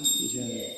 जय।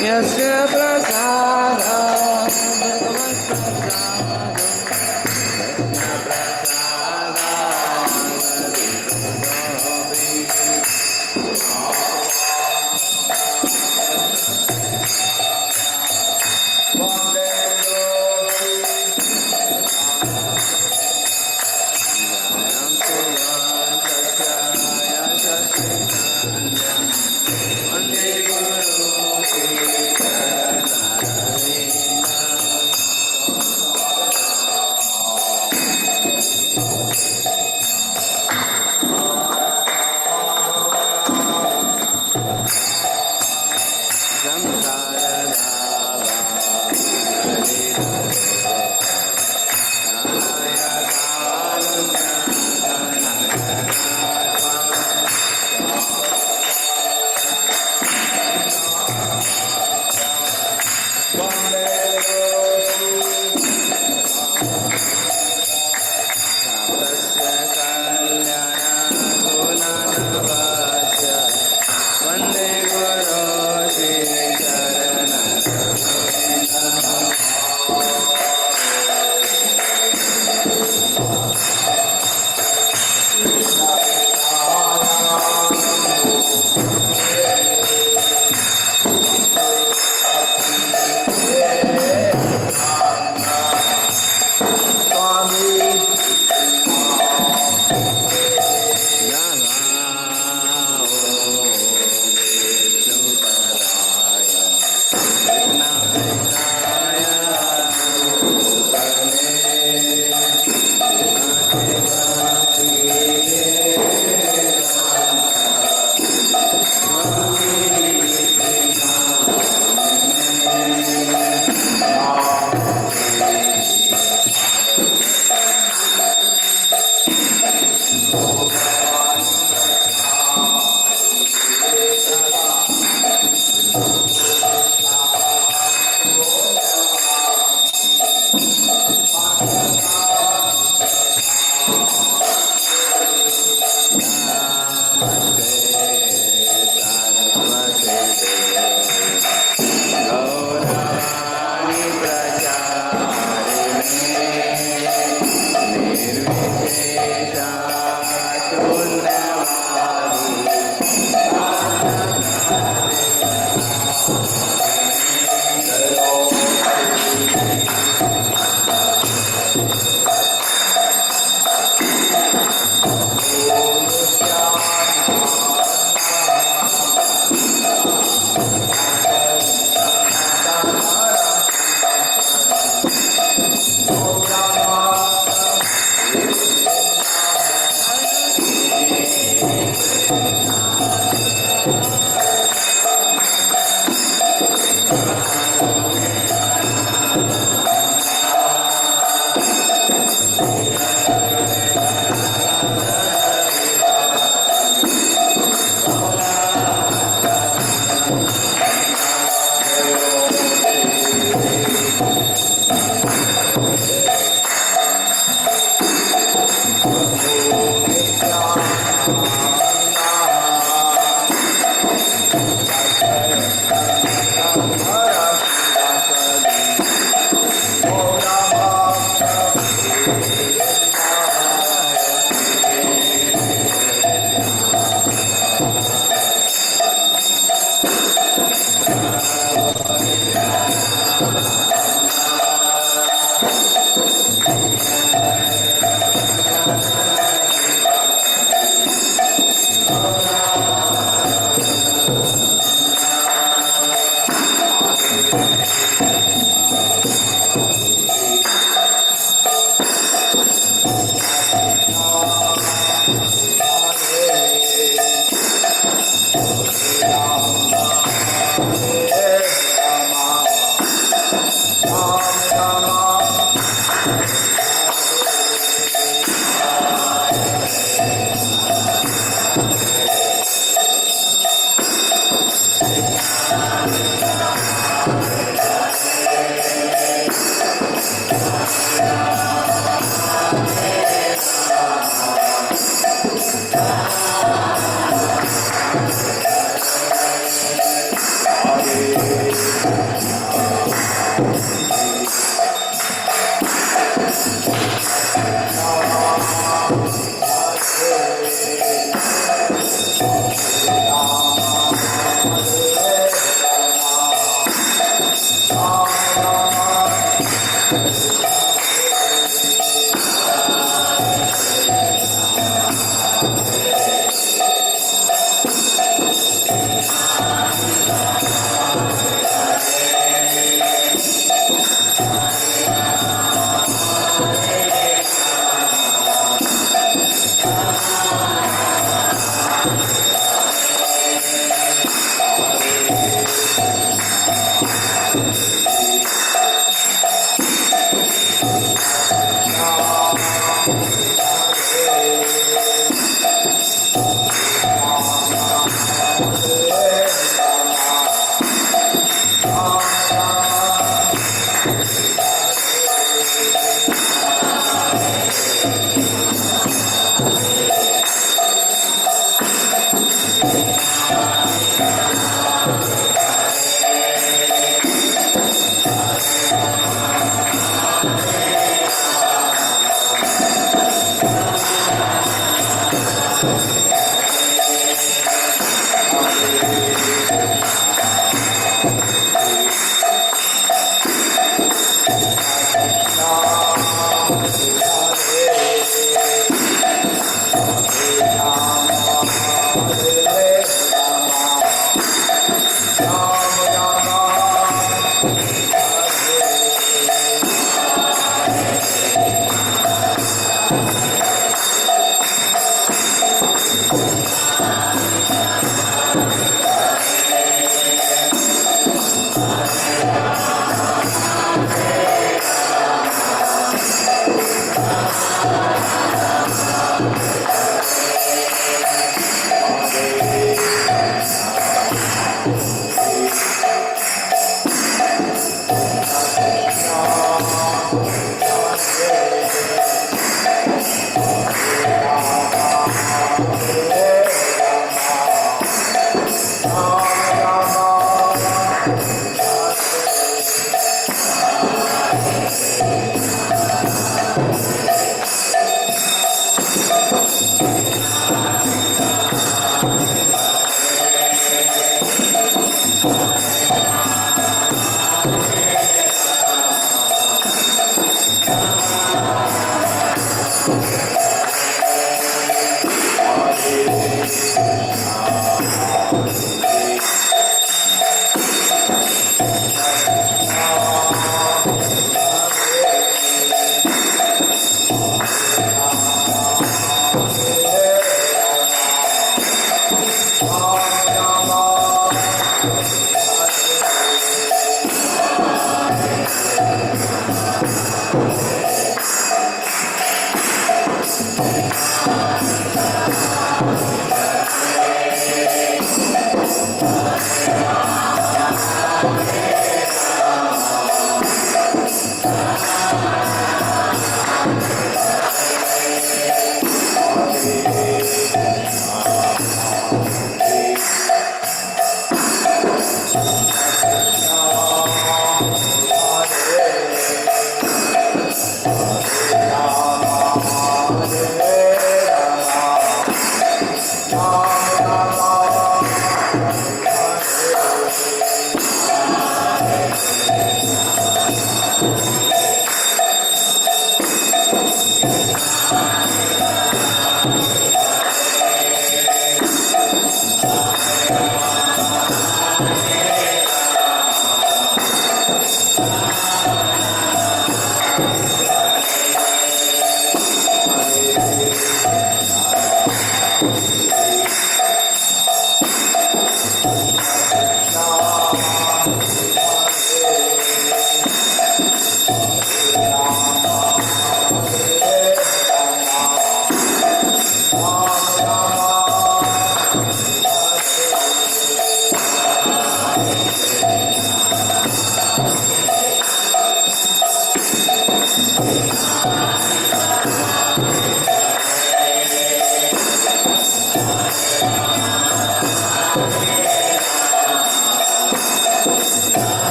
यस्य प्रसादात् भगवत्प्रसादम्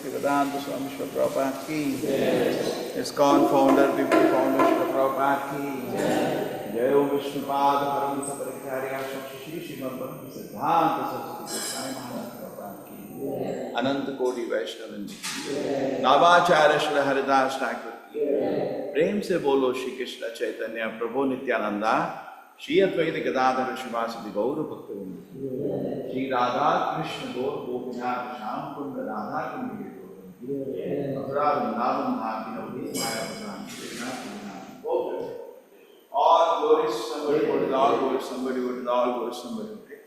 Bhaktivedanta Swami Srila Prabhupada ki. ISKCON founder, people founder Srila Prabhupada ki. Jai Om Vishnupad Paramisa Parikariya Shri Srimad Bhakti Siddhanta Saraswati Goswami Maharaj Prabhupada ki. Ananta Koti Vaishnavindi ki. Navacharya Shri Haridas Thakur ki. प्रेम से बोलो श्री कृष्ण चैतन्य प्रभु नित्यानंदा श्री अद्वैत गदाधर शिवासदि गौर भक्तवृंद श्री राधा कृष्ण गौर गोपीनाथ श्याम कुंड राधा कुंड मथुरा वृंदावन धाम नवदीप माया प्रधान all glories somebody would all glories somebody would all glories somebody would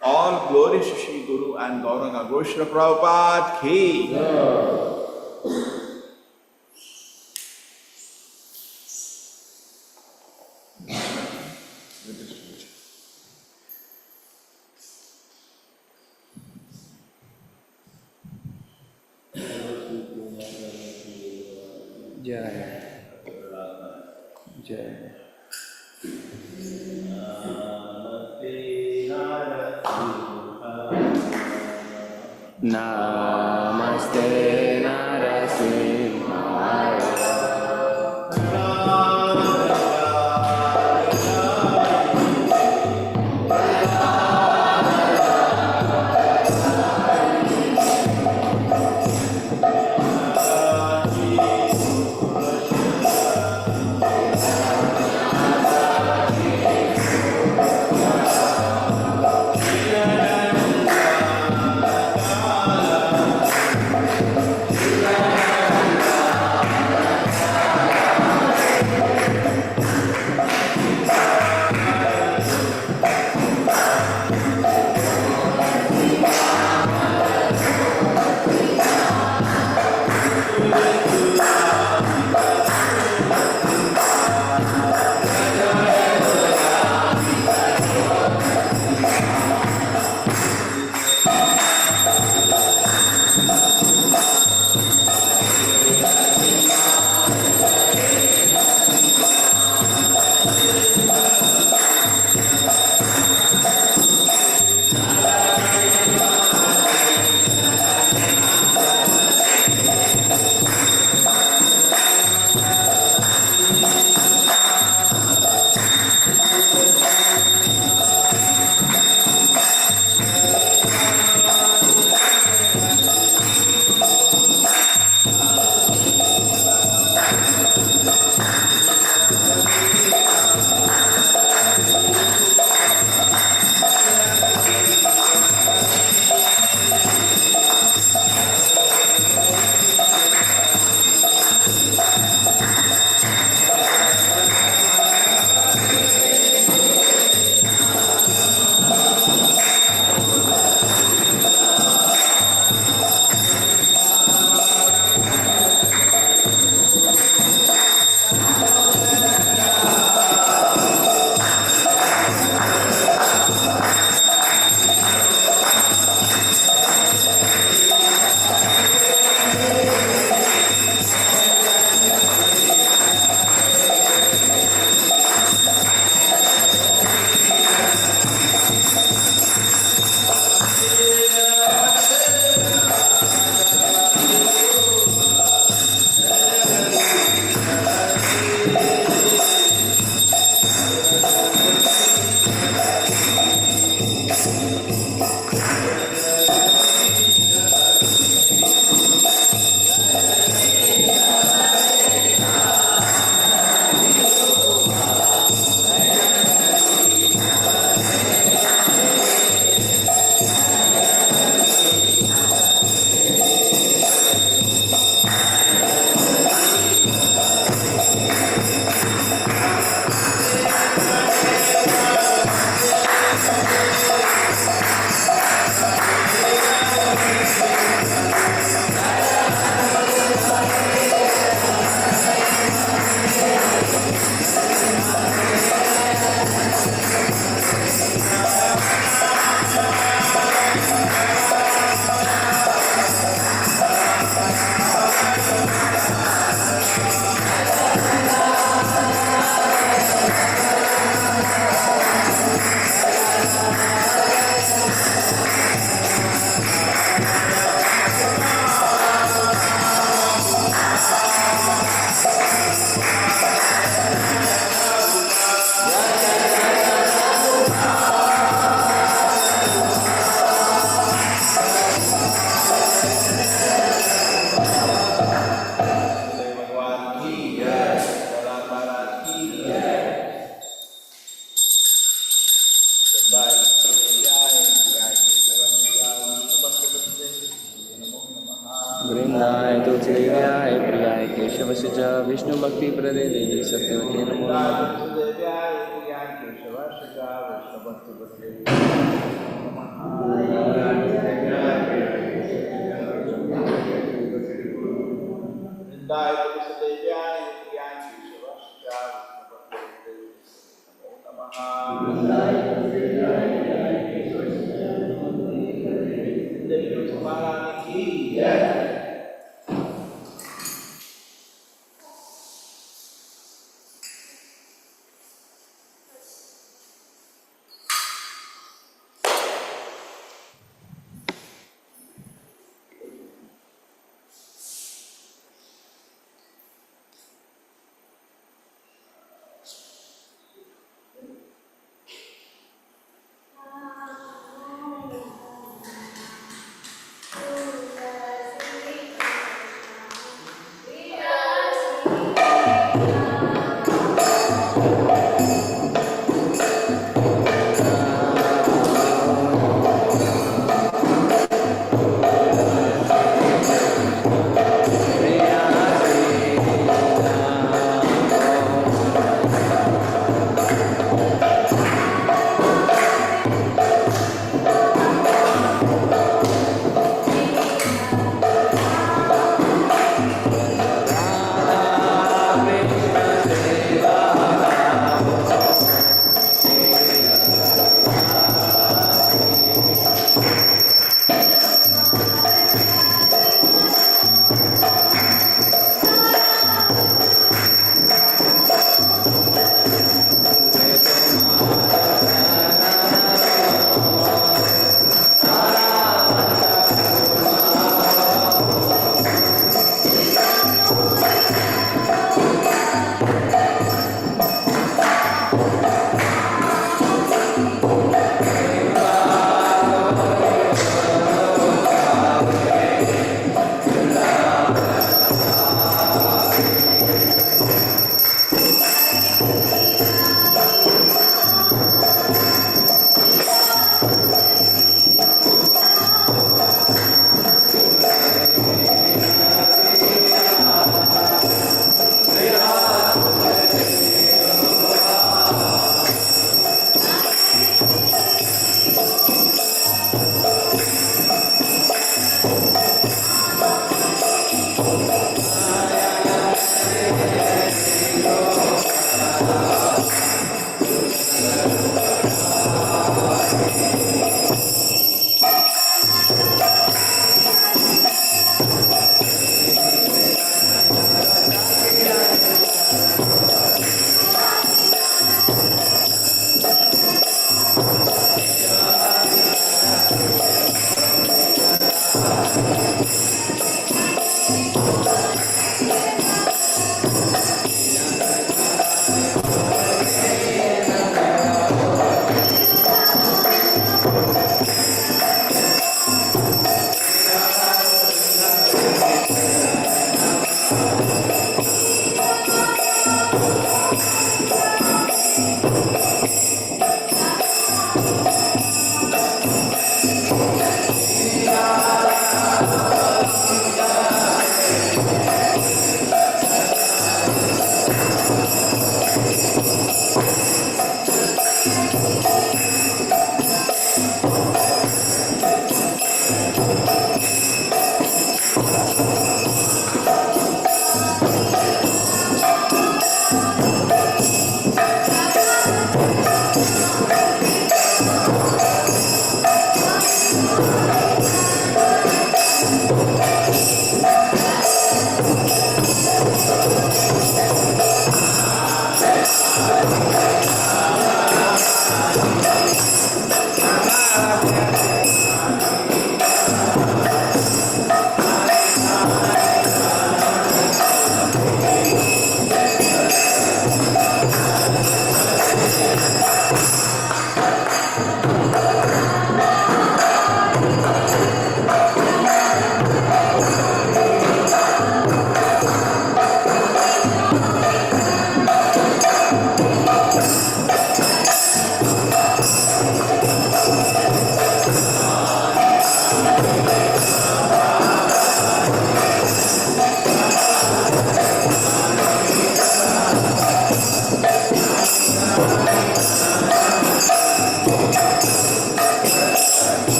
all glories to Shri Guru and Gauranga Goswami Prabhupada ki. Jai. Jai. Namaste Narasimhaya. वृंदाय तुलसीदेव्याय प्रियाय केशवस्य च विष्णुभक्तिप्रदे देवी सत्यवती नमो नमः। देव्याय प्रियाय केशवस्य विष्णुभक्तिप्रदे वृंदाय तुलसीदेव्याय प्रियाय केशवस्य विष्णुभक्तिप्रदे नमो नमः।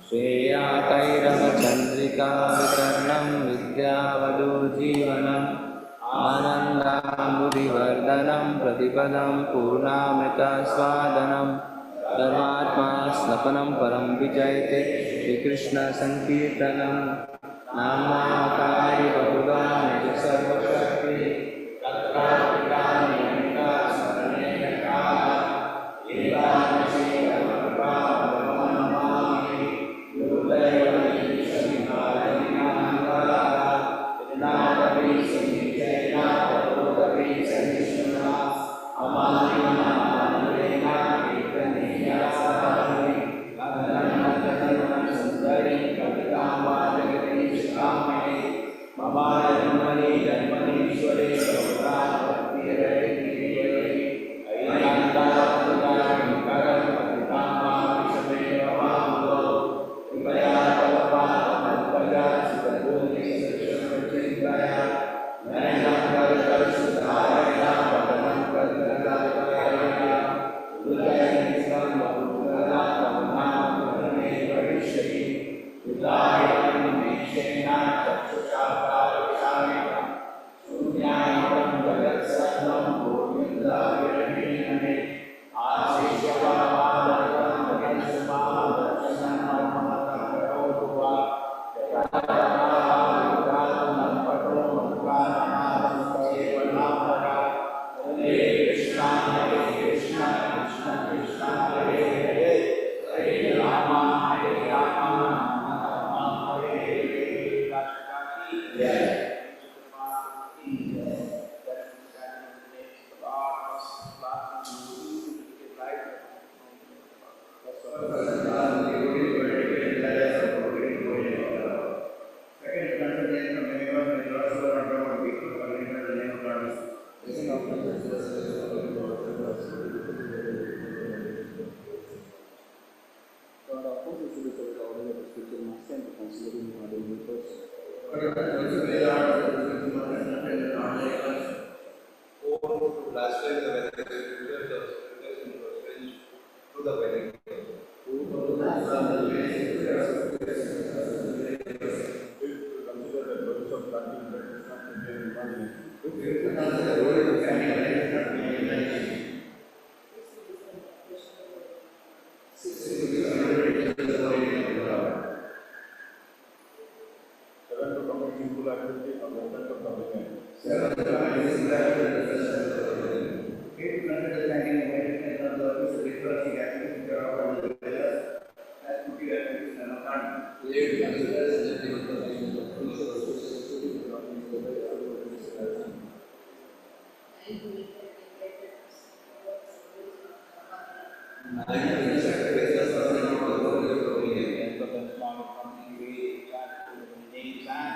श्रेयाकैरवचन्द्रिकावितरणं विद्यावधूजीवनम् आनन्दाम्बुधिवर्धनं प्रतिपदं पूर्णामृतस्वादनं धर्मात्मा स्नपनं परं विजयते श्रीकृष्णसङ्कीर्तनं नामाकारि बहुधा निज सर्वशक्ति जन्मनीश्वरे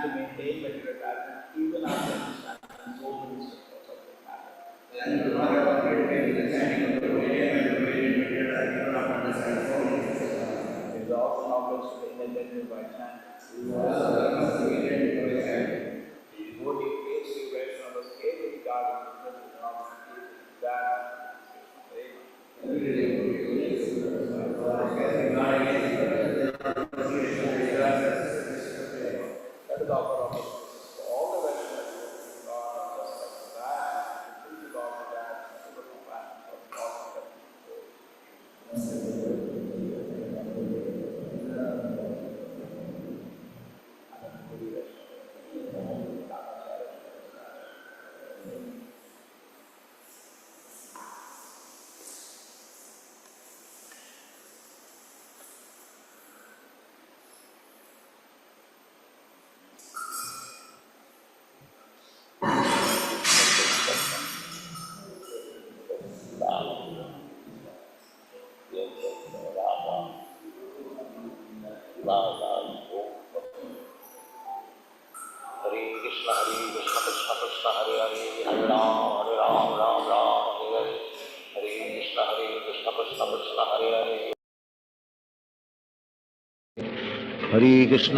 to maintain material attachment even after understanding so many structures of the matter. It is also knowledge to the independent by chance. The devotee creates the rest of the scale regarding the that that is offer of all the rest are just like that. Think about that.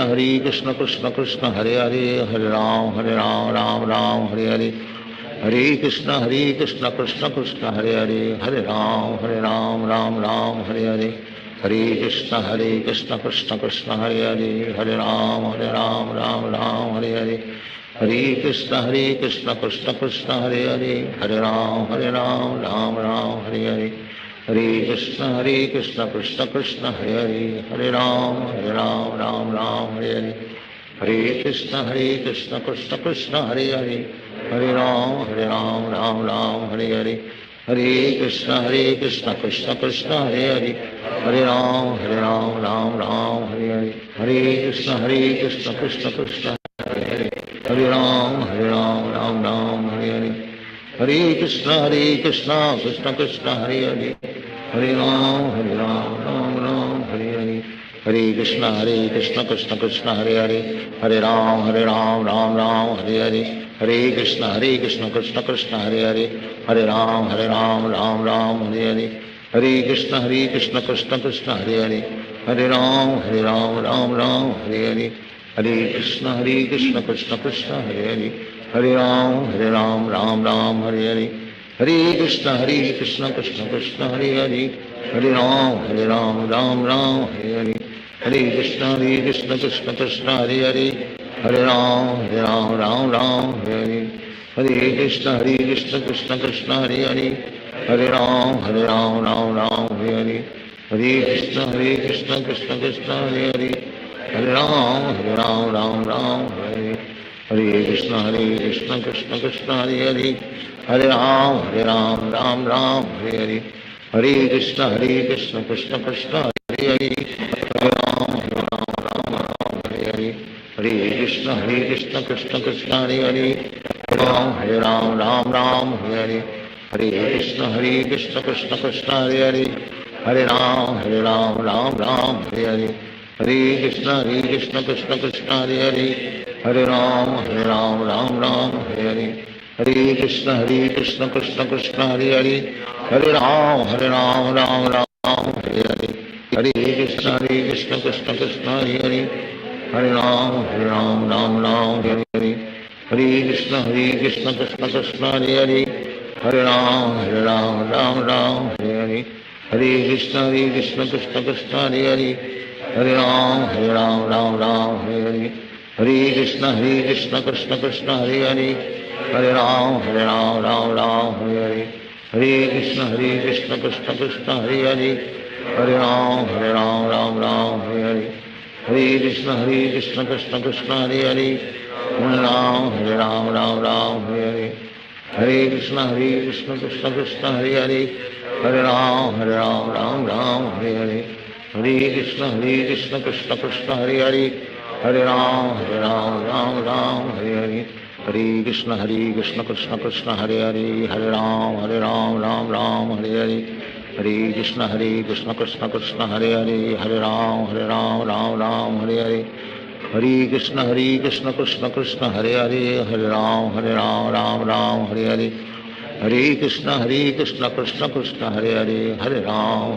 Hare Krishna Krishna Krishna Hare Hare Hare Ram Ram Ram Hare Hare Hare Krishna Krishna Krishna Hare Hare Hare Ram Ram Ram Hare Hare Hare Krishna Krishna Krishna Hare Hare Hare Ram Ram Ram Hare Hare Hare Krishna Krishna Krishna Hare Hare Hare Ram Ram Hare Hare Hare Krishna Krishna Krishna Hare Hare Hare Ram Ram Hare Hare Hare Krishna Krishna Krishna Hare Hare Hare Ram Ram Hare Hare Hare Krishna Krishna Krishna Hare Hare Hare Ram Ram Hare Hare Hare Krishna Krishna Krishna Hare Hare Hare Ram Ram Hare Hare Hare Krishna Krishna Krishna Hare Hare Hare Ram Hare Hare Hare Krishna Krishna Krishna Hare Hare Hare Ram Ram Hare Hare Hare Krishna Krishna Krishna Hare Hare Hare Ram Ram Hare Hare Hare Krishna Krishna Krishna Hare Hare Hare Ram Hare Hare Hare Krishna Krishna Krishna Hare Hare Hare Ram Hare Hare Hare Krishna Krishna Krishna Hare Hare Hare Ram Hare Hare Hare Krishna Krishna Krishna Hare Hare Hare Ram Hare Hare Hare Krishna Krishna Krishna Hare Hare Hare Ram Hare Hare Hare Krishna Krishna Krishna Hare Hare Hare Ram Hare Hare Hare Krishna Krishna Krishna Hare Hare Hare Ram Hare Hare Hare Krishna Krishna Krishna Hare Hare Hare Ram Hare Hare Hare Krishna Krishna Krishna Hare Hare Hare Ram Hare Hare Hare Krishna Krishna Krishna Hare Hare Hare Ram Hare Hare Hare Krishna Krishna Krishna Hare Hare Hare Ram Hare Hare Hare Krishna Krishna Krishna Hare Hare Hare Ram Hare Hare Hare Krishna Krishna Krishna Hare Hare Hare Ram Hare Hare Hare Krishna Krishna Krishna Hare Hare Hare Ram Hare Hare Hare Krishna Krishna Krishna Hare Hare Hare Ram Hare Hare Hare Krishna Krishna Krishna Hare Hare Hare Ram Hare Hare Hare Krishna Krishna Krishna Hare Hare Hare Ram Hare Hare Hare Krishna Krishna Krishna Hare Hare Hare Ram Hare Hare Hare Krishna Krishna Krishna Hare Hare Hare Ram Hare Hare Hare Krishna Krishna Krishna Hare Hare Hare Ram Hare Hare Hare Krishna Krishna Krishna Hare Hare Hare Ram Hare Hare Hare Hare Krishna Krishna Krishna Hare Hare, Hare Ram Ram Ram Hare Hare, Hare Krishna Krishna Krishna Hare Hare, Hare Ram Ram Ram Hare Hare, Hare Krishna Krishna Krishna Hare Hare, Hare Ram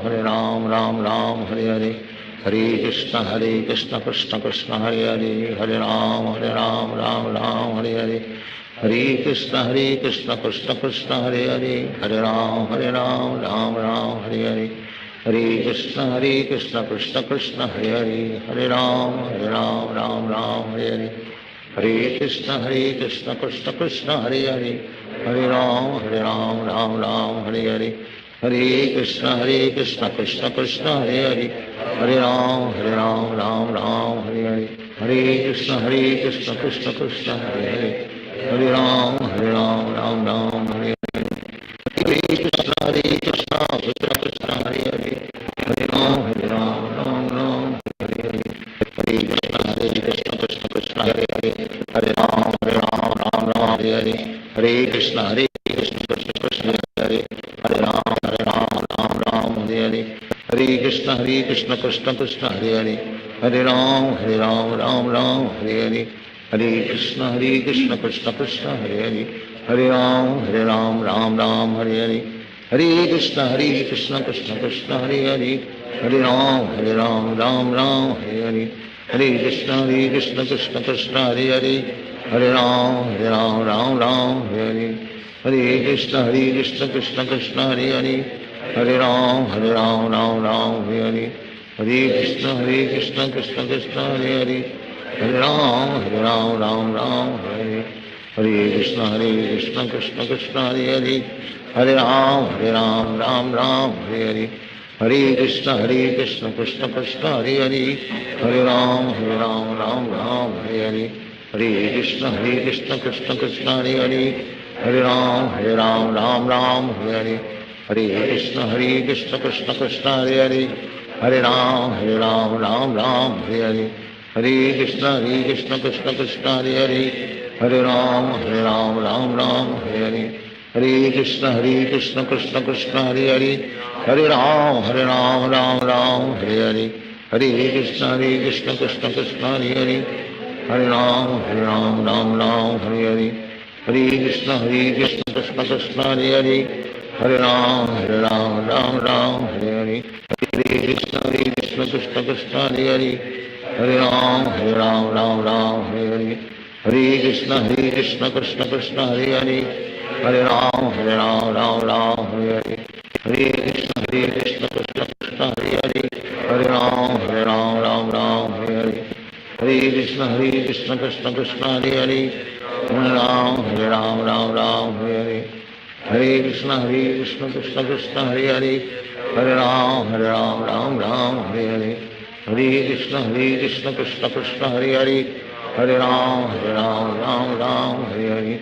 Ram Ram Hare Hare, Hare Krishna Krishna Krishna Hare Hare, Hare Ram Ram Ram Hare Hare, Hare Krishna Krishna Krishna Hare Hare, Hare Ram Ram Ram Hare Hare, Hare Krishna Krishna Krishna Hare Hare, Hare Ram Ram Ram Hare Hare, Hare Krishna Krishna Krishna Hare Hare, Hare Ram Ram Ram Hare Hare, Hare Krishna Krishna Krishna Hare Hare, Hare Ram Ram Ram Hare Hare, Hare Krishna Krishna Krishna Hare Hare, Hare Ram Ram Ram Hare Hare, Hare Krishna Krishna Krishna Hare Hare, Hare Ram Ram Ram Hare Hare, Hare Krishna Krishna Krishna Hare Hare, Hare Ram Ram Ram Hare Hare, Hare Krishna Krishna Krishna Hare Hare, Hare Ram Ram Hare Hare, Hare Krishna Krishna Krishna Hare Hare, Hare Ram Ram Hare Hare, Hare Krishna Krishna Krishna Hare Hare, Hare Ram Ram Hare Hare, Hare Krishna Krishna Krishna Hare Hare, Hare Ram Ram Hare Hare, Hare Krishna Krishna Krishna Hare Hare, Hare Ram Ram Hare Hare, Hare Krishna Krishna Krishna Hare Hare, Hare Ram Ram Hare Hare, Hare Krishna Krishna Krishna Hare Hare, Hare Ram Ram Hare Hare, Hare Krishna Krishna Krishna Hare Hare, Hare Ram Ram Hare Hare, Hare Krishna Krishna Krishna Hare Hare, Hare Ram Ram Ram Hare Hare, Hare Krishna Krishna Krishna Hare Hare, Hare Ram Ram Hare Hare, Hare Krishna Krishna Krishna Hare Hare, Hare Ram Ram Hare Hare, Hare Krishna Krishna Krishna Hare Hare, Hare Ram Ram Hare Hare, Hare Krishna Krishna Krishna Hare Hare, Hare Ram Ram Hare Hare, Hare Krishna Krishna Krishna Hare Hare, Hare Ram Ram Hare Hare, Hare Krishna Krishna Krishna Hare Hare, Hare Ram Ram Hare Hare, Hare Krishna Krishna Krishna Hare Hare, Hare Ram Ram Hare Hare, Hare Krishna Krishna Krishna Hare Hare, Hare Ram Ram Hare Hare, Hare Krishna Krishna Krishna Hare Hare, Hare Ram Ram Hare Hare, Hare Krishna Krishna Krishna Hare Hare, Hare Ram Ram Hare Hare, Hare Krishna Krishna Krishna Hare Hare, Hare Ram Ram Hare Hare, Hare Krishna Krishna Krishna Hare Hare, Hare Ram Ram Hare Hare, Hare Krishna Krishna Krishna Hare Hare, Hare Ram Ram Hare Hare,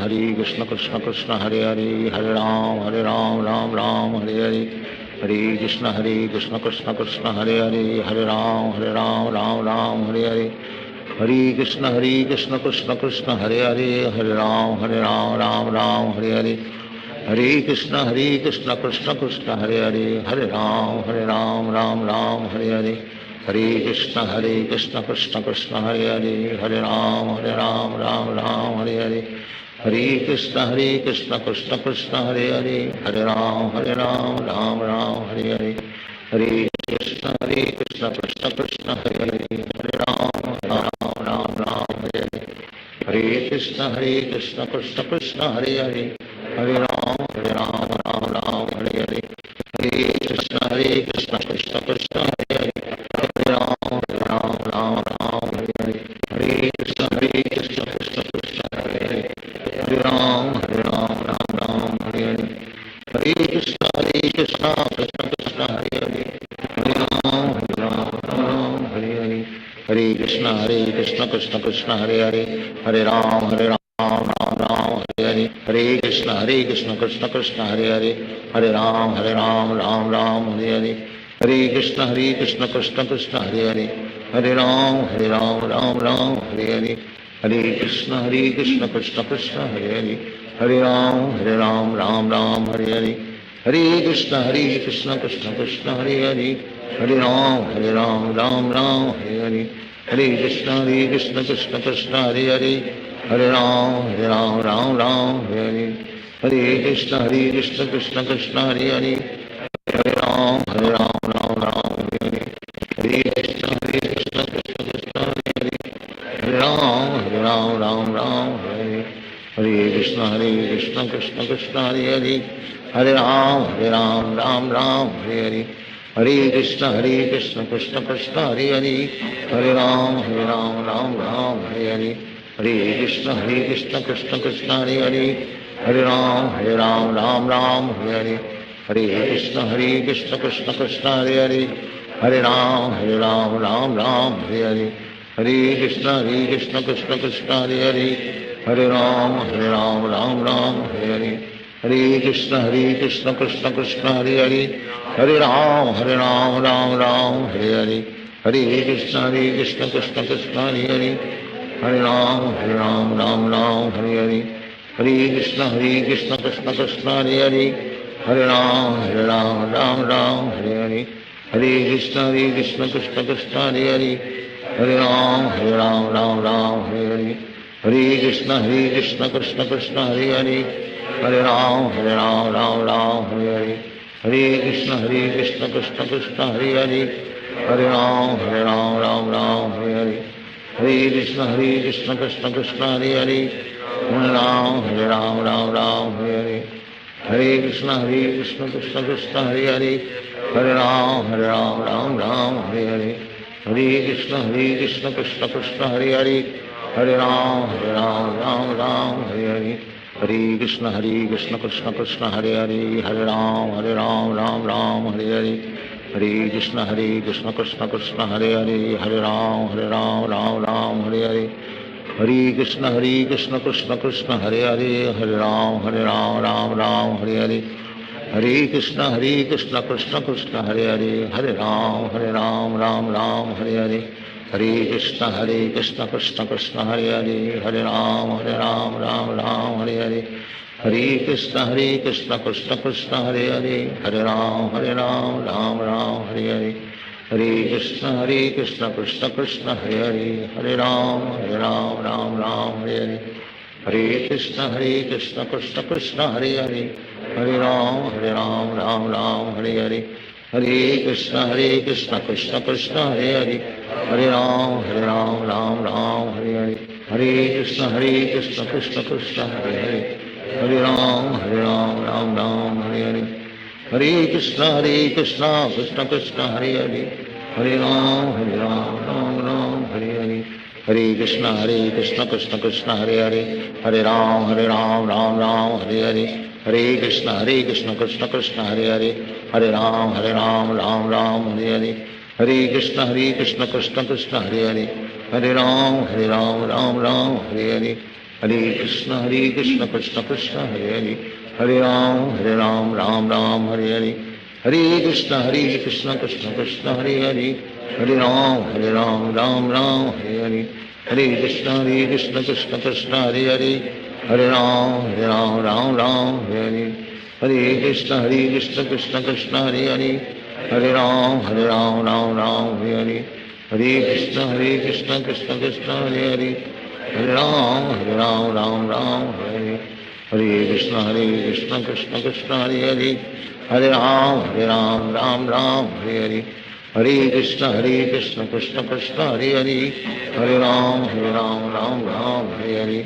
Hare Krishna Krishna Krishna Hare Hare, Hare Ram Ram Hare Hare, Hare Krishna Krishna Krishna Hare Hare, Hare Ram Ram Hare Hare, Hare Krishna Krishna Krishna Hare Hare, Hare Ram Ram Hare Hare, Hare Krishna Krishna Krishna Hare Hare, Hare Ram Ram Hare Hare, Hare Krishna Krishna Krishna Hare Hare, Hare Ram Ram Hare Hare, Hare Krishna Krishna Krishna Hare Hare, Hare Ram Ram Hare Hare, Hare Krishna Krishna Krishna Hare Hare, Hare Ram Ram Hare Hare, Hare Krishna Krishna Krishna Hare Hare, Hare Ram Ram Hare Hare, Hare Krishna Krishna Krishna Hare Hare, Hare Ram Ram Hare Hare, Hare Krishna Krishna Krishna Hare Hare, Hare Ram Hare Hare, Hare Krishna Krishna Krishna Hare Hare, Hare Ram Ram Hare Hare, Hare Krishna Krishna Krishna Hare Hare, Hare Ram Ram Hare Hare, Hare Krishna Krishna Krishna Hare Hare, Hare Ram Ram Hare Hare, Hare Krishna Krishna Krishna Hare Hare, Hare Ram Ram Hare Hare, Hare Krishna Krishna Krishna Hare Hare, Hare Ram Ram Ram Hare Hare, Hare Krishna Krishna Krishna Hare Hare, Hare Ram Ram Ram Hare Hare, Hare Krishna Krishna Krishna Hare Hare, Hare Ram Ram Ram Hare Hare, Hare Krishna Krishna Krishna Hare Hare, Hare Ram Ram Hare Hare, Hare Krishna Krishna Krishna Hare Hare, Hare Ram Ram Hare Hare, Hare Krishna Krishna Krishna Hare Hare, Hare Ram Ram Hare Hare, Hare Krishna Krishna Krishna Hare Hare, Hare Ram Ram Hare Hare, Hare Krishna Krishna Krishna Hare Hare, Hare Ram Ram Hare Hare, Hare Krishna Krishna Krishna Hare Hare, Hare Ram Ram Hare Hare, Hare Krishna Krishna Krishna Hare Hare, Hare Ram Ram Hare Hare, Hare Krishna Krishna Krishna Hare Hare, Hare Ram Ram Hare Hare, Hare Krishna Krishna Krishna Hare Hare, Hare Ram Ram Hare Hare, Hare Krishna Krishna Krishna Hare Hare, Hare Ram Ram Hare Hare, Hare Krishna Krishna Krishna Hare Hare, Hare Ram Ram Hare Hare, Hare Krishna Krishna Krishna Hare Hare, Hare Ram Ram Hare Hare, Hare Krishna Krishna Krishna Hare Hare, Hare Ram Ram Hare Hare, Hare Krishna Krishna Krishna Hare Hare, Hare Ram Ram Hare Hare, Hare Krishna Krishna Krishna Hare Hare, Hare Ram Ram Hare Hare, Hare Krishna Krishna Krishna Hare Hare, Hare Ram Ram Hare Hare, Hare Krishna Krishna Krishna Hare Hare, Hare Ram Ram Hare Hare, Hare Krishna Krishna Krishna Hare Hare, Hare Ram Ram Hare Hare, Hare Krishna Krishna Krishna Hare Hare, Hare Ram Ram Hare Hare, Hare Krishna Krishna Krishna Hare Hare, Hare Ram Ram Hare Hare, Hare Krishna Krishna Krishna Hare Hare, Hare Ram Ram Hare Hare, Hare Krishna Krishna Krishna Hare Hare, Hare Ram Ram Hare Hare, Hare Krishna Krishna Krishna Hare Hare, Hare Ram Ram Hare Hare, Hare Krishna Krishna Krishna Hare Hare, Hare Ram Ram Hare Hare, Hare Krishna Krishna Krishna Hare Hare, Hare Ram Ram Hare Hare, Hare Krishna Krishna Krishna Hare Hare, Hare Ram Hare Hare, Hare Krishna Krishna Krishna Hare Hare, Hare Ram Ram Hare Hare, Hare Krishna Krishna Krishna Hare Hare, Hare Ram Ram Hare Hare, Hare Krishna Krishna Krishna Hare Hare, Hare Ram Ram Hare Hare, Hare Krishna Krishna Krishna Hare Hare, Hare Ram Ram Hare Hare, Hare Krishna Krishna Krishna Hare Hare, Hare Ram Ram Hare Hare, Hare Krishna Krishna Krishna Hare Hare, Hare Ram Ram Hare Hare, Hare Krishna Krishna Krishna Hare Hare, Hare Ram Ram Hare Hare, Hare Krishna Krishna Krishna Hare Hare, Hare Ram Ram Hare Hare, Hare Krishna Krishna Krishna Hare Hare, Hare Ram Ram Hare Hare,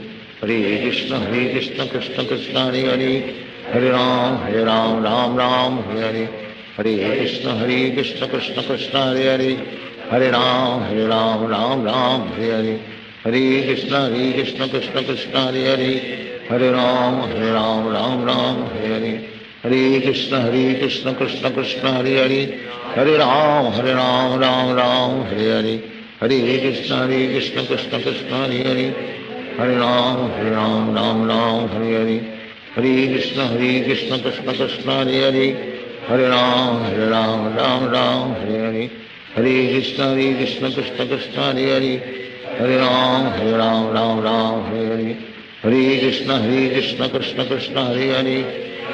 Hare Krishna Krishna Krishna Hare Hare, Hare Ram Ram Hare Hare, Hare Krishna Krishna Krishna Hare Hare, Hare Ram Ram Hare Hare, Hare Krishna Krishna Krishna Hare Hare, Hare Ram Ram Hare Hare, Hare Krishna Krishna Krishna Hare Hare, Hare Ram Ram Hare Hare, Hare Krishna Krishna Krishna Hare Hare, Hare Ram Ram Hare Hare, Hare Krishna Krishna Krishna Hare Hare, Hare Ram Ram Hare Hare, Hare Krishna Krishna Krishna Hare Hare, Hare Ram Ram Hare Hare, Hare Krishna Krishna Krishna Hare Hare, Hare Ram Ram Hare Hare, Hare Krishna Krishna Krishna Hare Hare,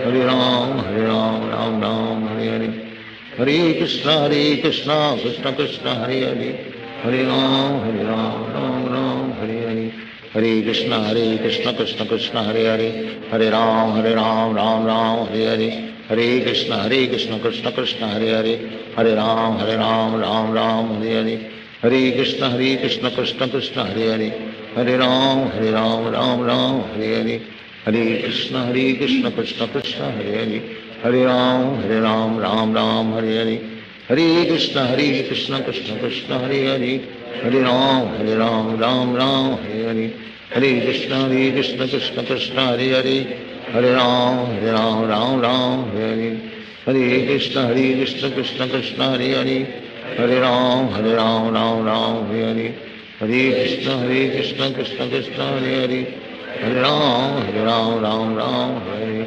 Hare Ram Ram Ram Hare Hare Hare Krishna Krishna Krishna Hare Hare Hare Ram Ram Hare Hare Hare Krishna Krishna Krishna Hare Hare Hare Ram Ram Hare Hare Hare Krishna Krishna Krishna Hare Hare Hare Ram Ram Hare Hare Hare Krishna Krishna Krishna Hare Hare Hare Ram Ram Hare Hare Hare Krishna Krishna Krishna Hare Hare Hare Ram Ram Hare Hare Hare Krishna Krishna Krishna Hare Hare Hare Ram Ram Hare Hare Hare Krishna Krishna Krishna Hare Hare Hare Ram Hare Hare Hare Krishna Krishna Krishna Hare Hare Hare Ram Hare Hare Hare Krishna Krishna Krishna Hare Hare Hare Ram Hare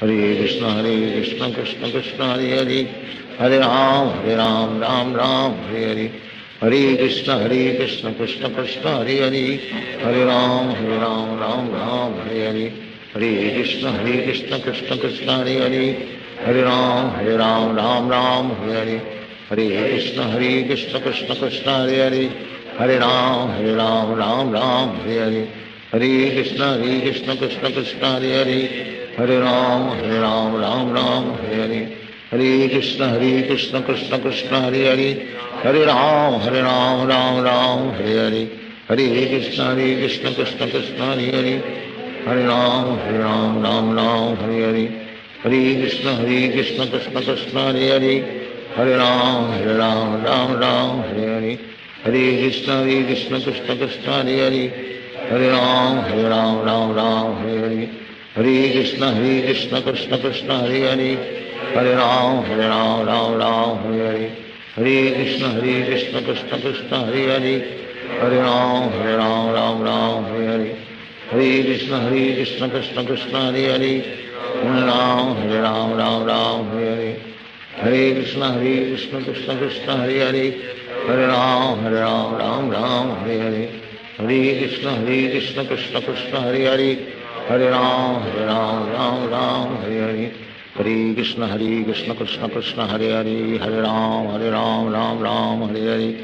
Hare Krishna Krishna Krishna Hare Hare Hare Ram Hare Hare Hare Krishna Krishna Krishna Hare Hare Hare Ram Hare Hare Hare Krishna Krishna Krishna Hare Hare Hare Ram Hare Hare Hare Krishna Krishna Krishna Hare Hare Hare Ram Hare Hare Hare Krishna Krishna Krishna Hare Hare Hare Ram Hare Hare Hare Krishna Krishna Krishna Hare Hare Hare Ram Hare Hare Hare Krishna Krishna Krishna Hare Hare Hare Ram Hare Hare Hare Krishna Krishna Krishna Hare Hare Hare Ram Hare Hare Hare Krishna Krishna Krishna Hare Hare Hare Ram Hare Hare Hare Krishna Krishna Krishna Hare Hare Hare Ram Hare Hare Hare Krishna Krishna Krishna Hare Hare Hare Ram Hare Hare Hare Krishna Krishna Krishna Hare Hare Hare Ram Hare Hare Hare Krishna Krishna Krishna Hare Hare Hare Ram Hare Hare Hare Krishna Krishna Krishna Hare Hare Hare Ram Hare Hare Hare Krishna Krishna Krishna Hare Hare Hare Ram Hare Hare Hare Krishna Krishna Krishna Hare Hare Hare Ram Hare Hare Hare Krishna Krishna Krishna Hare Hare Hare Ram Hare Hare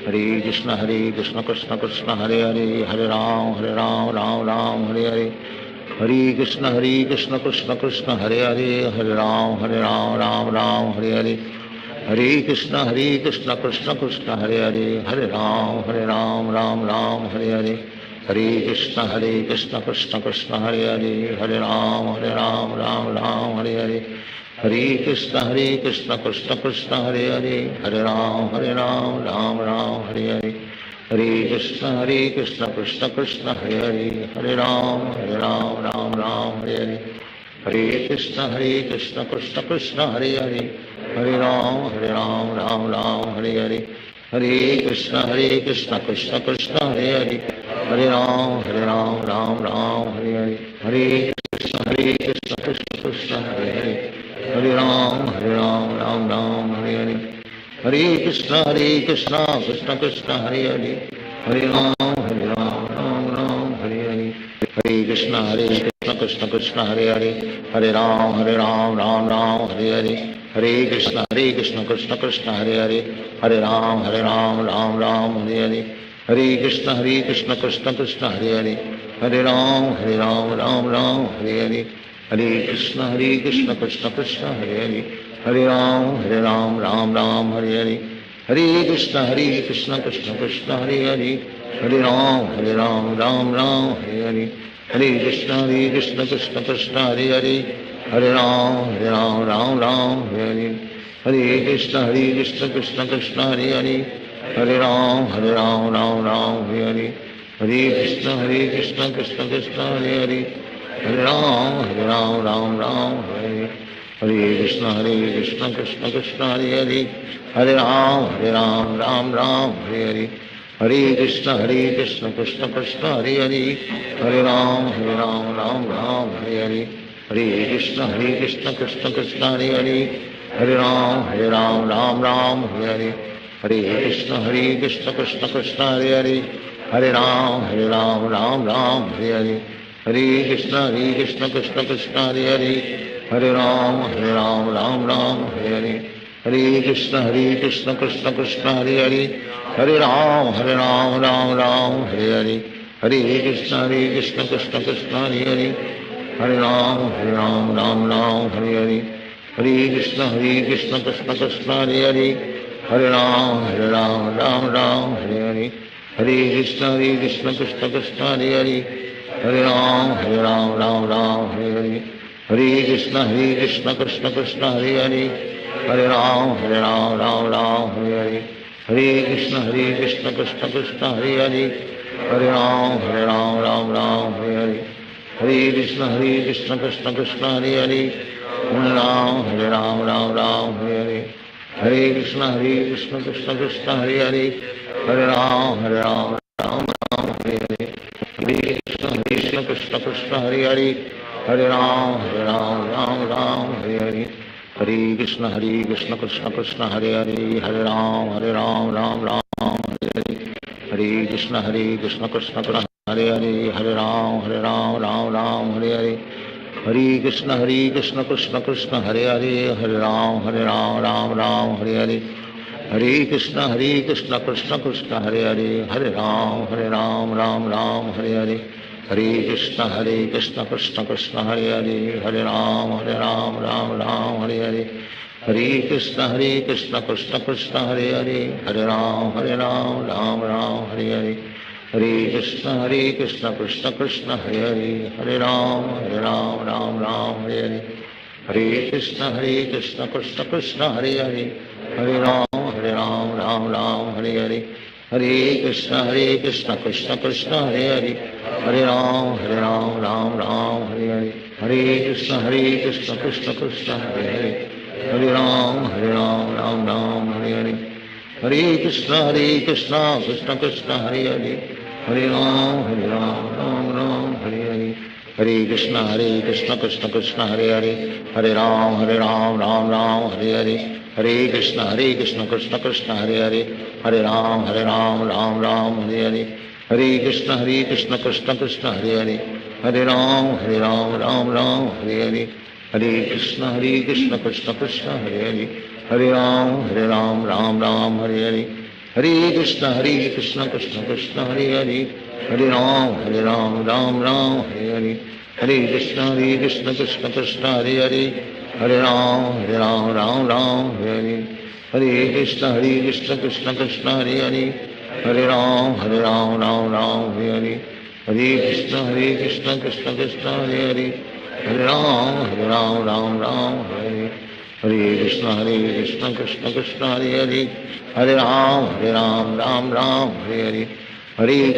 Hare Krishna Krishna Krishna Hare Hare Hare Ram Hare Hare Hare Krishna Krishna Krishna Hare Hare Hare Ram Hare Hare Hare Krishna Krishna Krishna Hare Hare Hare Ram Hare Hare Hare Krishna Krishna Krishna Hare Hare Hare Ram Hare Hare Hare Krishna Krishna Krishna Hare Hare Hare Ram Hare Hare Hare Krishna Krishna Krishna Hare Hare Hare Ram Hare Hare Hare Krishna Krishna Krishna Hare Hare Hare Ram Hare Hare Hare Krishna Krishna Krishna Hare Hare Hare Ram Hare Hare Hare Krishna Krishna Krishna Hare Hare Hare Ram Hare Hare Hare Krishna Krishna Krishna Hare Hare Hare Ram Hare Hare Hare Krishna Krishna Krishna Hare Hare Hare Ram Hare Hare Hare Krishna Krishna Krishna Hare Hare Hare Ram Hare Hare Hare Krishna Krishna Krishna Hare Hare Hare Ram Hare Hare Hare Krishna Krishna Krishna Hare Hare Hare Ram Hare Hare Hare Krishna Krishna Krishna Hare Hare Hare Ram Hare Hare Hare Krishna Krishna Krishna Hare Hare Hare Ram Hare Hare Hare Krishna Krishna Krishna Hare Hare Hare Ram Hare Hare Hare Krishna Krishna Krishna Hare Hare Hare Ram Hare Hare Hare Krishna Krishna Krishna Hare Hare Hare Ram Hare Hare Hare Krishna Krishna Krishna Hare Hare Hare Ram Hare Hare Hare Krishna Krishna Krishna Hare Hare Hare Ram Ram Ram Hare Hare Hare Krishna Krishna Krishna Hare Hare Hare Ram Ram Ram Hare Hare Hare Krishna Krishna Krishna Hare Hare Hare Ram Ram Ram Hare Hare Hare Krishna Krishna Krishna Hare Hare Hare Ram Ram Ram Hare Hare Hare Krishna Krishna Krishna Hare Hare Hare Ram Ram Ram Hare Hare Hare Krishna Krishna Krishna Hare Hare Hare Ram Ram Ram Hare Hare Hare Krishna Krishna Krishna Hare Hare Hare Ram Ram Ram Hare Hare Hare Krishna Krishna Krishna Hare Hare Hare Ram Ram Ram Hare Hare Hare Krishna Krishna Krishna Hare Hare Hare Ram Ram Ram Hare Hare Hare Krishna Krishna Krishna Hare Hare Hare Ram Ram Hare Hare Hare Krishna Krishna Krishna Hare Hare Hare Ram Ram Ram Hare Hare Hare Krishna Krishna Krishna Hare Hare Hare Ram Ram Ram Hare Hare Hare Krishna Krishna Krishna Hare Hare Hare Ram Ram Ram Hare Hare Hare Krishna Krishna Krishna Hare Hare Hare Ram Ram Ram Hare Hare Hare Krishna Krishna Krishna Hare Hare Hare Ram Ram Ram Hare Hare Hare Krishna Krishna Krishna Hare Hare Hare Ram Ram Ram Hare Hare Hare Krishna Krishna Krishna Hare Hare Hare Ram Ram Ram Hare Hare Hare Krishna Krishna Krishna Hare Hare Hare Ram Ram Ram Hare Hare Hare Krishna Krishna Krishna Hare Hare Hare Ram Ram Ram Hare Hare Hare Krishna Krishna Krishna Hare Hare Hare Ram Ram Ram Hare Hare Hare Krishna Krishna Krishna Hare Hare Hare Ram Ram Ram Hare Hare Hare Krishna Krishna Krishna Hare Hare Hare Ram Ram Ram Hare Hare Hare Krishna Krishna Krishna Hare Hare Hare Ram Ram Ram Hare Hare Hare Krishna Krishna Krishna Hare Hare Hare Ram Ram Ram Hare Hare Hare Krishna Krishna Krishna Hare Hare Hare Ram Ram Ram Hare Hare Hare Krishna Krishna Krishna Hare Hare Hare Ram Ram Ram Hare Hare Hare Krishna Krishna Krishna Hare Hare Hare Ram Ram Ram Hare Hare Hare Krishna Krishna Krishna Hare Hare Hare Ram Ram Ram Hare Hare Hare Krishna Krishna Krishna Hare Hare Hare Ram Ram Ram Hare Hare Hare Krishna Krishna Krishna Hare Hare Hare Ram Ram Ram Hare Hare Hare Krishna Krishna Krishna Hare Hare Hare Ram Ram Ram Hare Hare Hare Krishna Krishna Krishna Hare Hare Hare Ram Ram Ram Hare Hare Hare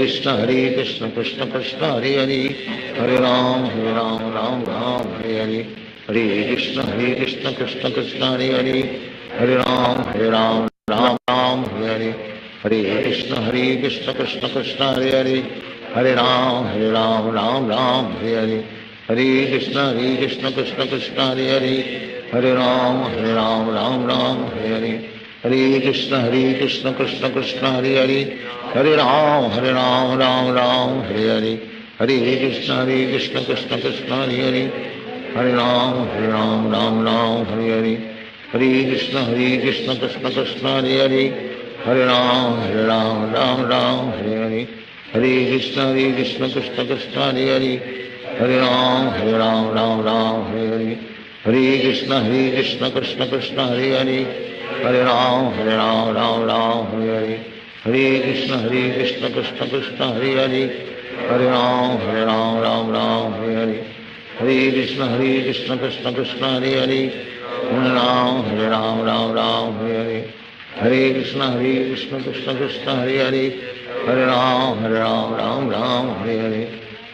Krishna Krishna Krishna Hare Hare Hare Ram Ram Ram Hare Hare Hare Krishna Krishna Krishna Hare Hare Hare Ram Ram Ram Hare Hare Hare Krishna Krishna Krishna Hare Hare Hare Ram Ram Ram Hare Hare Hare Krishna Krishna Krishna Hare Hare Hare Ram Ram Ram Hare Hare Hare Krishna Krishna Krishna Hare Hare Hare Ram Ram Ram Hare Hare Hare Krishna Krishna Krishna Hare Hare Hare Ram Ram Ram Hare Hare Hare Krishna Krishna Krishna Hare Hare Hare Ram Ram Ram Hare Hare Hare Krishna Krishna Krishna Hare Hare Hare Ram Ram Ram Hare Hare Hare Krishna Krishna Krishna Hare Hare Hare Ram Ram Ram Hare Hare Hare Krishna Krishna Krishna Hare Hare Hare Ram Ram Ram Hare Hare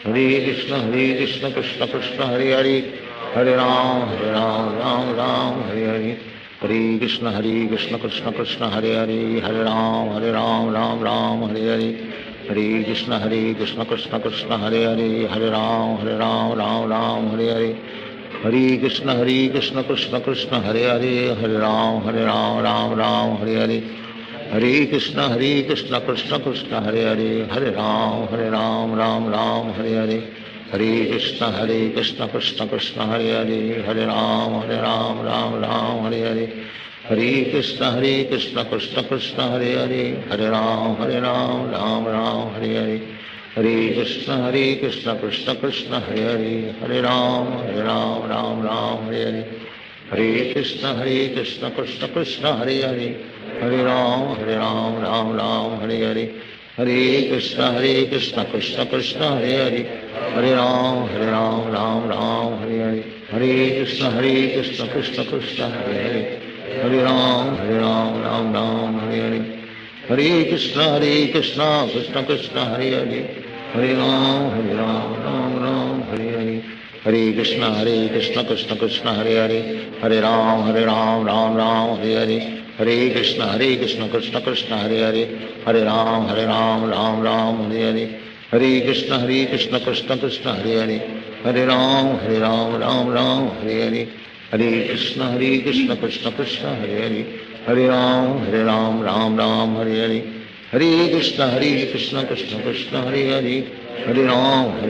Hare Krishna Krishna Krishna Hare Hare Hare Ram Ram Ram Hare Hare Hare Krishna Krishna Krishna Hare Hare Hare Ram Ram Ram Hare Hare Hare Krishna Krishna Krishna Hare Hare Hare Ram Ram Ram Hare Hare Hare Krishna Krishna Krishna Hare Hare Hare Ram Ram Ram Hare Hare Hare Krishna Krishna Krishna Hare Hare Hare Ram Ram Ram Hare Hare Hare Krishna Krishna Krishna Hare Hare, Hare Ram Ram Ram Hare Hare, Hare Krishna Krishna Krishna Hare Hare, Hare Ram Ram Ram Hare Hare, Hare Krishna Krishna Hare Hare, Hare Ram Ram Ram Hare Hare, Hare Krishna Krishna Krishna Hare Hare, Hare Ram Ram Ram Hare Hare, Hare Krishna Krishna Krishna Hare Hare, Hare Ram Ram Ram Hare Hare, Hare Krishna Krishna Krishna Hare Hare, Hare Ram Ram Ram Hare Hare, Hare Krishna Krishna Krishna Hare Hare, Hare Ram Ram Hare Hare, Hare Krishna Krishna Krishna Hare Hare, Hare Ram Ram Ram Hare Hare, Hare Krishna Krishna Krishna Hare Hare, Hare Ram Ram Ram Hare Hare, Hare Krishna Krishna Krishna Hare Hare, Hare Ram Ram Ram Hare Hare, Hare Krishna Krishna Krishna Hare Hare, Hare Ram Ram Hare Hare, Hare Krishna Krishna Krishna Hare Hare, Hare Ram Ram Hare Hare, Hare Krishna Krishna Krishna Hare Hare, Hare Ram Ram Hare Hare, Hare Krishna Krishna Krishna Hare Hare, Hare Ram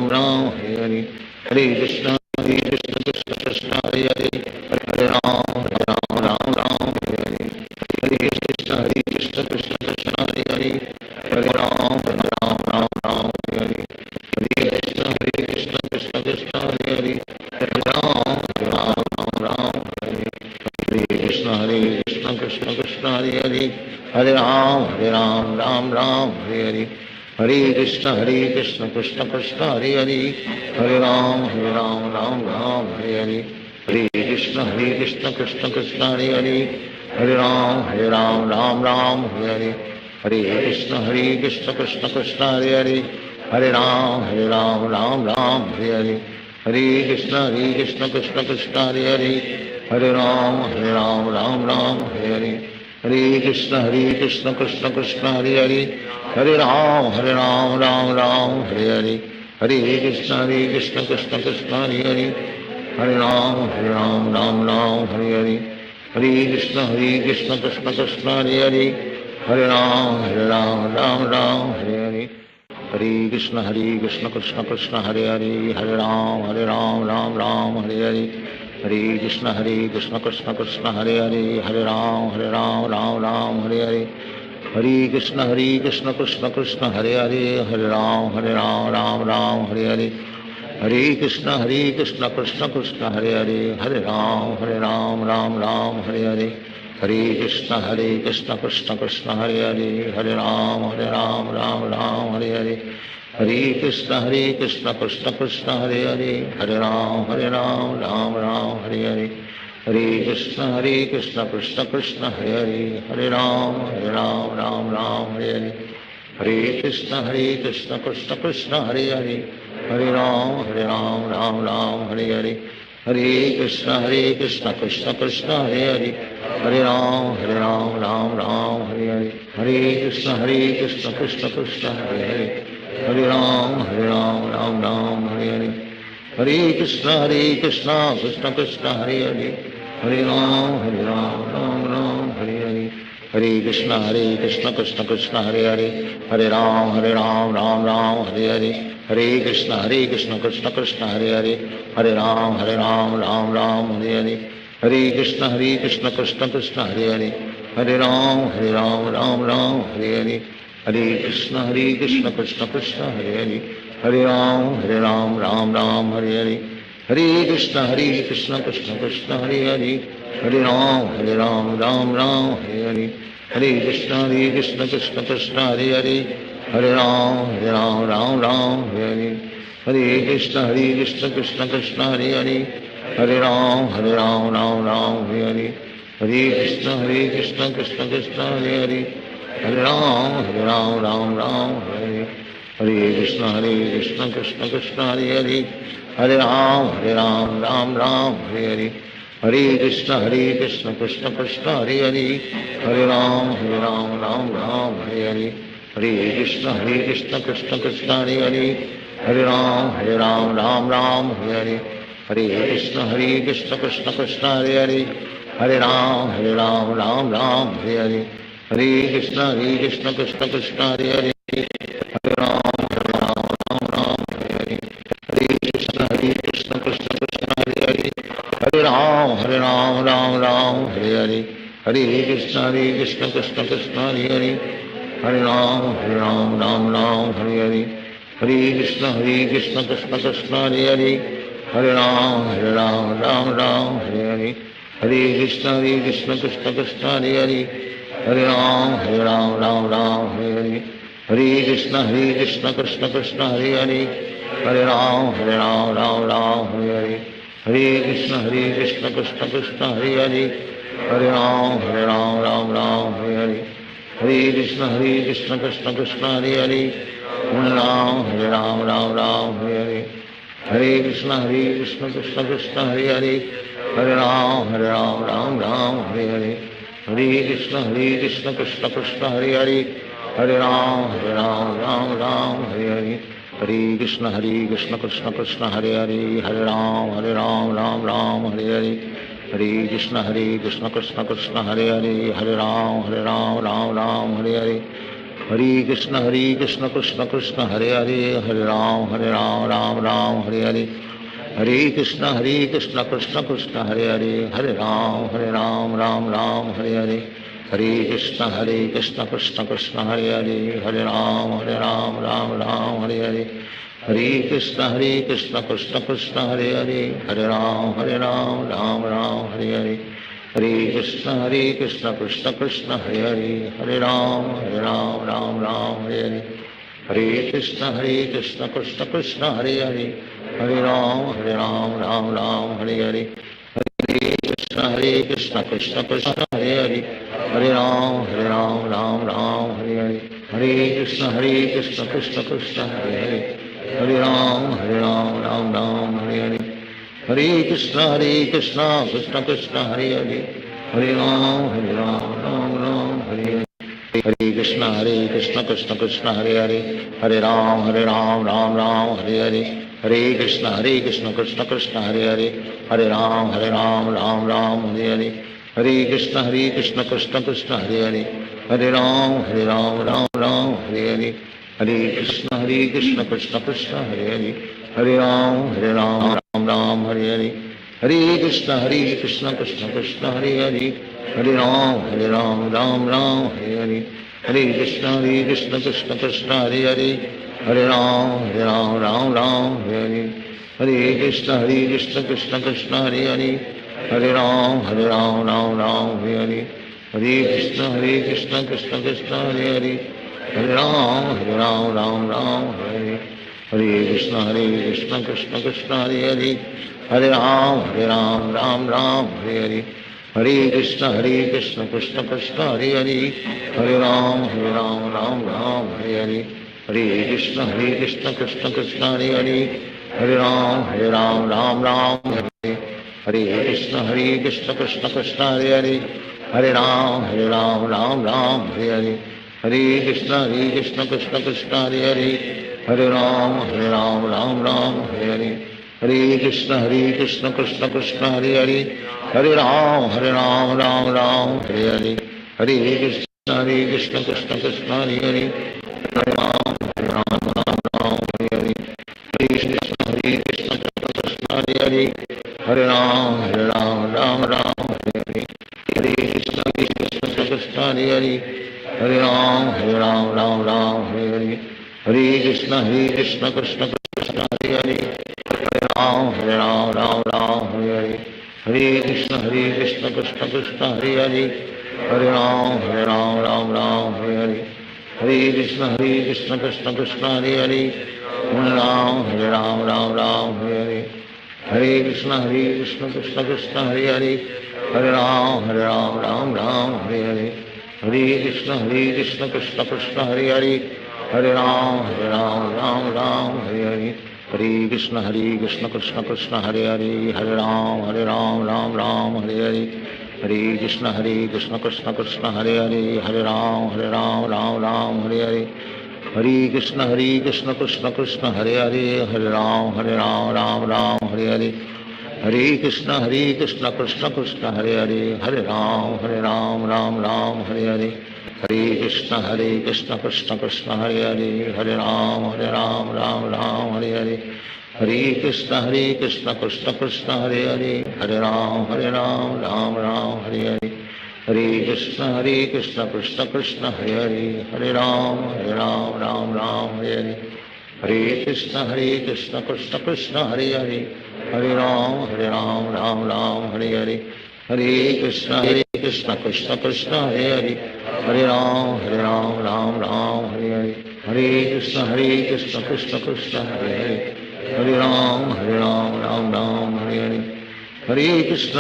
Ram Hare Hare, Hare Krishna Krishna Krishna Hare Hare, Hare Ram Hare Hare, Hare Krishna Krishna Krishna Hare Hare, Hare Ram Ram Hare Hare, Hare Krishna Krishna Krishna Hare Hare, Hare Ram Ram Hare Hare, Hare Krishna Krishna Krishna Hare Hare, Hare Ram Ram Hare Hare, Hare Krishna Krishna Krishna Hare Hare, Hare Ram Ram Hare Hare, Hare Krishna Krishna Krishna Hare Hare, Hare Ram Ram Hare Hare, Hare Krishna Krishna Krishna Hare Hare, Hare Ram Ram Hare Hare, Hare Krishna Krishna Krishna Hare Hare, Hare Ram Ram Hare Hare, Hare Krishna Krishna Krishna Hare Hare, Hare Ram Ram Hare Hare, Hare Krishna Krishna Krishna Hare Hare, Hare Ram Ram Hare Hare, Hare Krishna Krishna Krishna Hare Hare, Hare Ram Ram Hare Hare, Hare Krishna Krishna Krishna Hare Hare, Hare Ram Ram Hare Hare, Hare Krishna Krishna Krishna Hare Hare, Hare Ram Ram Hare Hare, Hare Krishna Krishna Krishna Hare Hare, Hare Ram Ram Hare Hare, Hare Krishna Krishna Krishna Hare Hare, Hare Ram Ram Hare Hare, Hare Krishna Krishna Krishna Hare Hare, Hare Ram Ram Hare Hare, Hare Krishna Krishna Krishna Hare Hare, Hare Ram Ram Hare Hare, Hare Krishna Krishna Krishna Hare Hare, Hare Ram Ram Hare Hare, Hare Krishna Krishna Krishna Hare Hare, Hare Ram Ram Hare Hare, Hare Krishna Krishna Krishna Hare Hare, Hare Ram Hare Hare, Hare Krishna Krishna Krishna Hare Hare, Hare Ram Ram Hare Hare, Hare Krishna Krishna Krishna Hare Hare, Hare Ram Ram Hare Hare, Hare Krishna Krishna Krishna Hare Hare, Hare Ram Hare Hare, Hare Krishna Krishna Krishna Hare Hare, Hare Ram Ram Hare Hare, Hare Krishna Krishna Krishna Hare Hare, Hare Ram Ram Hare Hare, Hare Krishna Krishna Krishna Hare Hare, Hare Ram Ram Hare Hare, Hare Krishna Krishna Krishna Hare Hare, Hare Ram Ram Hare Hare, Hare Krishna Krishna Krishna Hare Hare, Hare Ram Ram Hare Hare, Hare Krishna Krishna Krishna Hare Hare, Hare Ram Hare Hare, Hare Krishna Krishna Krishna Hare Hare, Hare Ram Ram Hare Hare, Hare Krishna Krishna Krishna Hare Hare, Hare Ram Ram Hare Hare, Hare Krishna Krishna Krishna Hare Hare, Hare Ram Ram Hare Hare, Hare Krishna Krishna Krishna Hare Hare, Hare Ram Ram Hare Hare, Hare Ram Ram Ram Hare Hare Hare Krishna Krishna Krishna Hare Hare Hare Ram Ram Ram Hare Hare Hare Krishna Krishna Krishna Hare Hare Hare Ram Ram Ram Hare Hare Hare Krishna Krishna Krishna Hare Hare Hare Ram Ram Ram Hare Hare Hare Krishna Krishna Krishna Hare Hare Hare Ram Ram Ram Hare Hare Hare Krishna Krishna Krishna Hare Hare Hare Ram Ram Ram Hare Hare Hare Krishna Krishna Krishna Hare Hare Hare Ram Ram Hare Hare Hare Krishna Krishna Krishna Hare Hare Hare Ram Ram Hare Hare Hare Krishna Krishna Krishna Hare Hare Hare Ram Ram Hare Hare Hare Krishna Krishna Krishna Hare Hare Hare Ram Ram Hare Hare Hare Krishna Krishna Krishna Hare Hare Hare Ram Ram Hare Hare Hare Krishna Krishna Krishna Hare Hare Hare Ram Ram Hare Hare Hare Krishna Krishna Krishna Hare Hare Hare Ram Ram Hare Hare Hare Krishna Krishna Krishna Hare Hare Hare Ram Ram Hare Hare Hare Krishna Krishna Krishna Hare Hare Hare Ram Ram Hare Hare Hare Krishna Krishna Krishna Hare Hare Hare Ram Ram Hare Hare Hare Krishna Krishna Krishna Hare Hare Hare Ram Ram Hare Hare Hare Krishna Krishna Krishna Hare Hare Hare Ram Ram Hare Hare Hare Krishna Krishna Krishna Hare Hare Hare Ram Ram Hare Hare Hare Krishna Krishna Krishna Hare Hare Hare Ram Ram Hare Hare Hare Krishna Krishna Krishna Hare Hare Hare Ram Ram Hare Hare Hare Krishna Krishna Krishna Hare Hare Hare Ram Ram Hare Hare Hare Krishna Krishna Krishna Hare Hare Hare Ram Ram Hare Hare Hare Krishna Krishna Krishna Hare Hare Hare Ram Hare Hare Hare Krishna Krishna Krishna Hare Hare Hare Ram Ram Hare Hare Hare Krishna Krishna Krishna Hare Hare Hare Ram Ram Hare Hare Hare Krishna Krishna Krishna Hare Hare Hare Ram Ram Hare Hare Hare Krishna Krishna Krishna Hare Hare Hare Ram Ram Hare Hare Hare Krishna Krishna Krishna Hare Hare Hare Ram Ram Hare Hare Hare Krishna Krishna Krishna Hare Hare Hare Ram Ram Hare Hare Hare Krishna Krishna Krishna Hare Hare Hare Ram Ram Hare Hare Krishna Krishna Krishna Hare Hare Hare Ram Ram Hare Hare Hare Krishna Krishna Krishna Hare Hare Hare Ram Ram Hare Hare Hare Krishna Krishna Krishna Hare Hare Hare Ram Ram Hare Hare Hare Krishna Krishna Krishna Hare Hare Hare Ram Ram Hare Hare Hare Krishna Krishna Krishna Hare Hare Hare Ram Ram Hare Hare Hare Krishna Krishna Hare Hare Hare Ram Ram Hare Hare Hare Krishna Krishna Krishna Hare Hare Hare Ram Hare Hare Hare Krishna Krishna Krishna Hare Hare Hare Ram Hare Hare Hare Krishna Krishna Krishna Hare Hare Hare Ram Hare Hare Hare Krishna Krishna Krishna Hare Hare Hare Ram Hare Hare Hare Krishna Krishna Krishna Hare Hare Hare Ram Hare Hare Hare Krishna Krishna Krishna Hare Hare Hare Ram Hare Hare Hare Krishna Krishna Krishna Hare Hare Hare Ram Hare Hare Hare Krishna Krishna Krishna Hare Hare Hare Ram Hare Hare Hare Krishna Krishna Krishna Hare Hare Hare Ram Ram Hare Hare Hare Krishna Krishna Krishna Hare Hare Hare Ram Ram Hare Hare Hare Krishna Krishna Krishna Hare Hare, Hare Ram Ram Ram Hare Hare, Hare Krishna Krishna Krishna Hare Hare, Hare Ram Ram Ram Hare Hare, Hare Krishna Krishna Krishna Hare Hare, Hare Ram Ram Ram Hare Hare, Hare Krishna Krishna Krishna Hare Hare, Hare Ram Ram Ram Hare Hare, Hare Krishna Krishna Krishna Hare Hare, Hare Ram Ram Ram Hare Hare, Hare Krishna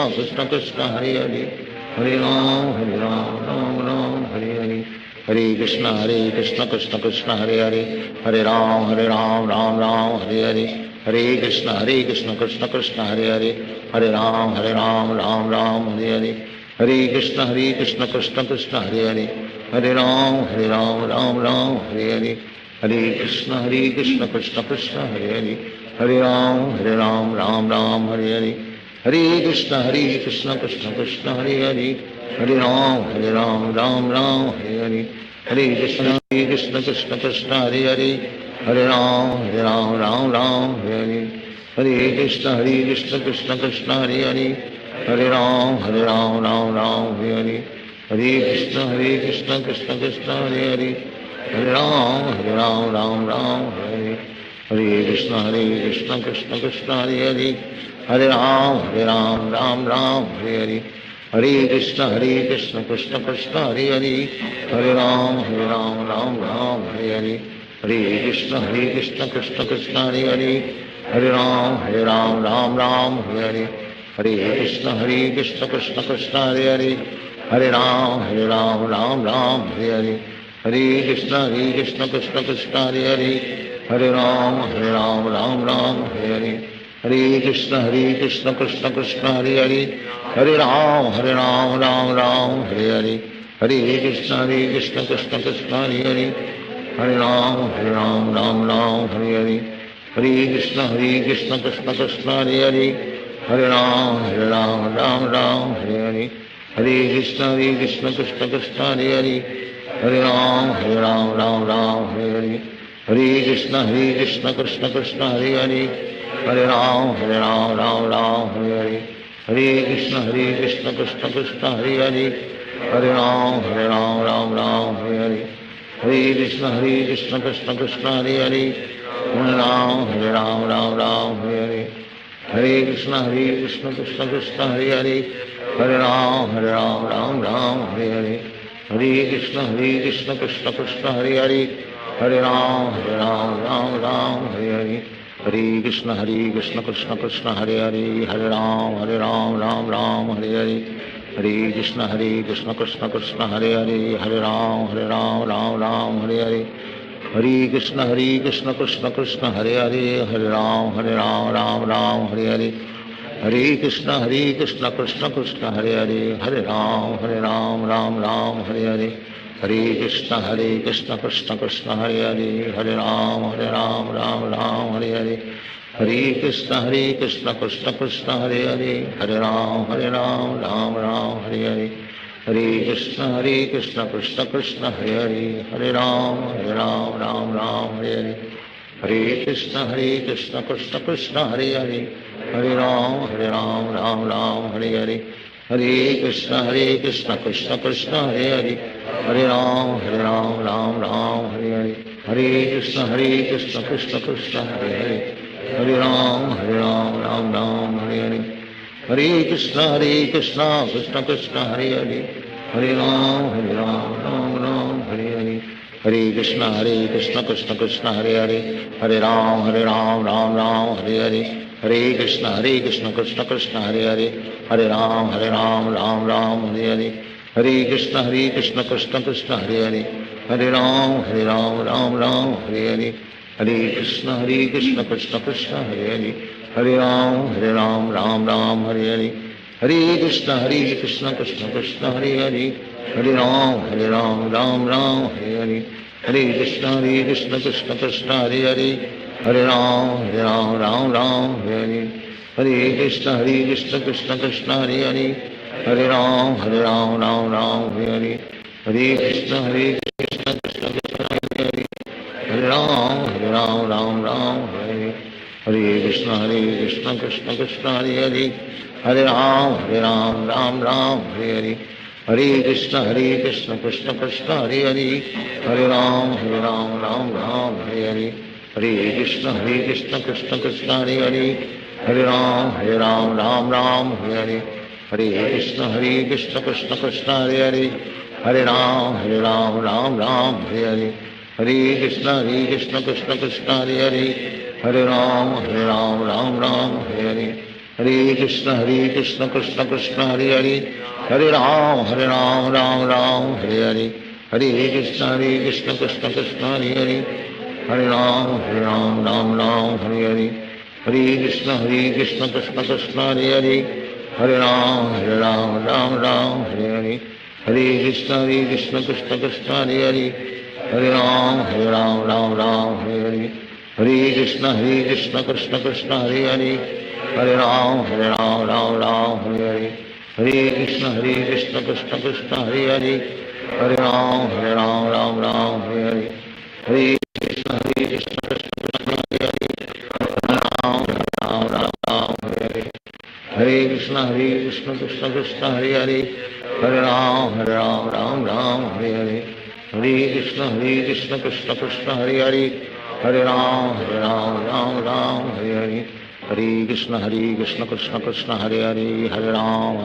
Krishna Krishna Hare Hare, Hare Ram Ram Hare Hare, Hare Krishna Krishna Krishna Hare Hare, Hare Ram Ram Ram Hare Hare, Hare Krishna Krishna Krishna Hare Hare, Hare Ram Ram Ram Hare Hare, Hare Krishna Krishna Krishna Hare Hare, Hare Ram Ram Ram Hare Hare, Hare Krishna Krishna Krishna Hare Hare, Hare Ram Ram Hare Hare, Hare Krishna Krishna Krishna Hare Hare, Hare Ram Ram Ram Hare Hare, Hare Krishna Krishna Krishna Hare Hare, Hare Ram Ram Ram Hare Hare, Hare Krishna Krishna Krishna Hare Hare, Hare Ram Ram Ram Hare Hare, Hare Krishna Krishna Krishna Hare Hare, Hare Ram Ram Ram Hare Hare, Hare Krishna Krishna Krishna Hare Hare, Hare Ram Ram Ram Hare Hare, Hare Krishna Krishna Krishna Hare Hare, Hare Ram Ram Ram Hare Hare, Hare Krishna Krishna Krishna Hare Hare, Hare Ram Ram Hare Hare, Hare Krishna Krishna Krishna Hare Hare, Hare Ram Ram Hare Hare, Hare Krishna Krishna Krishna Hare Hare, Hare Ram Ram Hare Hare, Hare Krishna Krishna Krishna Hare Hare, Hare Ram Ram Hare Hare, Hare Krishna Krishna Krishna Hare Hare, Hare Ram Ram Hare Hare, Hare Krishna Krishna Krishna Hare Hare, Hare Ram Ram Hare Hare, Hare Krishna Krishna Krishna Hare Hare, Hare Ram Ram Hare Hare, Hare Krishna Krishna Krishna Hare Hare, Hare Ram Ram Hare Hare, Hare Krishna Krishna Krishna Hare Hare, Hare Ram Ram Hare Hare, Hare Krishna Krishna Krishna Hare Hare, Hare Ram Ram Hare Hare, Hare Krishna Krishna Krishna Hare Hare, Hare Ram Ram Hare Hare, Hare Krishna Krishna Krishna Hare Hare, Hare Ram Ram Hare Hare, Hare Krishna Krishna Krishna Hare Hare, Hare Ram Ram Hare Hare, Hare Krishna Krishna Krishna Hare Hare, Hare Ram Ram Hare Hare, Hare Krishna Krishna Krishna Hare Hare, Hare Ram Ram Hare Hare, Hare Krishna Krishna Krishna Hare Hare, Hare Ram Ram Hare Hare, Hare Krishna Krishna Krishna Hare Hare, Hare Ram Ram Hare Hare, Hare Krishna Krishna Krishna Hare Hare, Hare Ram Ram Hare Hare, Hare Krishna Krishna Krishna Hare Hare, Hare Ram Ram Hare Hare, Hare Krishna Krishna Krishna Hare Hare, Hare Ram Ram Hare Hare, Hare Krishna Krishna Krishna Hare Hare, Hare Ram Ram Hare Hare, Hare Krishna Krishna Krishna Hare Hare, Hare Ram Ram Hare Hare, Hare Krishna Krishna Krishna Hare Hare, Hare Ram Ram Hare Hare, Hare Krishna Krishna Krishna Hare Hare, Hare Ram Ram Hare Hare, Hare Krishna Krishna Krishna Hare Hare, Hare Ram Ram Hare Hare, Hare Krishna Krishna Krishna Hare Hare, Hare Ram Ram Hare Hare, Hare Krishna Krishna Krishna Hare Hare, Hare Ram Ram Hare Hare, Hare Krishna Krishna Krishna Hare Hare, Hare Ram Ram Hare Hare, Hare Krishna Krishna Krishna Hare Hare, Hare Ram Ram Hare Hare, Hare Krishna Krishna Krishna Hare Hare, Hare Ram Ram Hare Hare, Hare Krishna Krishna Krishna Hare Hare, Hare Ram Ram Hare Hare, Krishna Krishna Krishna Hare Hare Hare Ram Ram Ram Hare Hare Hare Krishna Krishna Krishna Hare Hare Hare Ram Ram Ram Hare Hare Hare Krishna Krishna Krishna Hare Hare Hare Ram Ram Hare Hare Hare Krishna Krishna Krishna Hare Hare Hare Ram Ram Hare Hare Hare Krishna Krishna Krishna Hare Hare Hare Ram Ram Hare Hare Hare Krishna Krishna Krishna Hare Hare Hare Ram Ram Hare Hare Hare Krishna Krishna Krishna Hare Hare Hare Ram Ram Hare Hare Hare Krishna Krishna Krishna Hare Hare Hare Ram Ram Hare Hare Hare Krishna Krishna Krishna Hare Hare Hare Ram Ram Hare Hare Hare Krishna Krishna Krishna Hare Hare Hare Ram Ram Hare Hare Hare Krishna Krishna Krishna Hare Hare Hare Ram Ram Hare Hare Hare Krishna Krishna Krishna Hare Hare Ram Hare Hare Hare Krishna Krishna Krishna Hare Hare Hare Ram Ram Hare Hare Hare Krishna Krishna Krishna Hare Hare Hare Ram Ram Hare Hare Hare Krishna Krishna Krishna Hare Hare Hare Ram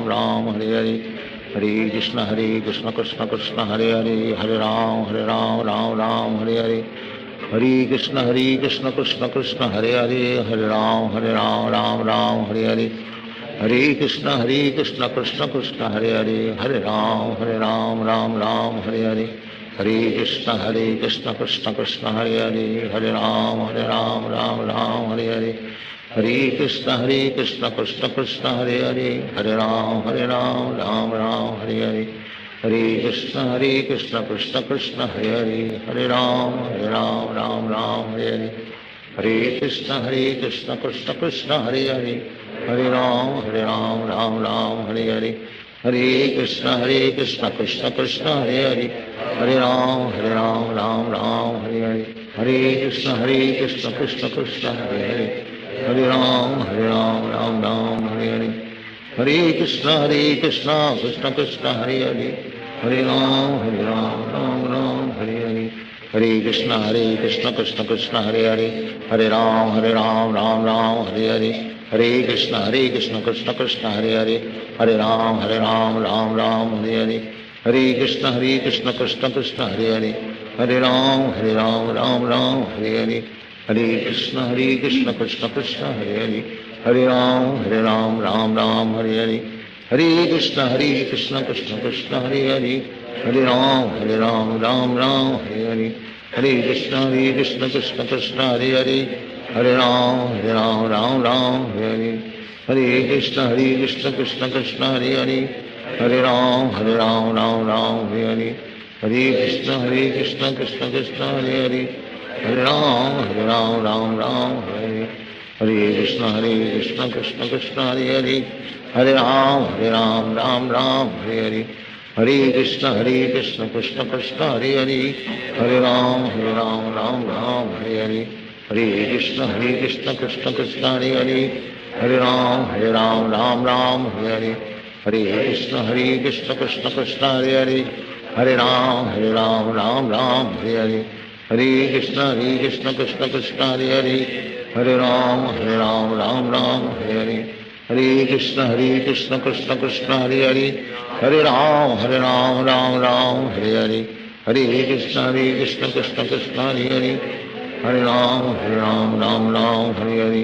Ram Hare Hare Hare Krishna Krishna Krishna Hare Hare Hare Ram Ram Hare Hare Hare Krishna Krishna Krishna Hare Hare Hare Ram Ram Hare Hare Hare Krishna Krishna Krishna Hare Hare Hare Ram Ram Hare Hare Hare Krishna Krishna Krishna Hare Hare Hare Ram Ram Hare Hare Hare Krishna Krishna Krishna Hare Hare Hare Ram Ram Hare Hare Hare Krishna Krishna Krishna Hare Hare Hare Ram Ram Hare Hare Hare Krishna Krishna Krishna Hare Hare Hare Ram Hare Hare Hare Krishna Krishna Krishna Hare Hare Hare Ram Hare Hare Hare Krishna Krishna Krishna Hare Hare Hare Ram Hare Hare Hare Krishna Krishna Krishna Hare Hare Hare Ram Hare Hare Hare Krishna Krishna Krishna Hare Hare Hare Ram Ram Hare Hare Hare Krishna Krishna Krishna Hare Hare Hare Ram Ram Hare Hare Hare Krishna Krishna Krishna Hare Hare Hare Ram Ram Hare Hare Hare Krishna Krishna Krishna Hare Hare Hare Ram Ram Hare Hare Hare Krishna Krishna Krishna Hare Hare Hare Ram Ram Hare Hare Hare Krishna Krishna Krishna Hare Hare Hare Ram Ram Hare Hare Hare Krishna Krishna Krishna Hare Hare Hare Ram Ram Hare Hare Hare Krishna Krishna Krishna Hare Hare Hare Ram Ram Hare Hare Hare Krishna Krishna Krishna Hare Hare Hare Ram Ram Hare Hare Hare Krishna Krishna Krishna Hare Hare Hare Ram Ram Hare Hare Hare Krishna Krishna Krishna Hare Hare Hare Ram Ram Hare Hare Hare Krishna Krishna Krishna Hare Hare Hare Ram Ram Hare Hare Hare Krishna Krishna Krishna Hare Hare Hare Ram Ram Hare Hare Hare Krishna Krishna Krishna Hare Hare Hare Ram Ram Hare Hare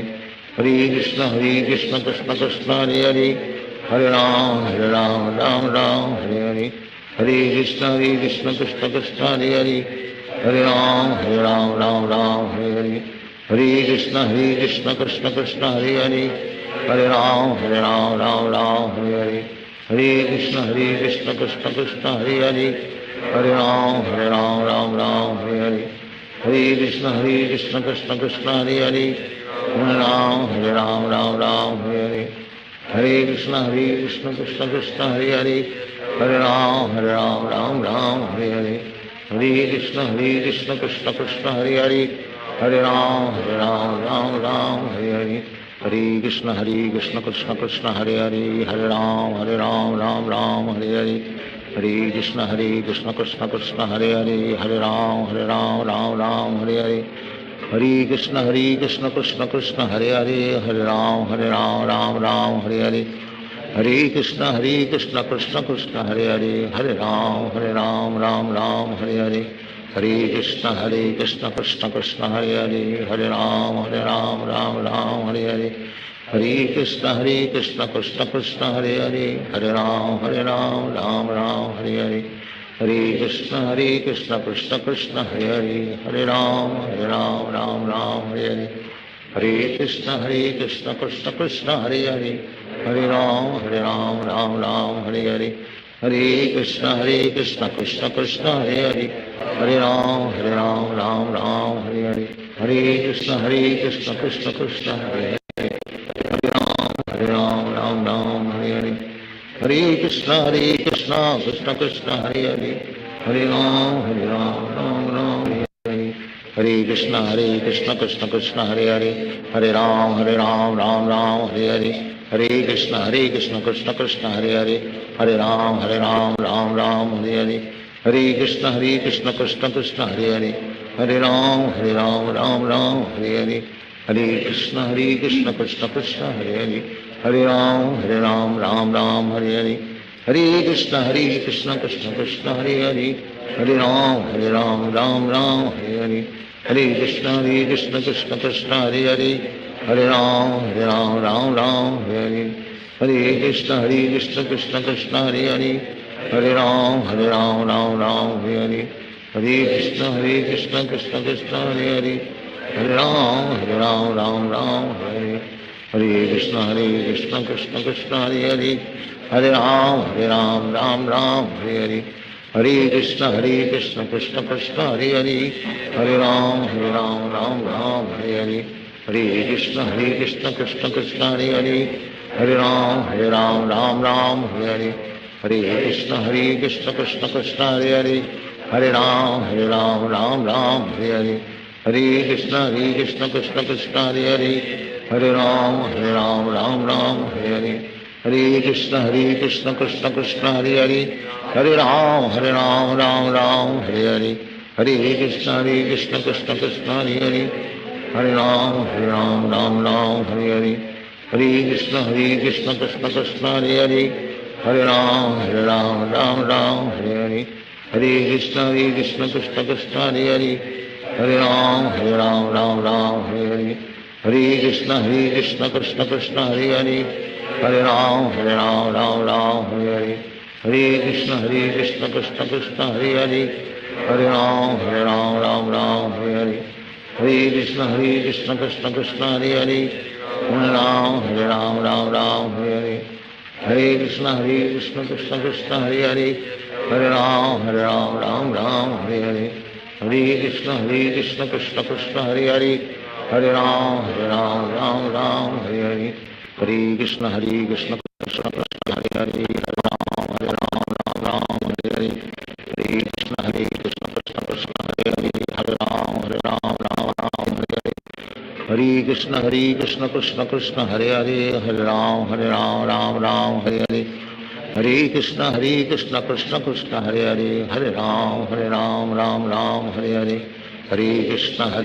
Hare Krishna Krishna Krishna Hare Hare Hare Ram Ram Hare Hare Hare Krishna Krishna Krishna Hare Hare Hare Ram Ram Hare Hare Hare Krishna Krishna Krishna Hare Hare Hare Ram Ram Hare Hare Hare Krishna Krishna Krishna Hare Hare Hare Ram Hare Hare Hare Krishna Krishna Krishna Hare Hare Hare Ram Hare Hare Hare Krishna Krishna Krishna Hare Hare Hare Ram Hare Hare Hare Krishna Krishna Krishna Hare Hare Hare Ram Hare Hare Hare Krishna Krishna Krishna Hare Hare Hare Ram Ram Ram Hare Hare, Hare Krishna Krishna Krishna Hare Hare, Hare Ram Ram Hare Hare, Hare Krishna Krishna Krishna Hare Hare, Hare Ram Ram Hare Hare, Hare Krishna Krishna Krishna Hare Hare, Hare Ram Ram Hare Hare, Hare Krishna Krishna Krishna Hare Hare, Hare Ram Ram Hare Hare, Hare Krishna Krishna Krishna Hare Hare, Hare Ram Ram Hare Hare, Hare Krishna Krishna Krishna Hare Hare, Hare Ram Ram Hare Hare, Hare Krishna Krishna Krishna Hare Hare, Hare Ram Ram Hare Hare, Hare Krishna Krishna Krishna Hare Hare, Hare Ram Ram Hare Hare, Hare Krishna Krishna Krishna Hare Hare, Hare Ram Ram Hare Hare, Hare Krishna Krishna Krishna Hare Hare, Hare Ram Hare Hare, Hare Krishna Krishna Krishna Hare Hare, Hare Ram Ram Hare Hare, Hare Krishna Krishna Krishna Hare Hare, Hare Ram Ram Hare Hare, Hare Krishna Krishna Krishna Hare Hare, Hare Ram Ram Hare Hare, Hare Krishna Krishna Krishna Hare Hare, Hare Ram Ram Hare Hare, Hare Krishna Krishna Krishna Hare Hare, Hare Ram Ram Hare Hare, Hare Krishna Krishna Krishna Hare Hare, Hare Ram Ram Hare Hare, Hare Krishna Krishna Krishna Hare Hare, Hare Ram Ram Hare Hare, Hare Krishna Krishna Krishna Hare Hare, Hare Ram Ram Hare Hare, Hare Krishna Krishna Krishna Hare Hare, Hare Ram Ram Hare Hare, Hare Krishna Krishna Krishna Hare Hare, Hare Ram Ram Hare Hare, Hare Krishna Krishna Krishna Hare Hare, Hare Ram Ram Hare Hare, Hare Krishna Krishna Krishna Hare Hare, Hare Ram Ram Hare Hare, Hare Krishna Krishna Krishna Hare Hare, Hare Ram Ram Hare Hare, Hare Krishna Krishna Krishna Hare Hare, Hare Ram Ram Hare Hare, Hare Krishna Krishna Krishna Hare Hare, Hare Ram Ram Hare Hare, Hare Krishna Krishna Krishna Hare Hare, Hare Ram Ram Hare Hare, Hare Krishna Krishna Krishna Hare Hare, Hare Ram Ram Hare Hare, Hare Krishna Krishna Krishna Hare Hare, Hare Ram Ram Hare Hare, Hare Krishna Krishna Krishna Hare Hare, Hare Ram Ram Hare Hare, Hare Krishna Krishna Krishna Hare Hare, Hare Ram Ram Hare Hare, Hare Krishna Krishna Krishna Hare Hare, Hare Ram Ram Hare Hare, Hare Krishna Krishna Krishna Hare Hare, Hare Ram Ram Hare Hare, Hare Krishna Krishna Krishna Hare Hare, Hare Ram Ram Hare Hare, Hare Krishna Krishna Krishna Hare Hare, Hare Ram Hare Hare, Hare Krishna Krishna Krishna Hare Hare, Hare Ram Hare Hare, Hare Krishna Krishna Krishna Hare Hare, Hare Ram Ram Hare Hare, Hare Krishna Krishna Krishna Hare Hare, Hare Ram Ram Hare Hare, Hare Krishna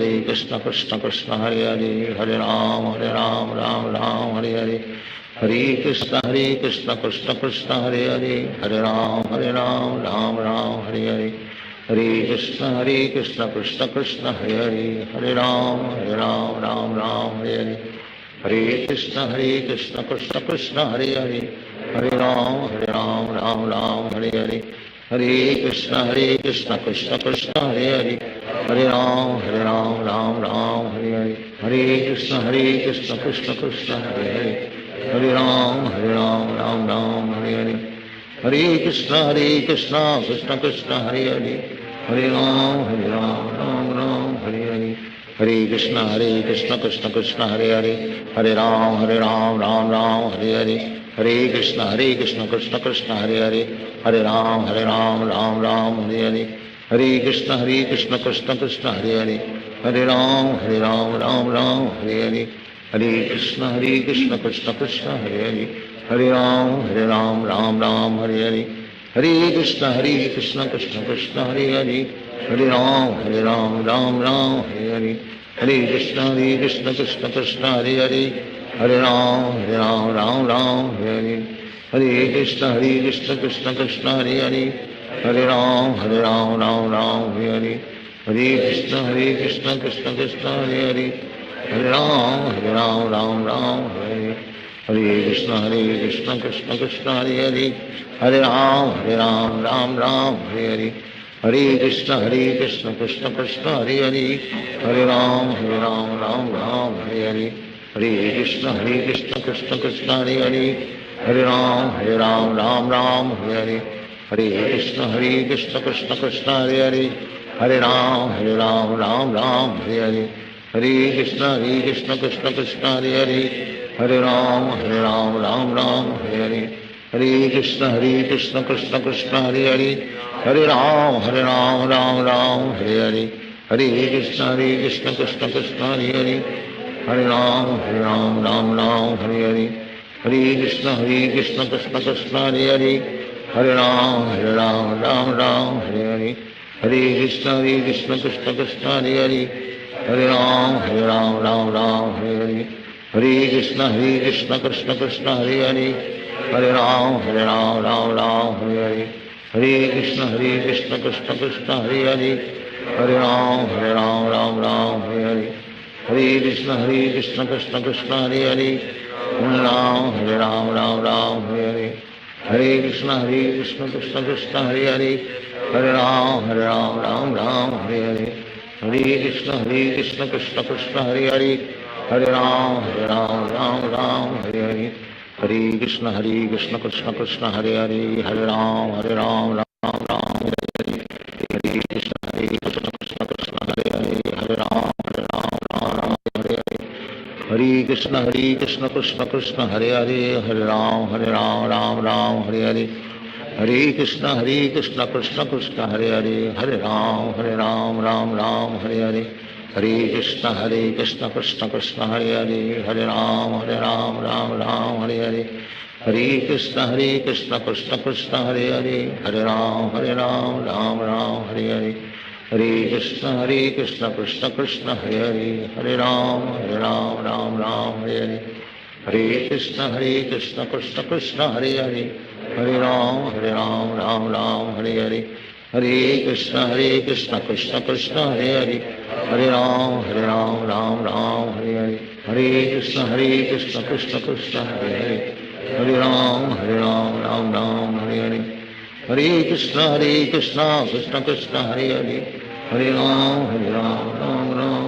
Krishna Krishna Hare Hare, Hare Ram Ram Hare Hare, Hare Krishna Krishna Krishna Hare Hare, Hare Ram Ram Hare Hare, Hare Krishna Krishna Krishna Hare Hare, Hare Ram Ram Hare Hare, Hare Krishna Krishna Krishna Hare Hare, Hare Ram Ram Hare Hare, Hare Krishna Krishna Krishna Hare Hare, Hare Ram Ram Hare Hare, Hare Krishna Krishna Krishna Hare Hare, Hare Ram Ram Hare Hare, Hare Krishna Krishna Krishna Hare Hare, Hare Ram Hare Hare, Hare Krishna Krishna Krishna Hare Hare, Hare Ram Ram Hare Hare, Hare Krishna Krishna Krishna Hare Hare, Hare Ram Ram Ram Hare Hare, Hare Krishna Krishna Krishna Hare Hare, Hare Ram Ram Ram Hare Hare Hare Krishna Krishna Krishna Hare Hare Hare Ram Ram Hare Hare Hare Krishna Krishna Krishna Hare Hare Hare Ram Ram Hare Hare Hare Krishna Krishna Krishna Hare Hare Hare Ram Ram Hare Hare Hare Krishna Krishna Krishna Hare Hare Hare Ram Ram Hare Hare Hare Krishna Krishna Krishna Hare Hare Hare Ram Ram Hare Hare Krishna Krishna Krishna Hare Hare Hare Ram Ram Hare Hare Hare Krishna Krishna Krishna Hare Hare Hare Ram Hare Hare Hare Krishna Krishna Krishna Hare Hare Hare Ram Hare Hare Hare Krishna Krishna Krishna Hare Hare Hare Ram Hare Hare Hare Krishna Krishna Krishna Hare Hare Hare Ram Hare Hare Hare Krishna Krishna Krishna Hare Hare Hare Ram Hare Hare Hare Krishna Krishna Krishna Hare Hare Hare Ram Hare Hare Hare Krishna Krishna Krishna Hare Hare Hare Ram Hare Hare Hare Krishna Krishna Krishna Hare Hare Hare Ram Hare Hare Hare Krishna Krishna Krishna Hare Hare Hare Ram Hare Hare Hare Krishna Krishna Krishna Hare Hare Hare Ram Hare Hare Hare Krishna Krishna Krishna Hare Hare Hare Ram Hare Hare Hare Krishna Krishna Krishna Hare Hare Hare Ram Hare Hare Hare Krishna Krishna Krishna Hare Hare Hare Ram Hare Hare Hare Krishna Krishna Krishna Hare Hare Hare Ram Hare Hare Hare Krishna Krishna Krishna Hare Hare Hare Ram Hare Hare Hare Krishna Krishna Krishna Hare Hare Hare Ram Hare Hare Hare Krishna Krishna Krishna Hare Hare Hare Ram Hare Hare Hare Krishna Krishna Krishna Hare Hare Hare Ram Hare Hare Hare Krishna Krishna Krishna Hare Hare Hare Ram Hare Hare Hare Krishna Krishna Krishna Hare Hare Hare Ram Hare Hare Hare Krishna Krishna Krishna Hare Hare Hare Ram Hare Hare Hare Krishna Krishna Krishna Hare Hare Hare Ram Hare Hare Hare Krishna Krishna Krishna Hare Hare Hare Ram Hare Hare Hare Krishna Krishna Krishna Hare Hare Hare Ram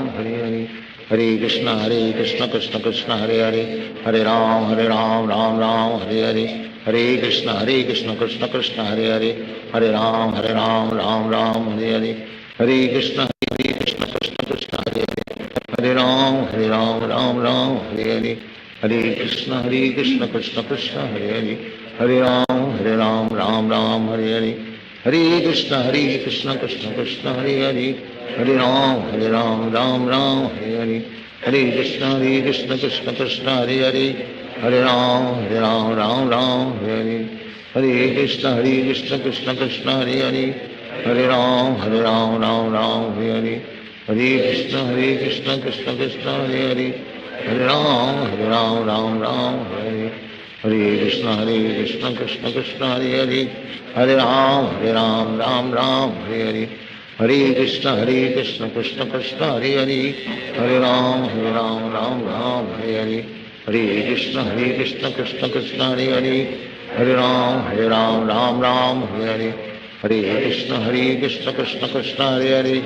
Hare Hare Hare Krishna Krishna Krishna Hare Hare Hare Ram Hare Hare Hare Krishna Krishna Krishna Hare Hare Hare Ram Hare Hare Hare Krishna Krishna Krishna Hare Hare Hare Ram Hare Hare Hare Krishna Krishna Krishna Hare Hare Hare Ram Hare Hare Hare Krishna Krishna Krishna Hare Hare Hare Ram Hare Hare Hare Krishna Krishna Krishna Hare Hare Hare Ram Hare Hare Hare Krishna Krishna Krishna Hare Hare Hare Ram Hare Hare Hare Krishna Krishna Krishna Hare Hare Hare Ram Hare Hare Hare Krishna Krishna Krishna Hare Hare Hare Ram Hare Hare Hare Krishna Krishna Krishna Hare Hare Hare Ram Hare Hare Hare Krishna Krishna Krishna Hare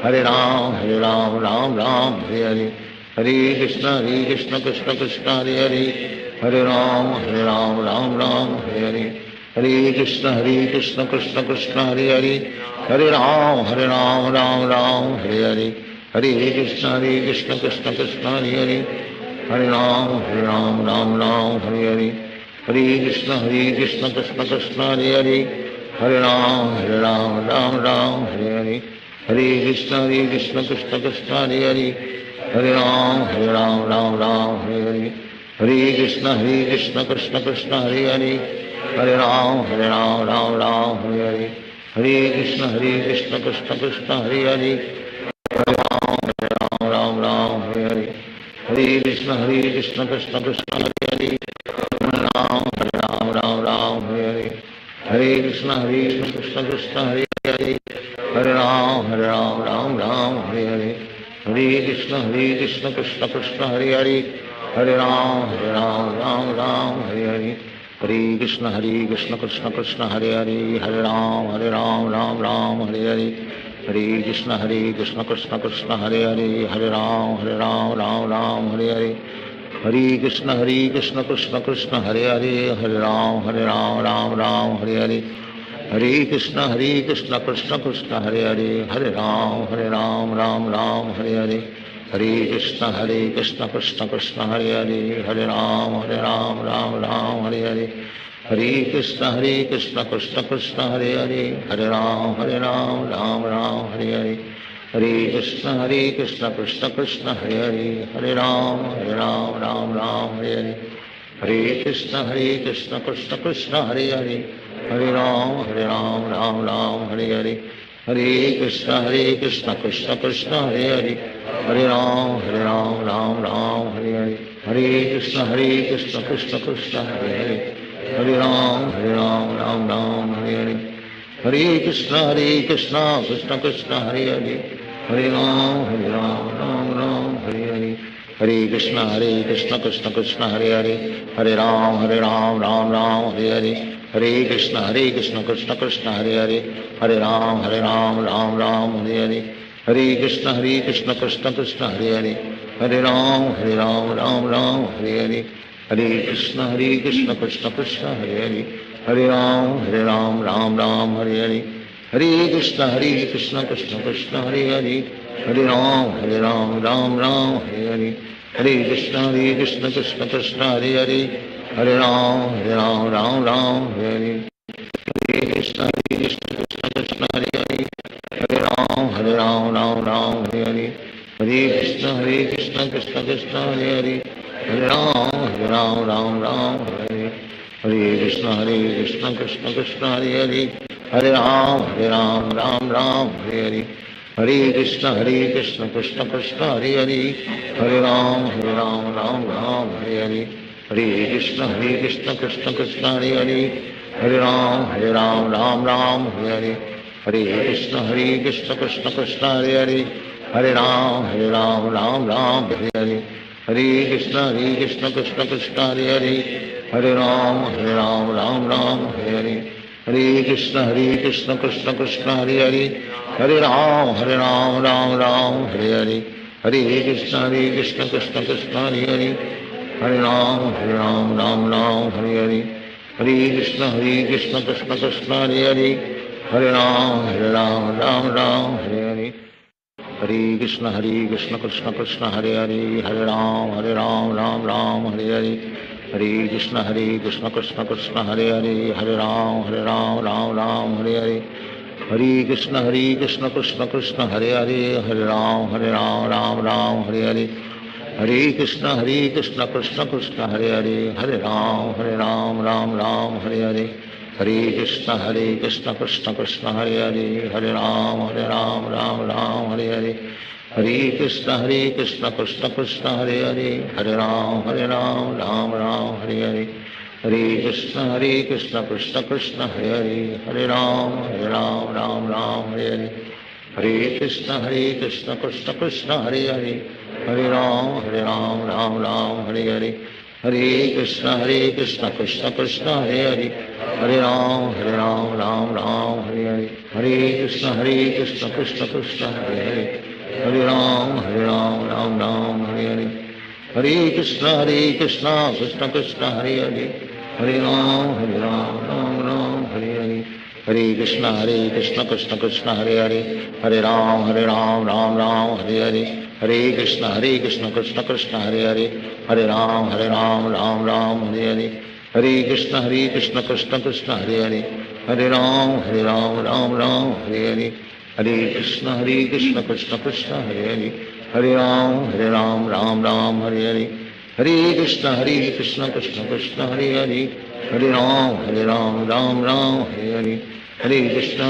Hare Hare Ram Hare Hare Hare Krishna Krishna Krishna Hare Hare Hare Ram Hare Hare Hare Krishna Krishna Krishna Hare Hare Hare Ram Hare Hare Hare Krishna Krishna Krishna Hare Hare Hare Ram Hare Hare Hare Krishna Krishna Krishna Hare Hare Hare Ram Hare Hare Hare Krishna Krishna Krishna Hare Hare Hare Ram Hare Hare Hare Krishna Krishna Krishna Hare Hare Hare Ram Ram Ram Hare Hare Hare Krishna Krishna Krishna Hare Hare Hare Ram Ram Ram Hare Hare Hare Krishna Krishna Krishna Hare Hare Hare Ram Ram Hare Hare Hare Krishna Krishna Krishna Hare Hare Hare Ram Ram Hare Hare Hare Krishna Krishna Krishna Hare Hare Hare Ram Ram Hare Hare Hare Krishna Krishna Krishna Hare Hare Hare Ram Ram Hare Hare Hare Krishna Krishna Krishna Hare Hare Hare Ram Ram Hare Hare Hare Krishna Krishna Krishna Hare Hare Hare Ram Ram Hare Hare Hare Krishna Krishna Krishna Hare Hare Hare Ram Ram Hare Hare Hare Krishna Krishna Krishna Hare Hare Hare Ram Ram Hare Hare Hare Krishna Krishna Krishna Hare Hare Hare Ram Ram Hare Hare Hare Krishna Krishna Krishna Hare Hare Hare Ram Ram Hare Hare Hare Krishna Krishna Krishna Hare Hare Hare Ram Ram Hare Hare Hare Krishna Krishna Krishna Hare Hare Hare Ram Ram Hare Hare Hare Krishna Krishna Krishna Hare Hare Hare Ram Ram Hare Hare Hare Krishna Krishna Krishna Hare Hare Hare Ram Ram Hare Hare Hare Krishna Krishna Krishna Hare Hare Hare Ram Hare Hare Hare Krishna Krishna Krishna Hare Hare Hare Ram Ram Hare Hare Hare Krishna Krishna Krishna Hare Hare Hare Ram Ram Hare Hare Hare Krishna Krishna Krishna Hare Hare Hare Ram Ram Hare Hare Hare Krishna Krishna Krishna Hare Hare Hare Ram Ram Hare Hare Hare Krishna Krishna Krishna Hare Hare Hare Ram Ram Hare Hare Hare Krishna Krishna Krishna Hare Hare Hare Ram Ram Hare Hare Hare Krishna Krishna Krishna Hare Hare Hare Ram Hare Hare Hare Krishna Krishna Krishna Hare Hare Hare Ram Hare Hare Hare Krishna Krishna Krishna Hare Hare Hare Ram Hare Hare Hare Krishna Krishna Krishna Hare Hare Hare Ram Hare Hare Hare Krishna Krishna Krishna Hare Hare Hare Ram Hare Hare Hare Krishna Krishna Krishna Hare Hare Hare Ram Hare Hare Hare Krishna Krishna Krishna Hare Hare Hare Ram Hare Hare Hare Krishna Krishna Krishna Hare Hare Hare Ram Hare Hare Hare Krishna Krishna Krishna Hare Hare Hare Ram Hare Hare Hare Krishna Krishna Krishna Hare Hare Hare Ram Hare Hare Hare Krishna Krishna Krishna Hare Hare Hare Ram Hare Hare Hare Krishna Krishna Krishna Hare Hare Hare Ram Hare Hare Hare Krishna Krishna Krishna Hare Hare Hare Ram Hare Hare Hare Krishna Krishna Krishna Hare Hare Hare Ram Hare Hare Hare Krishna Krishna Krishna Hare Hare Hare Ram Hare Hare Hare Krishna Krishna Krishna Hare Hare Hare Ram Hare Hare Hare Krishna Krishna Krishna Hare Hare Hare Ram Hare Hare Hare Krishna Krishna Krishna Hare Hare Hare Ram Hare Hare Hare Krishna Krishna Krishna Hare Hare Hare Ram Hare Hare Hare Krishna Krishna Krishna Hare Hare Hare Ram Hare Hare Hare Krishna Krishna Krishna Hare Hare Hare Ram Hare Hare Hare Krishna Krishna Krishna Hare Hare Hare Ram Ram Hare Hare Hare Krishna Krishna Krishna Hare Hare Hare Ram Ram Hare Hare Hare Krishna Krishna Krishna Hare Hare Hare Ram Ram Hare Hare Hare Krishna Krishna Krishna Hare Hare, Hare Ram Ram Ram Hare Hare, Hare Krishna Krishna Krishna Hare Hare, Hare Ram Ram Ram Hare Hare, Hare Krishna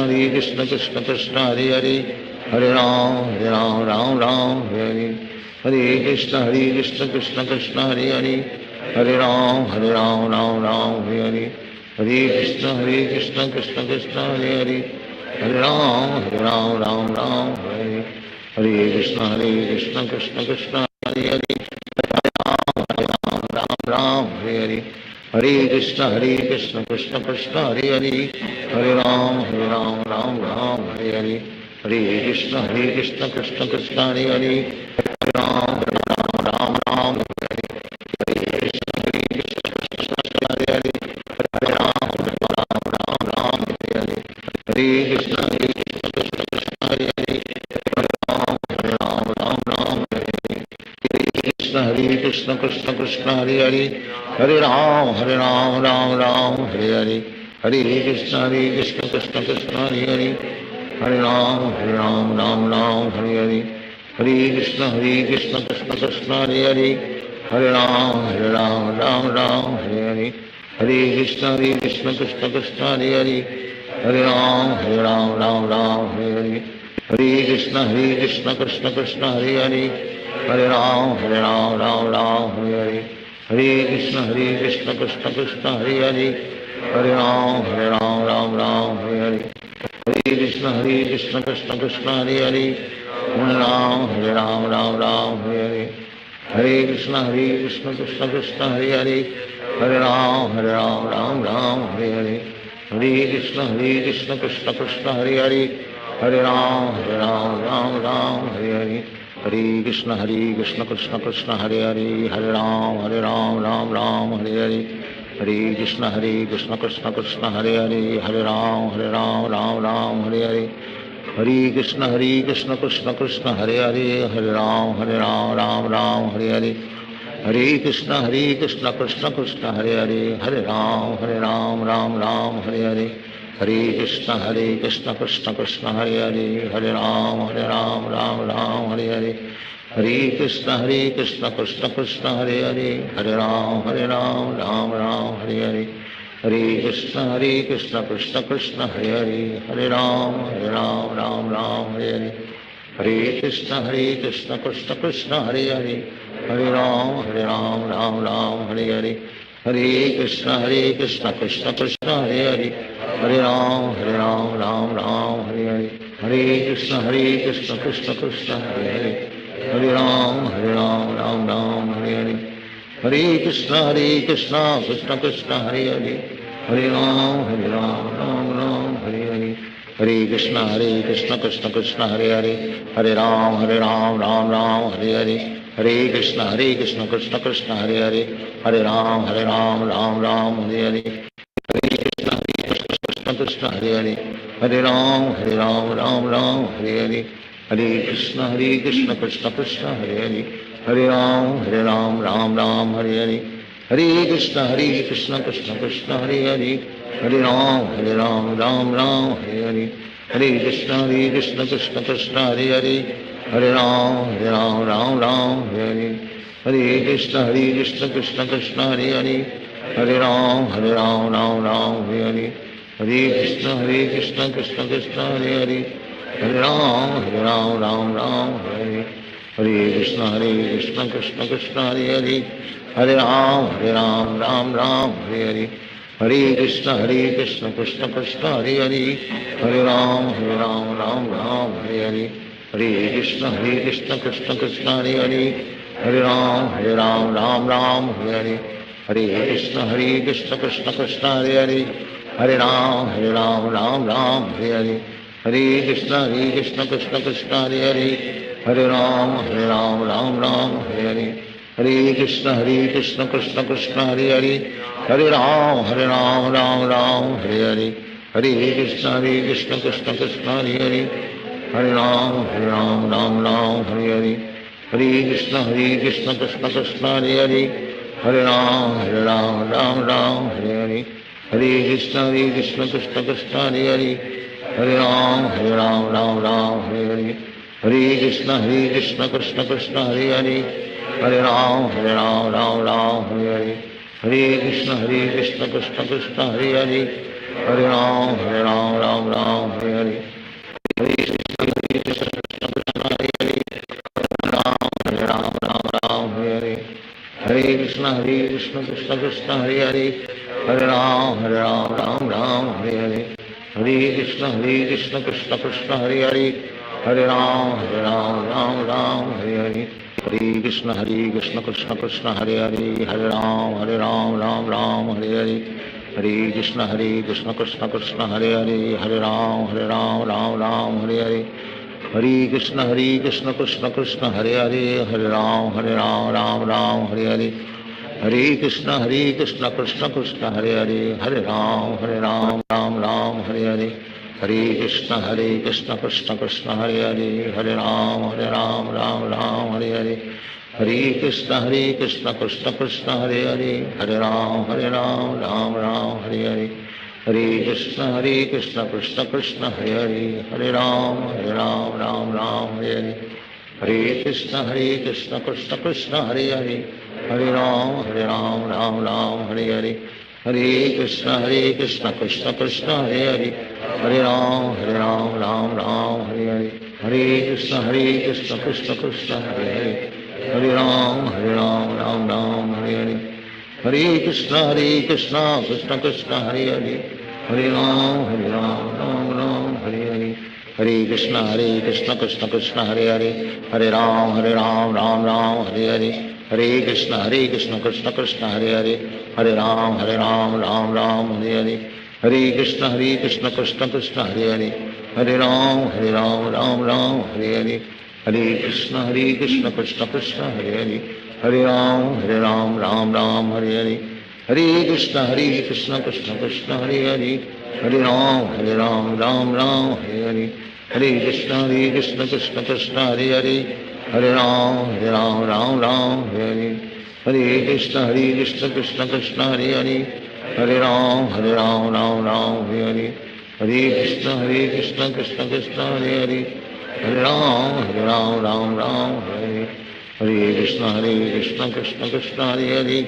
Krishna Krishna Hare Hare, Hare Ram Ram Ram Hare Hare, Hare Krishna Krishna Krishna Hare Hare, Hare Ram Ram Ram Hare Hare, Hare Krishna Krishna Krishna Hare Hare, Hare Ram Ram Ram Hare Hare, Hare Krishna Krishna Krishna Hare Hare, Ram Hare Hare, Hare Krishna Krishna Krishna Hare Hare, Hare Ram Ram Ram Hare Hare, Hare Krishna Krishna Krishna Hare Hare, Hare Ram Ram Ram Hare Hare, Hare Ram Ram Hare Hare, Hare Krishna Krishna Hare Hare, Hare Ram Ram Hare Hare, Hare Krishna Krishna Hare Hare, Hare Ram Ram Hare Hare, Hare Krishna Krishna Krishna Hare Hare, Hare Ram Ram Hare Hare, Hare Krishna Krishna Krishna Hare Hare, Hare Ram Ram Hare Hare, Hare Krishna Krishna Krishna Hare Hare, Hare Ram Ram Hare Hare, Hare Krishna Krishna Krishna Hare Hare, Hare Ram Ram Hare Hare, Hare Krishna Krishna Krishna Hare Hare, Hare Ram Ram Hare Hare, Hare Krishna Krishna Krishna Hare Hare, Hare Ram Ram Hare Hare, Hare Krishna Krishna Krishna Hare Hare, Hare Ram Ram Hare Hare, Hare Krishna Krishna Krishna Hare Hare, Hare Ram Ram Hare Hare, Hare Krishna Krishna Krishna Hare Hare, Hare Ram Ram Hare Hare, Hare Krishna Krishna Krishna Hare Hare, Hare Ram Ram Hare Hare, Hare Krishna Krishna Krishna Hare Hare, Hare Ram Ram Hare Hare, Hare Krishna Krishna Krishna Hare Hare, Hare Ram Ram Hare Hare, Hare Krishna Krishna Krishna Hare Hare, Hare Ram Ram Hare Hare, Hare Krishna Krishna Krishna Hare Hare, Hare Ram Ram Hare Hare, Hare Krishna Krishna Krishna Hare Hare, Hare Ram Ram Hare Hare, Hare Krishna Krishna Krishna Hare Hare, Hare Ram Ram Hare Hare, Hare Krishna Krishna Krishna Hare Hare, Hare Ram Ram Hare Hare, Hare Krishna Krishna Krishna Hare Hare, Hare Ram Ram Hare Hare, Hare Krishna Krishna Krishna Hare Hare, Hare Ram Ram Hare Hare, Hare Krishna Krishna Krishna Hare Hare, Hare Ram Ram Hare Hare, Hare Krishna Krishna Krishna Hare Hare, Hare Ram Ram Hare Hare, Hare Krishna Krishna Hare Hare, Hare Ram Ram Hare Hare, Hare Krishna Krishna Krishna Hare Hare, Hare Ram Ram Hare Hare, Hare Krishna Krishna Krishna Hare Hare, Hare Ram Ram Hare Hare, Hare Krishna Krishna Krishna Hare Hare, Hare Ram Ram Hare Hare, Hare Krishna Krishna Krishna Hare Hare, Hare Ram Ram Hare Hare, Hare Krishna Krishna Krishna Hare Hare, Hare Ram Ram Hare Hare, Hare Krishna Krishna Krishna Hare Hare, Hare Ram Ram Hare Hare, Hare Krishna Krishna Krishna Hare Hare, Hare Ram Ram Hare Hare, Hare Krishna Krishna Krishna Hare Hare, Hare Ram Ram Hare Hare, Hare Krishna Krishna Krishna Hare Hare, Hare Ram Ram Hare Hare, Hare Krishna Krishna Krishna Hare Hare, Hare Ram Ram Hare Hare, Hare Krishna Krishna Krishna Hare Hare, Hare Ram Ram Hare Hare, Hare Krishna Krishna Krishna Hare Hare, Hare Ram Ram Hare Hare, Hare Krishna Krishna Krishna Hare Hare, Hare Ram Ram Hare Hare, Hare Krishna Krishna Krishna Hare Hare, Hare Ram Ram Ram Hare Hare Hare Krishna Krishna Krishna Hare Hare Hare Ram Ram Ram Hare Hare Hare Krishna Krishna Krishna Hare Hare Hare Ram Ram Ram Hare Hare Hare Krishna Krishna Krishna Hare Hare Hare Ram Ram Hare Hare Hare Krishna Krishna Krishna Hare Hare Hare Ram Ram Hare Hare Hare Krishna Krishna Krishna Hare Hare Hare Ram Ram Hare Hare Hare Krishna Krishna Krishna Hare Hare Hare Ram Ram Hare Hare Hare Krishna Krishna Krishna Hare Hare Hare Ram Ram Hare Hare Hare Krishna Krishna Krishna Hare Hare Hare Ram Ram Hare Hare Hare Krishna Krishna Krishna Hare Hare Hare Ram Ram Hare Hare Hare Krishna Krishna Krishna Hare Hare Hare Ram Ram Hare Hare Hare Krishna Krishna Krishna Hare Hare Hare Ram Ram Hare Hare Hare Krishna Krishna Krishna Hare Hare Hare Ram Ram Hare Hare Hare Krishna Krishna Krishna Hare Hare Hare Ram Ram Hare Hare Hare Krishna Krishna Krishna Hare Hare Hare Ram Ram Hare Hare Hare Krishna Krishna Krishna Hare Hare Hare Ram Ram Hare Hare Hare Krishna Krishna Krishna Hare Hare Hare Ram Hare Hare Hare Krishna Krishna Krishna Hare Hare Hare Ram Ram Hare Hare Hare Krishna Krishna Krishna Hare Hare Hare Ram Ram Hare Hare Hare Krishna Krishna Krishna Hare Hare Hare Ram Hare Hare Hare Krishna Krishna Krishna Hare Hare Hare Ram Hare Hare Hare Krishna Krishna Krishna Hare Hare Hare Ram Hare Hare Hare Krishna Krishna Krishna Hare Hare Hare Ram Hare Hare Hare Krishna Krishna Krishna Hare Hare Hare Ram Hare Hare Hare Krishna Krishna Krishna Hare Hare Hare Ram Hare Hare Hare Krishna Krishna Krishna Hare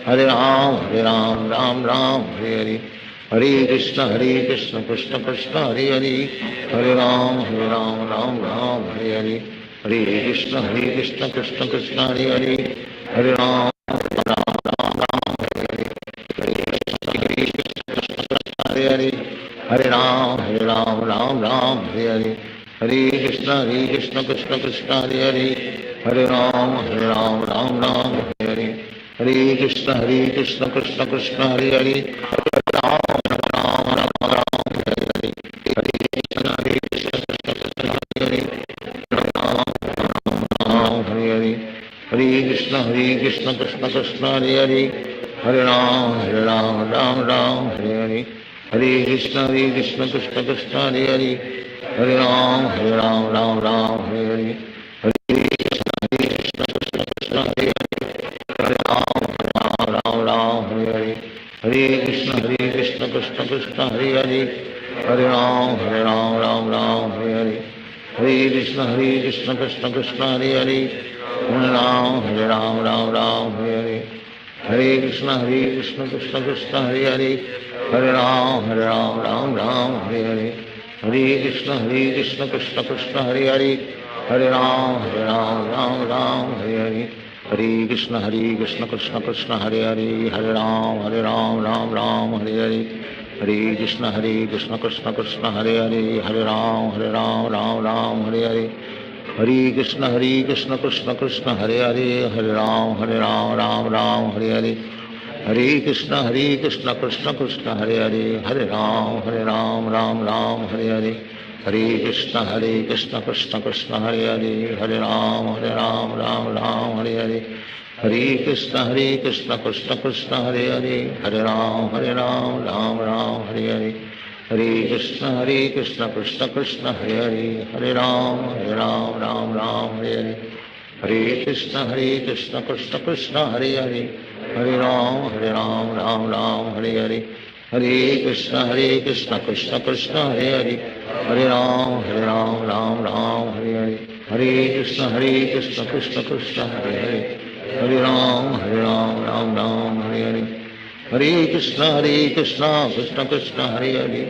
Hare Hare Ram Hare Hare Hare Krishna Krishna Krishna Hare Hare Hare Ram Hare Hare Hare Krishna Krishna Krishna Hare Hare Hare Ram Hare Hare Hare Ram Hare Hare Hare Krishna Krishna Krishna Hare Hare Hare Ram Hare Hare Hare Krishna Krishna Krishna Hare Hare Hare Krishna Krishna Krishna Hare Hare Hare Ram Hare Hare Hare Krishna Krishna Krishna Hare Hare Hare Ram Hare Hare Hare Krishna Krishna Krishna Hare Hare Hare Ram Hare Hare Hare Krishna Krishna Krishna Hare Hare Hare Ram Hare Hare Hare Krishna Krishna Krishna Hare Hare Hare Ram Hare Hare Hare Krishna Krishna Krishna Hare Hare Hare Ram Hare Hare Hare Krishna Krishna Krishna Hare Hare Hare Ram Hare Hare Hare Krishna Krishna Krishna Hare Hare Hare Ram Hare Hare Hare Krishna Krishna Krishna Hare Hare Hare Ram Hare Hare Hare Krishna Krishna Krishna Hare Hare Hare Ram Hare Hare Hare Krishna Krishna Krishna Hare Hare Hare Ram Hare Hare Hare Krishna Krishna Krishna Hare Hare Hare Ram Hare Hare Hare Krishna Krishna Krishna Hare Hare Hare Ram Hare Hare Hare Krishna Krishna Krishna Hare Hare Hare Ram Hare Hare Hare Krishna Krishna Krishna Hare Hare Hare Ram Ram Ram Hare Hare Hare Krishna Krishna Krishna Hare Hare Hare Ram Ram Ram Hare Hare Hare Krishna Krishna Krishna Hare Hare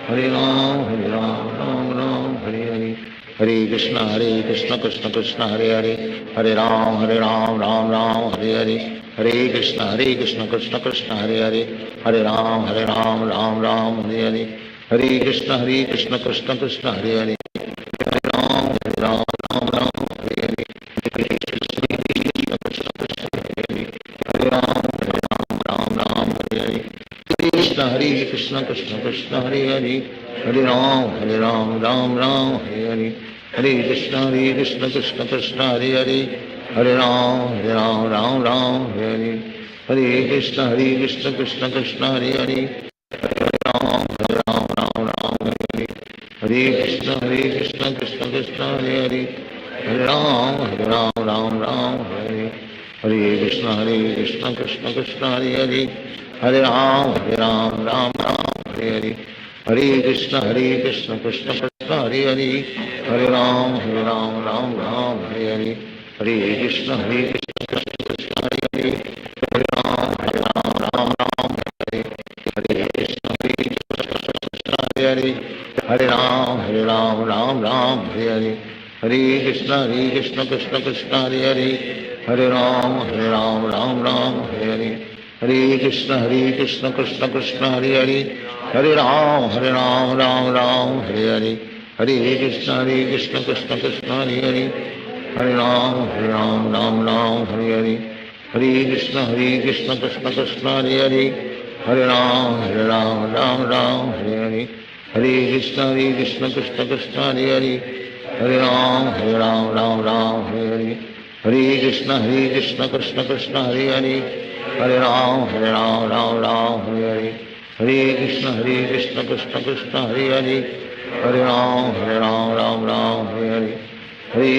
Hare Ram Ram Ram Hare Hare Hare Krishna Krishna Krishna Hare Hare Hare Ram Ram Ram Hare Hare Hare Krishna Krishna Krishna Hare Hare Hare Ram Ram Ram Hare Hare Hare Krishna Krishna Krishna Hare Hare Hare Ram Ram Ram Hare Hare Hare Krishna Krishna Krishna Hare Hare Hare Ram Ram Hare Hare Hare Krishna Krishna Krishna Hare Hare Hare Ram Ram Ram Hare Hare Hare Krishna Krishna Krishna Hare Hare Hare Ram Ram Ram Hare Hare Hare Krishna Krishna Krishna Hare Hare Hare Ram Ram Ram Hare Hare Hare Krishna Krishna Krishna Hare Hare Hare Ram Ram Ram Hare Hare Hare Krishna Krishna Krishna Hare Hare Hare Ram Ram Ram Hare Hare Hare Krishna Krishna Krishna Hare Hare Hare Ram Ram Ram Hare Hare Hare Krishna Krishna Krishna Hare Hare Hare Ram Ram Ram Hare Hare Krishna Krishna Hare Hare Hare Ram Ram Hare Hare Hare Krishna Krishna Krishna Hare Hare Hare Ram Ram Ram Hare Hare Hare Krishna Krishna Krishna Hare Hare Hare Ram Ram Ram Hare Hare Hare Krishna Krishna Krishna Hare Hare Hare Ram Ram Ram Hare Hare Hare Krishna Krishna Krishna Hare Hare Hare Ram Ram Ram Hare Hare Hare Krishna Krishna Krishna Hare Hare Hare Ram Ram Ram Hare Hare Hare Krishna Krishna Krishna Hare Hare Hare Ram Ram Ram Hare Hare Hare Krishna Krishna Krishna Hare Hare Hare Ram Ram Ram Hare Hare Hare Krishna Krishna Krishna Hare Hare Hare Ram Ram Ram Hare Hare Hare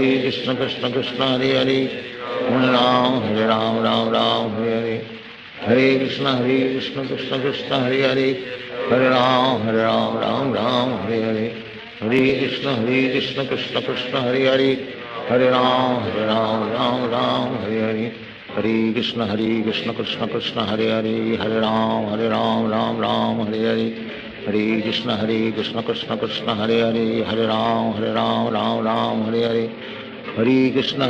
Krishna Krishna Krishna Hare Hare Hare Ram Ram Ram Hare Hare Hare Krishna Krishna Krishna Hare Hare Hare Ram Ram Ram Hare Hare Hare Krishna Krishna Krishna Hare Hare Hare Ram Ram Ram Hare Hare Hare Krishna Krishna Krishna Hare Hare Hare Ram Ram Ram Hare Hare Hare Krishna Krishna Krishna Hare Hare Hare Ram Ram Ram Hare Hare Hare Krishna Krishna Krishna Hare Hare Hare Ram Ram Ram Hare Hare Hare Krishna Krishna Hare Hare Hare Ram Ram Ram Hare Hare Hare Krishna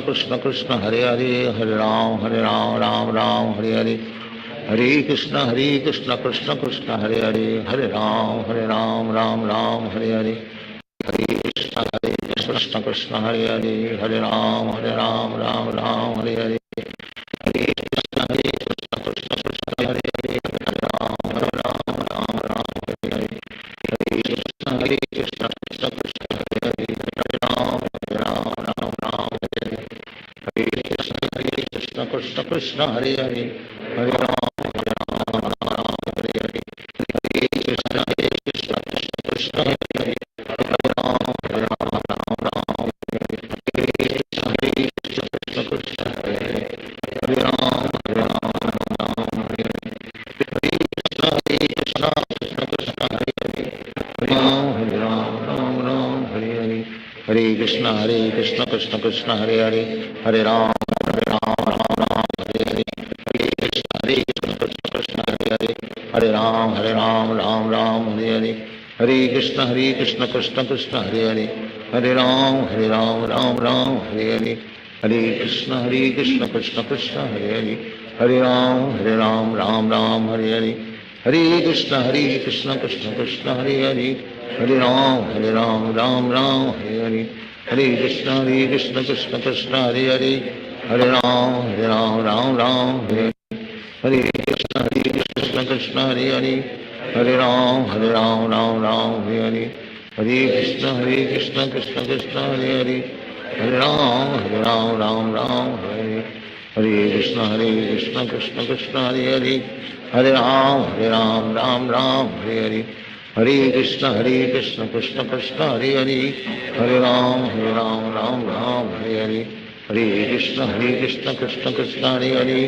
Krishna Krishna Hare Hare Hare Ram Ram Ram Hare Hare Hare Krishna Krishna Krishna Hare Hare Hare Ram Ram Hare Hare Hare Krishna Krishna Krishna Hare Hare Hare Ram Ram Hare Hare Hare Krishna Krishna Krishna Hare Hare Hare Ram Ram Hare Hare Hare Krishna Krishna Krishna Hare Hare Hare Ram Hare Hare Hare Krishna Krishna Krishna Hare Hare Hare Ram Ram Hare Hare Hare Krishna Krishna Krishna Hare Hare Hare Ram Ram Hare Hare Hare Krishna Krishna Krishna Hare Hare Hare Ram Ram Hare Hare Hare Krishna Krishna Krishna Hare Hare Hare Ram Ram Hare Hare Hare Krishna Krishna Krishna Hare Hare Hare Ram Ram Hare Hare Hare Krishna Krishna Krishna Hare Hare Hare Ram Ram Hare Hare Hare Krishna Krishna Krishna Hare Hare Hare Ram Ram Hare Hare Krishna Krishna Hare Hare Hare Ram Ram Hare Hare Hare Krishna Krishna Krishna Hare Hare Hare Ram Ram Hare Hare Krishna Krishna Krishna Hare Hare Hare Ram Ram Hare Hare Hare Krishna Krishna Krishna Hare Hare Hare Ram Ram Hare Hare Hare Krishna Krishna Krishna Krishna Hare Hare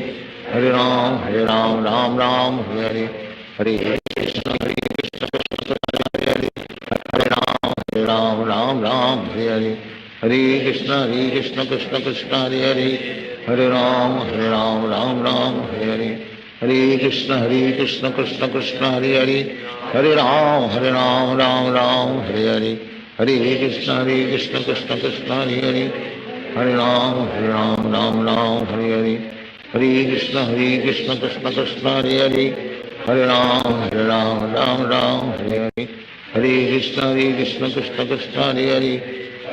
Hare Ram Ram Ram Hare Hare Hare Krishna Krishna Krishna Hare Hare Hare Ram Ram Ram Hare Hare Hare Krishna Krishna Krishna Hare Hare Hare Ram Ram Ram Hare Hare Hare Krishna Krishna Krishna Hare Hare Hare Ram Ram Ram Hare Hare Hare Krishna Krishna Krishna Hare Hare Hare Ram Ram Ram Hare Hare Hare Krishna Krishna Krishna Hare Hare Hare Ram Ram Hare Hare Hare Krishna Krishna Krishna Hare Hare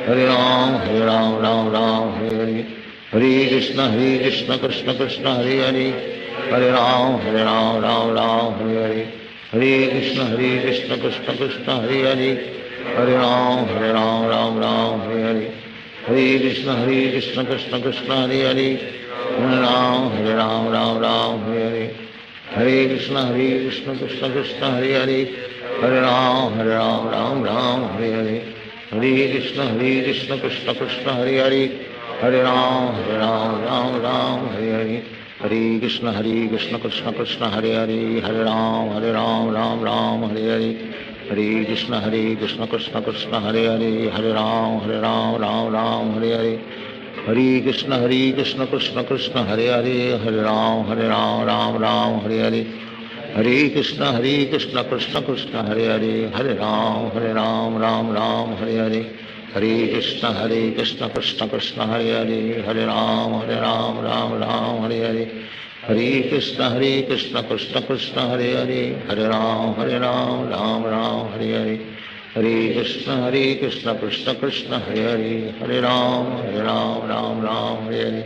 Hare Ram Ram Hare Hare Hare Krishna Krishna Krishna Hare Hare Hare Ram Ram Hare Hare Hare Krishna Krishna Krishna Hare Hare Hare Ram Ram Hare Hare Hare Krishna Krishna Krishna Hare Hare Hare Ram Hare Hare Hare Krishna Krishna Krishna Hare Hare Hare Ram Ram Hare Hare Hare Krishna Krishna Krishna Hare Hare Hare Ram Ram Hare Hare Hare Krishna Krishna Krishna Hare Hare Hare Ram Ram Hare Hare Hare Krishna Krishna Krishna Hare Hare Hare Ram Ram Hare Hare Hare Krishna Krishna Krishna Hare Hare Hare Ram Ram Hare Hare Hare Krishna Krishna Krishna Hare Hare Hare Ram Ram Hare Hare Hare Krishna Krishna Krishna Hare Hare Hare Ram Ram Hare Hare Hare Krishna Krishna Krishna Hare Hare Hare Ram Ram Hare Hare Hare Krishna Krishna Krishna Hare Hare Hare Ram Ram Hare Hare Hare Krishna Krishna Krishna Hare Hare Hare Ram Ram Hare Hare Hare Krishna Krishna Krishna Hare Hare Hare Ram Ram Hare Hare Hare Krishna Krishna Krishna Hare Hare Hare Ram Ram Hare Hare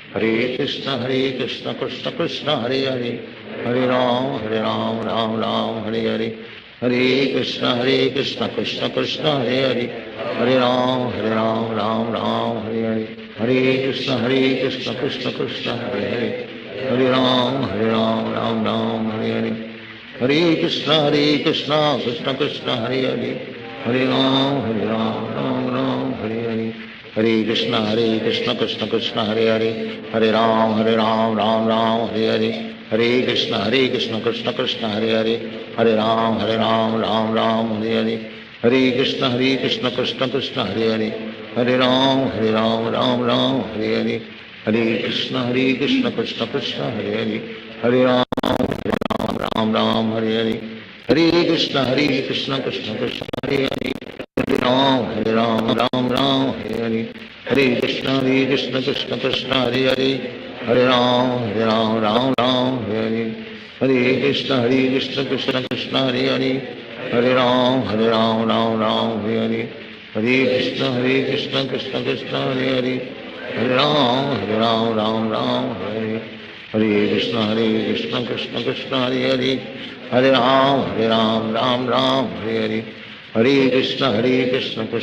Hare Krishna Krishna Krishna Hare Hare Hare Ram Ram Hare Hare Hare Krishna Krishna Krishna Hare Hare Hare Ram Ram Hare Hare Hare Krishna Krishna Krishna Hare Hare Hare Ram Ram Hare Hare Hare Krishna Krishna Krishna Hare Hare Hare Ram Ram Hare Hare Hare Krishna Krishna Krishna Hare Hare Hare Ram Hare Hare Hare Krishna Krishna Krishna Hare Hare Hare Ram Hare Hare Hare Krishna Krishna Krishna Hare Hare Hare Ram Hare Hare Hare Krishna Krishna Krishna Hare Hare Hare Ram Ram Hare Hare Hare Krishna Krishna Krishna Hare Hare Hare Ram Ram Hare Hare Hare Krishna Krishna Krishna Hare Hare Hare Ram Ram Hare Hare Hare Krishna Krishna Krishna Hare Hare Hare Ram Ram Hare Hare Hare Krishna Krishna Krishna Hare Hare Hare Ram Ram Hare Hare Hare Krishna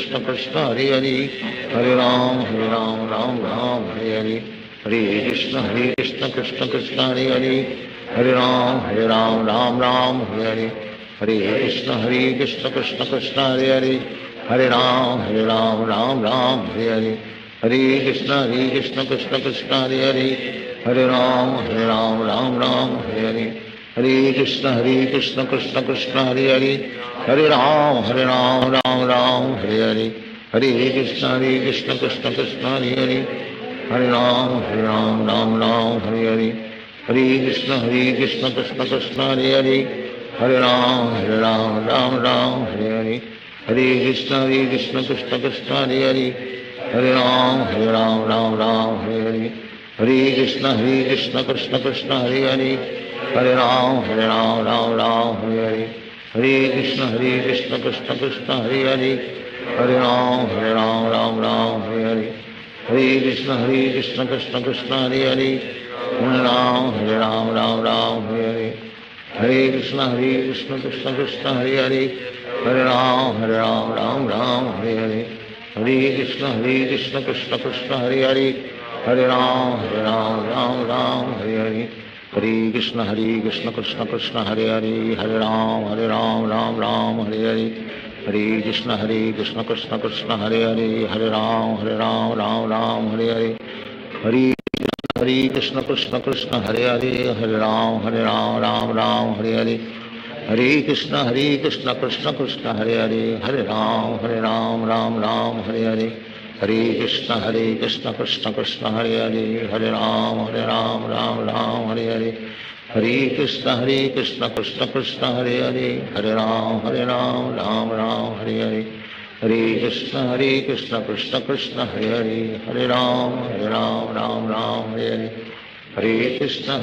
Krishna Krishna Hare Hare Hare Ram Ram Hare Hare Hare Krishna Krishna Krishna Hare Hare Hare Ram Ram Hare Hare Hare Krishna Krishna Krishna Hare Hare Hare Ram Ram Hare Hare Hare Krishna Krishna Krishna Hare Hare Hare Ram Ram Hare Hare Hare Krishna Krishna Krishna Hare Hare Hare Ram Ram Hare Hare Hare Krishna Krishna Krishna Hare Hare Hare Ram Ram Hare Hare Hare Krishna Krishna Krishna Hare Hare Hare Ram Ram Hare Hare Hare Krishna Krishna Krishna Hare Hare Hare Ram Ram Hare Hare Hare Krishna Krishna Krishna Hare Hare Hare Ram Hare Hare Hare Krishna Krishna Krishna Hare Hare Hare Ram Hare Hare Hare Krishna Krishna Krishna Hare Hare Hare Ram Hare Hare Hare Krishna Krishna Krishna Hare Hare Hare Ram Hare Hare Hare Krishna Krishna Krishna Hare Hare Hare Ram Hare Hare Hare Krishna Krishna Krishna Hare Hare Hare Ram Ram Hare Hare Hare Krishna Krishna Krishna Hare Hare, Hare Ram Ram Ram Hare Hare, Hare Krishna Krishna Krishna Hare Hare, Hare Ram Ram Ram Hare Hare, Hare Krishna Krishna Krishna Hare Hare, Hare Ram Ram Ram Hare Hare, Hare Krishna Krishna Krishna Hare Hare, Hare Ram Ram Ram Hare Hare, Hare Krishna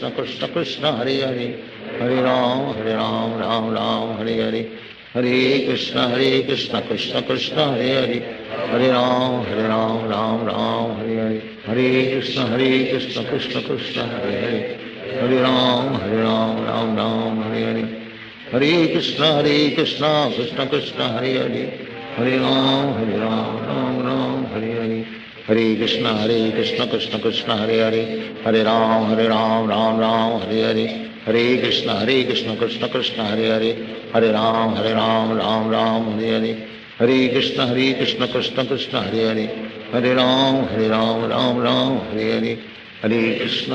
Krishna Krishna Hare Hare, Hare Ram Ram Ram Hare Hare, Hare Krishna Krishna Krishna Hare Hare, Hare Ram Ram Ram Hare Hare, Hare Krishna Krishna Krishna Hare Hare, Hare Ram Ram Ram Hare Hare, Hare Krishna Krishna Krishna Hare Hare, Hare Ram Ram Ram Hare Hare, Hare Krishna Krishna Krishna Hare Hare, Hare Ram Ram Ram Hare Hare, Hare Krishna Krishna Krishna Hare Hare, Hare Ram Ram Ram Hare Hare, Hare Krishna Krishna Krishna Hare Hare, Hare Ram Ram Ram Hare Hare, Hare Krishna Krishna Krishna Hare Hare, Hare Ram Ram Hare Hare, Hare Krishna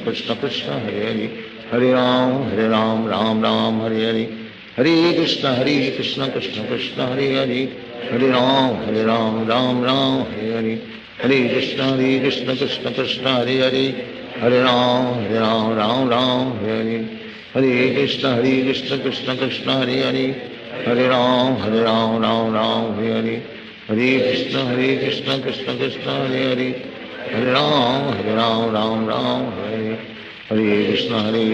Krishna Krishna Hare Hare, Hare Ram Ram Hare Hare, Hare Krishna Krishna Krishna Hare Hare, Hare Ram Ram Hare Hare, Hare Krishna Krishna Krishna Hare Hare, Hare Ram Ram Hare Hare, Hare Krishna Krishna Krishna Hare Hare, Hare Ram Ram Hare Hare, Hare Krishna Krishna Krishna Hare Hare, Hare Ram Ram Hare Hare, Hare Krishna Krishna Krishna Hare Hare, Hare Ram Ram Hare Hare, Hare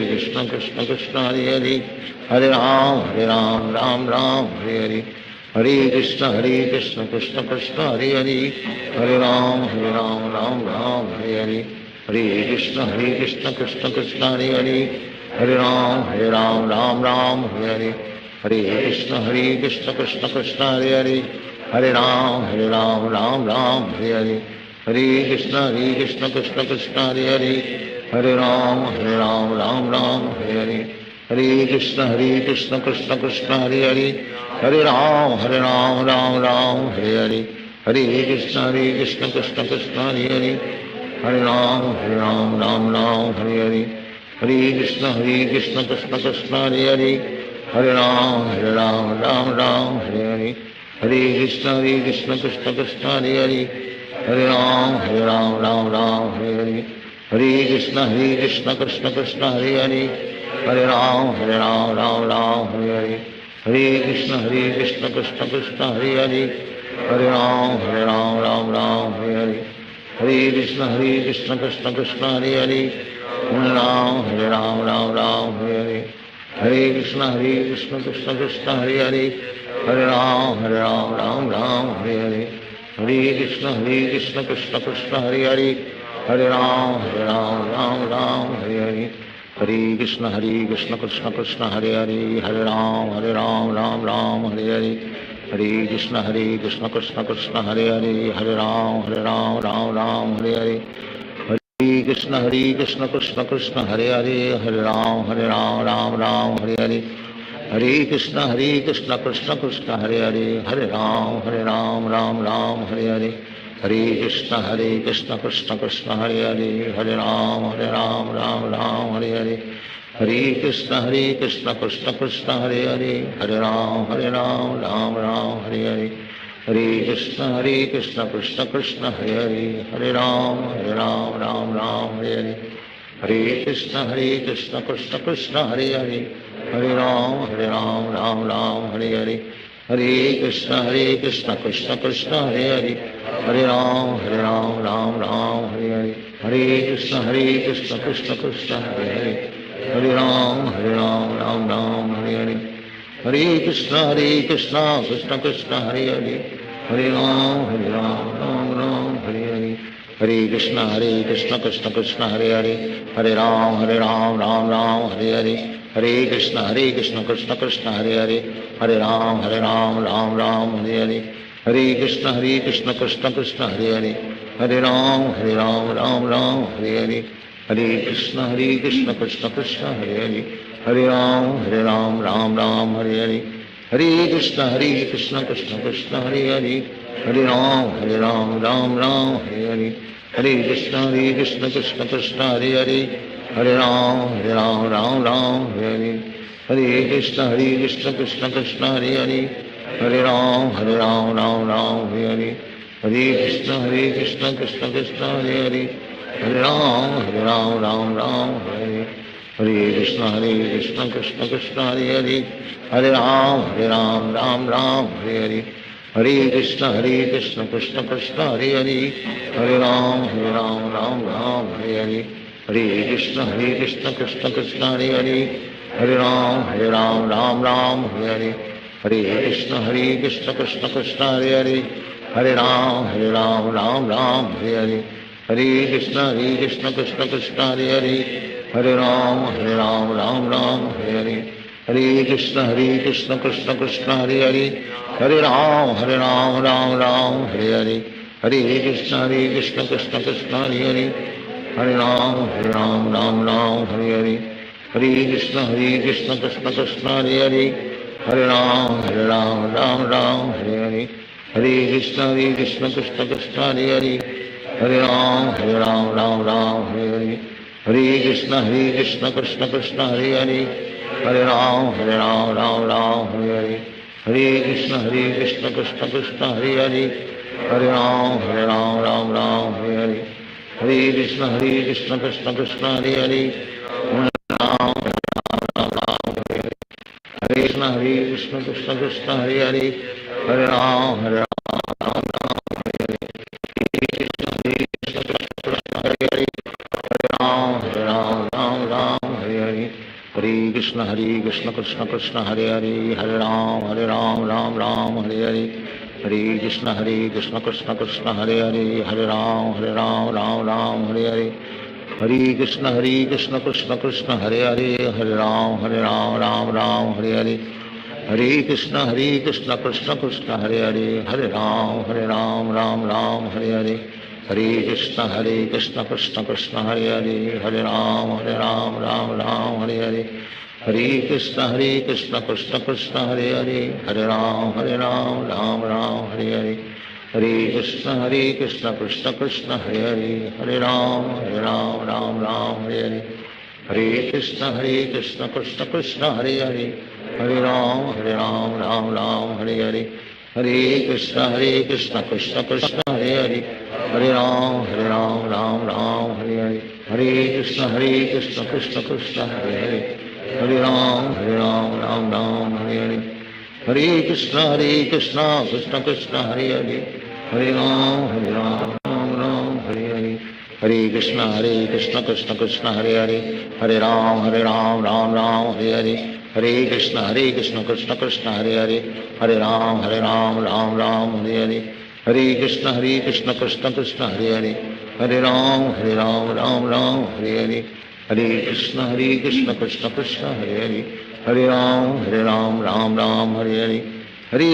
Krishna Krishna Krishna Hare Hare, Hare Ram Ram Hare Hare, Hare Krishna Krishna Krishna Hare Hare, Hare Ram Ram Hare Hare, Hare Krishna Krishna Krishna Hare Hare, Hare Ram Ram Hare Hare, Hare Krishna Krishna Krishna Hare Hare, Hare Ram Ram Hare Hare, Hare Krishna Krishna Krishna Hare Hare, Hare Ram Ram Hare Hare, Hare Krishna Krishna Krishna Hare Hare, Hare Ram Ram Hare Hare, Hare Krishna Krishna Krishna Hare Hare, Hare Ram Ram Hare Hare, Hare Krishna Krishna Krishna Hare Hare, Hare Ram Ram Hare Hare, Hare Krishna Krishna Krishna Hare Hare, Hare Ram Ram Hare Hare, Hare Krishna Krishna Krishna Hare Hare, Hare Ram Ram Hare Hare, Hare Krishna Krishna Krishna Hare Hare, Hare Ram Ram Hare Hare, Hare Krishna Krishna Krishna Hare Hare, Hare Ram Ram Hare Hare, Hare Krishna Krishna Krishna Hare Hare, Hare Ram Ram Hare Hare, Hare Krishna Krishna Krishna Hare Hare, Hare Ram Ram Hare Hare, Hare Krishna Krishna Krishna Hare Hare, Hare Ram Ram Hare Hare, Hare Krishna Krishna Krishna Hare Hare, Hare Ram Ram Hare Hare, Hare Krishna Krishna Krishna Hare Hare, Hare Ram Ram Hare Hare, Hare Krishna Krishna Krishna Hare Hare, Hare Ram Ram Hare Hare, Hare Krishna Krishna Krishna Hare Hare, Hare Ram Ram Hare Hare, Hare Krishna Krishna Krishna Hare Hare, Hare Ram Ram Hare Hare, Hare Krishna Krishna Krishna Hare Hare, Hare Ram Ram Hare Hare, Hare Krishna Krishna Krishna Hare Hare, Hare Ram Ram Hare Hare, Hare Krishna Krishna Krishna Hare Hare, Hare Ram Ram Hare Hare, Hare Krishna Krishna Krishna Hare Hare, Hare Ram Ram Hare Hare, Hare Krishna Krishna Krishna Hare Hare, Hare Ram Ram Hare Hare, Hare Krishna Krishna Krishna Hare Hare, Hare Ram Ram Hare Hare, Hare Krishna Krishna Krishna Hare Hare, Hare Ram Ram Hare Hare, Hare Krishna Krishna Krishna Hare Hare, Hare Ram Ram Hare Hare, Hare Krishna Krishna Krishna Hare Hare, Hare Ram Ram Hare Hare, Hare Krishna Krishna Krishna Hare Hare Hare Ram Ram Ram Hare Hare Hare Krishna Krishna Krishna Hare Hare Hare Ram Ram Ram Hare Hare Krishna Krishna Krishna Hare Hare Hare Ram Ram Ram Hare Hare Hare Krishna Krishna Krishna Hare Hare Hare Ram Ram Ram Hare Hare Hare Krishna Krishna Krishna Hare Hare Hare Ram Ram Ram Hare Hare Hare Krishna Krishna Krishna Hare Hare Hare Ram Ram Ram Hare Hare Hare Krishna Krishna Krishna Hare Hare Hare Ram Ram Ram Hare Hare Hare Krishna Krishna Krishna Hare Hare Hare Ram Ram Ram Hare Hare Hare Krishna Krishna Krishna Hare Hare Hare Ram Ram Ram Hare Hare Hare Krishna Krishna Krishna Hare Hare Hare Ram Ram Ram Hare Hare Hare Krishna Krishna Krishna Hare Hare Hare Ram Ram Ram Hare Hare Hare Krishna Krishna Krishna Hare Hare Hare Ram Ram Ram Hare Hare Hare Krishna Krishna Krishna Hare Hare Hare Ram Ram Ram Hare Hare Hare Krishna Krishna Krishna Hare Hare Hare Krishna Krishna Krishna Hare Hare Hare Ram Ram Ram Hare Hare Hare Krishna Krishna Krishna Hare Hare Hare Ram Ram Ram Hare Hare Hare Krishna Krishna Krishna Hare Hare Hare Ram Ram Ram Hare Hare Hare Krishna Krishna Krishna Hare Hare Hare Ram Ram Ram Hare Hare Hare Krishna Krishna Krishna Hare Hare Hare Ram Ram Ram Hare Hare Hare Krishna Krishna Krishna Hare Hare Hare Ram Ram Ram Hare Hare Hare Krishna Krishna Krishna Hare Hare Hare Ram Ram Ram Hare Hare Hare Krishna Krishna Krishna Hare Hare Hare Ram Ram Ram Hare Hare Hare Krishna Krishna Krishna Hare Hare Hare Ram Ram Ram Hare Hare Hare Krishna Krishna Krishna Hare Hare Hare Ram Ram Ram Hare Hare Hare Krishna Krishna Krishna Hare Hare Hare Ram Ram Ram Hare Hare Hare Krishna Krishna Krishna Hare Hare Hare Ram Ram Hare Hare Hare Krishna Krishna Krishna Hare Hare Hare Ram Ram Ram Hare Hare Hare Krishna Krishna Krishna Hare Hare Hare Ram Ram Ram Hare Hare Hare Krishna Krishna Krishna Hare Hare Hare Ram Ram Ram Hare Hare Hare Krishna Krishna Krishna Hare Hare Hare Ram Ram Ram Hare Hare Hare Krishna Krishna Krishna Hare Hare Hare Ram Ram Ram Hare Hare Hare Krishna Krishna Krishna Hare Hare Hare Ram Ram Ram Hare Hare Hare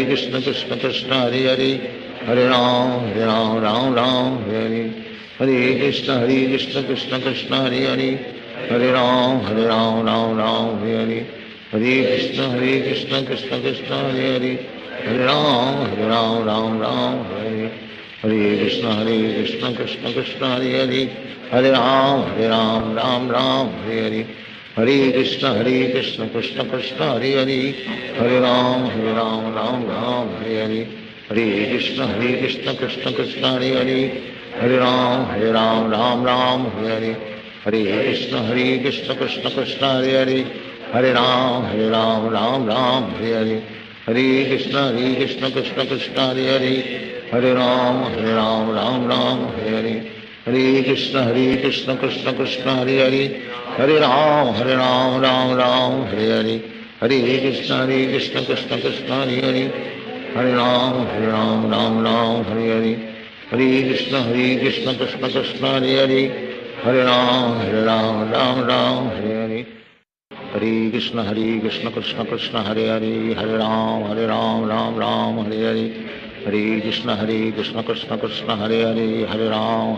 Krishna Krishna Krishna Hare Hare Hare Ram Ram Ram Hare Hare Hare Krishna Krishna Krishna Hare Hare Hare Ram Ram Ram Hare Hare Hare Krishna Krishna Krishna Hare Hare Hare Ram Ram Ram Hare Hare Hare Krishna Krishna Krishna Hare Hare Hare Ram Ram Ram Hare Hare Hare Krishna Krishna Krishna Hare Hare Hare Ram Ram Ram Hare Hare Hare Krishna Krishna Krishna Hare Hare Hare Ram Ram Ram Hare Hare Hare Krishna Krishna Krishna Hare Hare Hare Ram Ram Ram Hare Hare Hare Krishna Krishna Krishna Hare Hare Hare Ram Ram Ram Hare Hare Hare Krishna Krishna Krishna Hare Hare Hare Ram Ram Ram Hare Hare Hare Krishna Krishna Krishna Hare Hare Hare Ram Ram Ram Hare Hare Hare Krishna Krishna Krishna Hare Hare Hare Ram Ram Ram Hare Hare Hare Krishna Krishna Krishna Hare Hare Hare Ram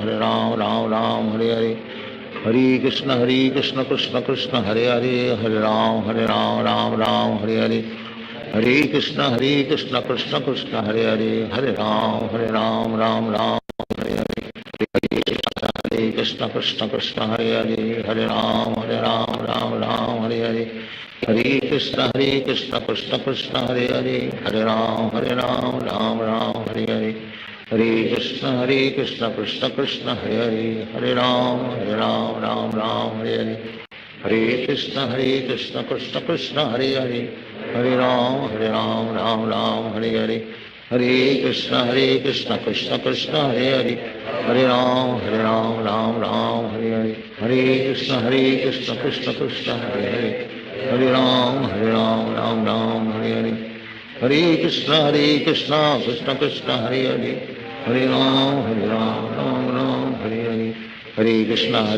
Ram Ram Hare Hare Hare Krishna Krishna Krishna Hare Hare Hare Ram Ram Ram Hare Hare Hare Krishna Krishna Krishna Hare Hare Hare Ram Ram Ram Hare Hare Krishna Krishna Krishna Hare Hare Hare Ram Ram Ram Hare Hare Hare Krishna Krishna Krishna Hare Hare Hare Ram Ram Ram Hare Hare Hare Krishna Krishna Krishna Hare Hare Hare Ram Ram Hare Hare Hare Krishna Krishna Krishna Hare Hare Hare Ram Ram Hare Hare Hare Krishna Krishna Krishna Hare Hare Hare Ram Ram Hare Hare Hare Krishna Krishna Krishna Hare Hare Hare Ram Ram Hare Hare Hare Krishna Krishna Krishna Hare Hare Hare Ram Ram Hare Hare Hare Krishna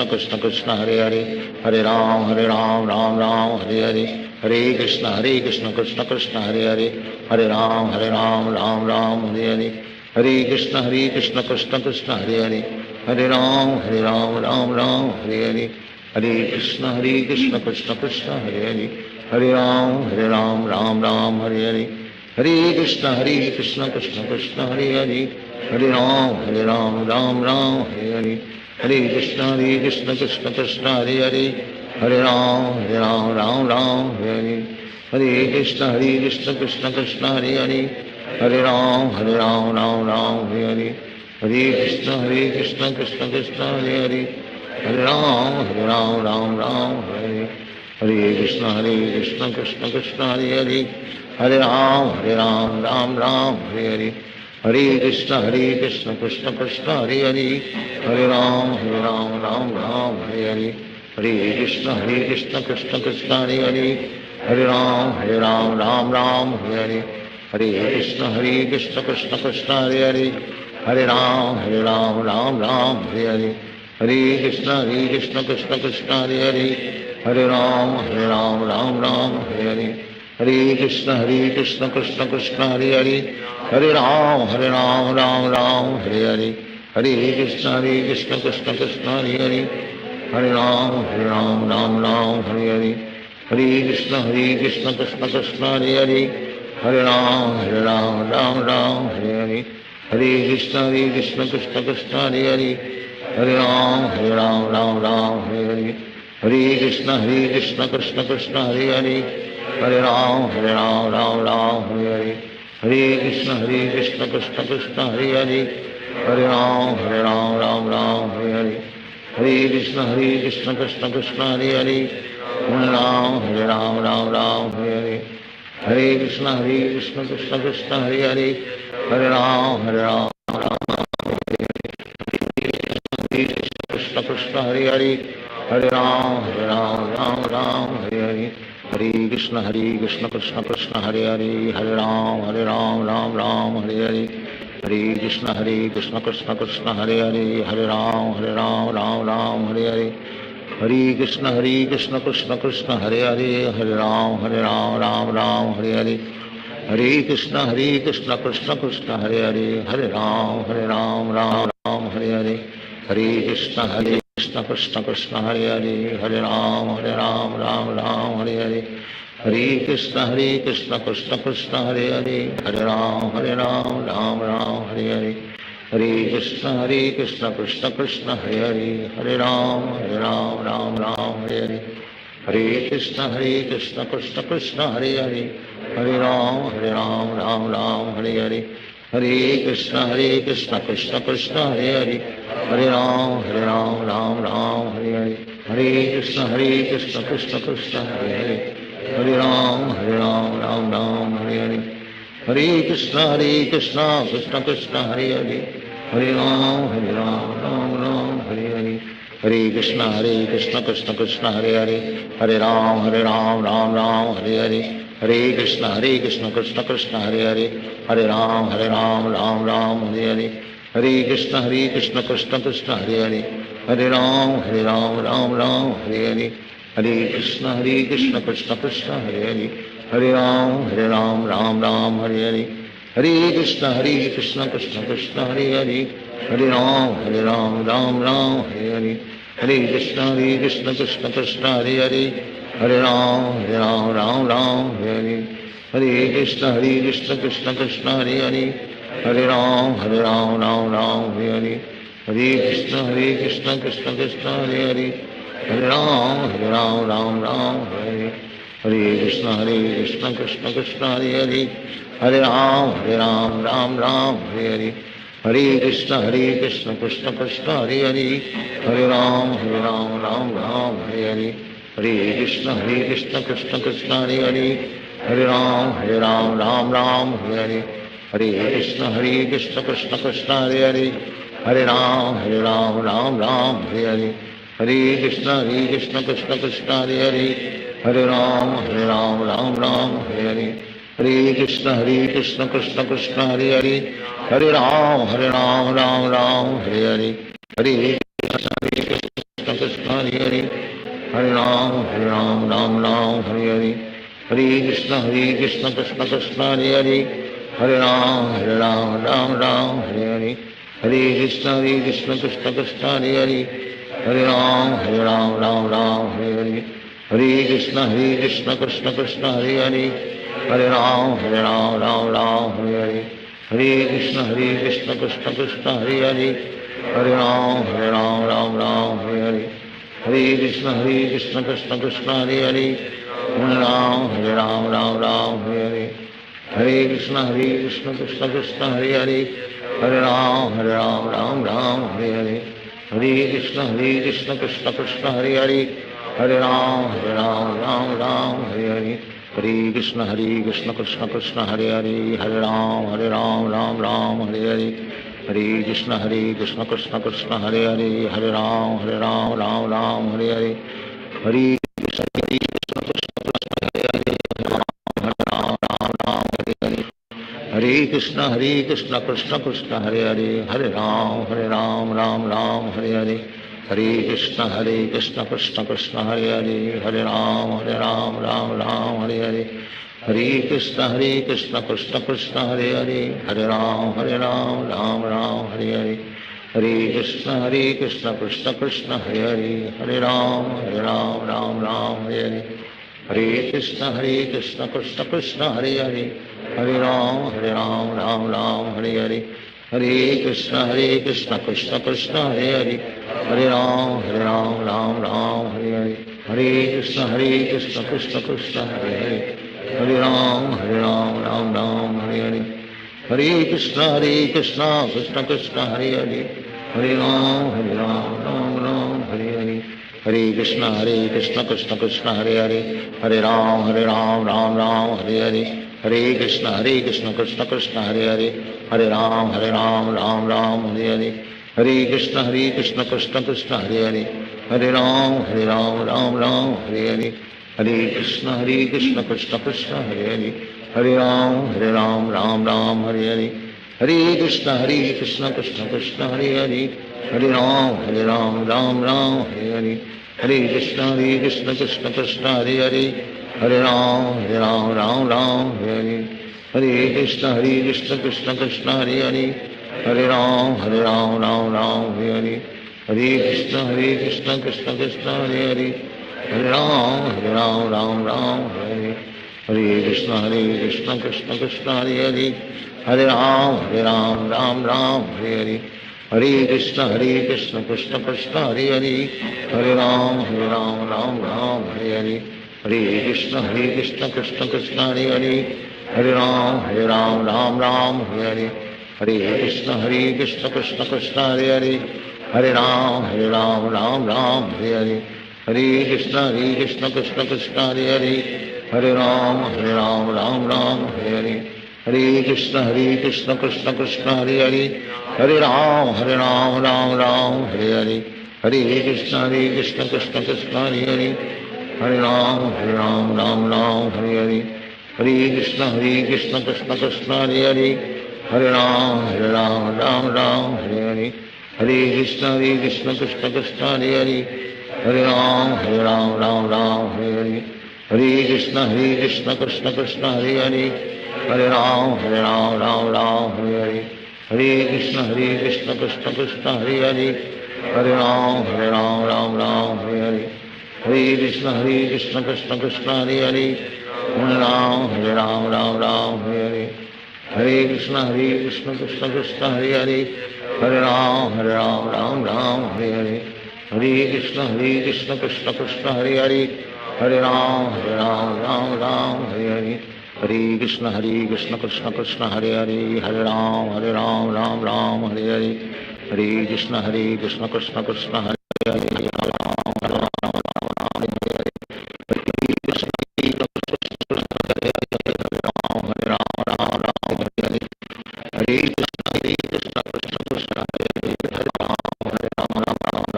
Krishna Krishna Hare Hare Hare Ram Ram Hare Hare Hare Krishna Krishna Krishna Hare Hare Hare Ram Ram Hare Hare Hare Krishna Krishna Krishna Hare Hare Hare Ram Ram Hare Hare Hare Krishna Krishna Krishna Hare Hare Hare Ram Ram Hare Hare Hare Krishna Krishna Krishna Hare Hare Hare Ram Ram Hare Hare Hare Krishna Krishna Krishna Hare Hare Hare Ram Ram Hare Hare Hare Krishna Krishna Krishna Hare Hare Hare Ram Ram Hare Hare Hare Krishna Krishna Krishna Hare Hare Hare Ram Ram Hare Hare Hare Krishna Krishna Krishna Hare Hare Hare Ram Ram Hare Hare Hare Krishna Krishna Krishna Hare Hare Hare Ram Ram Hare Hare Hare Krishna Krishna Krishna Hare Hare Hare Ram Ram Hare Hare Hare Krishna Krishna Krishna Hare Hare Hare Ram Ram Hare Hare Hare Krishna Krishna Krishna Hare Hare Hare Ram Ram Hare Hare Hare Krishna Krishna Krishna Hare Hare Hare Ram Ram Hare Hare Hare Krishna Krishna Krishna Hare Hare Hare Ram Ram Hare Hare Hare Krishna Krishna Krishna Hare Hare Hare Ram Ram Hare Hare Hare Krishna Krishna Krishna Hare Hare Hare Ram Ram Hare Hare Hare Krishna Krishna Krishna Hare Hare Hare Ram Ram Hare Hare Hare Krishna Krishna Krishna Hare Hare Hare Ram Ram Hare Hare Hare Krishna Krishna Krishna Hare Hare Hare Ram Ram Hare Hare Hare Krishna Krishna Krishna Hare Hare Hare Ram Krishna Krishna Hare Hare Hare Ram Ram Hare Hare Hare Krishna Krishna Krishna Hare Hare Hare Ram Ram Hare Hare Hare Krishna Krishna Krishna Hare Hare Hare Ram Ram Hare Hare Hare Krishna Krishna Krishna Hare Hare Hare Ram Ram Hare Hare Hare Krishna Krishna Krishna Hare Hare Hare Ram Ram Hare Hare Hare Krishna Krishna Krishna Hare Hare Hare Ram Ram Hare Hare Hare Krishna Krishna Krishna Hare Hare Hare Ram Ram Hare Hare Hare Krishna Krishna Krishna Hare Hare Hare Ram Ram Hare Hare Hare Krishna Krishna Krishna Hare Hare Hare Ram Ram Hare Hare Hare Krishna Krishna Krishna Hare Hare Hare Ram Ram Hare Hare Hare Krishna Krishna Krishna Hare Hare Hare Ram Ram Hare Hare Hare Krishna Krishna Krishna Hare Hare Hare Ram Ram Hare Hare Hare Krishna Krishna Krishna Hare Hare Hare Ram Ram Hare Hare Hare Krishna Krishna Krishna Hare Hare Hare Ram Ram Hare Hare Hare Krishna Krishna Krishna Hare Hare Hare Ram Ram Hare Hare Hare Krishna Krishna Krishna Hare Hare Hare Ram Ram Hare Hare Hare Krishna Krishna Krishna Hare Hare Hare Ram Ram Hare Hare Hare Krishna Krishna Krishna Hare Hare Hare Ram Ram Hare Hare Hare Krishna Krishna Krishna Hare Hare Hare Ram Ram Hare Hare Hare Krishna Krishna Krishna Hare Hare, Hare Ram Ram Ram Hare Hare, Hare Krishna Krishna Krishna Hare Hare, Hare Ram Ram Ram Hare Hare, Hare Krishna Krishna Krishna Hare Hare, Hare Ram Ram Ram Hare Hare, Hare Krishna Krishna Krishna Hare Hare, Hare Ram Ram Hare Hare, Hare Krishna Krishna Krishna Hare Hare, Hare Ram Ram Hare Hare, Hare Krishna Krishna Krishna Hare Hare, Hare Ram Ram Hare Hare, Hare Krishna Krishna Krishna Hare Hare, Hare Ram Ram Hare Hare, Hare Krishna Krishna Hare Hare, Hare Ram Ram Hare Hare, Hare Krishna Krishna Krishna Hare Hare, Hare Ram Ram Hare Hare, Hare Krishna Krishna Krishna Hare Hare, Hare Ram Ram Hare Hare, Hare Krishna Krishna Krishna Hare Hare, Hare Ram Ram Hare Hare, Hare Krishna Krishna Krishna Hare Hare, Hare Ram Ram Hare Hare, Hare Krishna Krishna Krishna Hare Hare, Hare Ram Hare Hare, Hare Krishna Krishna Krishna Hare Hare, Hare Ram Ram Hare Hare, Hare Krishna Krishna Krishna Hare Hare, Hare Ram Ram Hare Hare, Hare Krishna Krishna Krishna Hare Hare, Hare Ram Ram Hare Hare, Hare Krishna Krishna Krishna Hare Hare, Hare Ram Ram Hare Hare, Hare Hare Krishna Krishna Krishna Hare Hare, Hare Ram Ram Hare Hare, Hare Krishna Krishna Krishna Hare Hare, Hare Ram Ram Hare Hare, Hare Krishna Krishna Krishna Hare Hare, Hare Ram Ram Hare Hare, Hare Krishna Krishna Krishna Hare Hare, Hare Ram Ram Hare Hare, Hare Krishna Krishna Krishna Hare Hare, Hare Ram Ram Hare Hare, Hare Krishna Krishna Krishna Hare Hare, Hare Ram Ram Hare Hare, Hare Krishna Krishna Krishna Hare Hare, Hare Ram Ram Hare Hare, Hare Krishna Krishna Krishna Hare Hare, Hare Ram Hare Hare, Hare Krishna Krishna Krishna Hare Hare, Hare Ram Ram Hare Hare, Hare Krishna Krishna Krishna Hare Hare, Hare Ram Ram Hare Hare, Hare Krishna Krishna Krishna Hare Hare, Hare Ram Ram Hare Hare, Hare Krishna Krishna Krishna Hare Hare, Hare Ram Ram Hare Hare, Hare Krishna Krishna Krishna Hare Hare, Hare Ram Ram Hare Hare, Hare Krishna Krishna Krishna Hare Hare, Hare Ram Ram Hare Hare, Hare Krishna Krishna Krishna Hare Hare, Hare Ram Ram Hare Hare, Hare Krishna Krishna Krishna Hare Hare, Hare Ram Ram Hare Hare, Hare Krishna Krishna Krishna Hare Hare, Hare Ram Ram Hare Hare, Hare Krishna Krishna Krishna Hare Hare, Hare Ram Ram Hare Hare, Hare Krishna Krishna Krishna Hare Hare, Hare Ram Ram Hare Hare, Hare Krishna Krishna Krishna Hare Hare, Hare Ram Ram Hare Hare, Hare Krishna Krishna Krishna Hare Hare, Hare Ram Ram Hare Hare, Hare Krishna Krishna Krishna Hare Hare, Hare Ram Ram Hare Hare, Hare Krishna Krishna Krishna Hare Hare, Hare Ram Ram Hare Hare, Hare Krishna Krishna Krishna Hare Hare, Hare Ram Ram Hare Hare, Hare Krishna Krishna Krishna Hare Hare, Hare Ram Ram Hare Hare, Hare Krishna Krishna Krishna Hare Hare, Hare Ram Ram Hare Hare, Hare Krishna Krishna Krishna Hare Hare, Hare Ram Ram Hare Hare, Hare Krishna Krishna Krishna Hare Hare, Hare Ram Ram Hare Hare, Hare Krishna Krishna Krishna Hare Hare, Hare Ram Ram Ram Hare Hare, Hare Krishna Krishna Krishna Hare Hare, Hare Ram Ram Ram Hare Hare, Hare Krishna Krishna Krishna Hare Hare, Hare Ram Ram Ram Hare Hare, Hare Krishna Krishna Krishna Hare Hare, Hare Ram Ram Hare Hare, Hare Krishna Hare Ram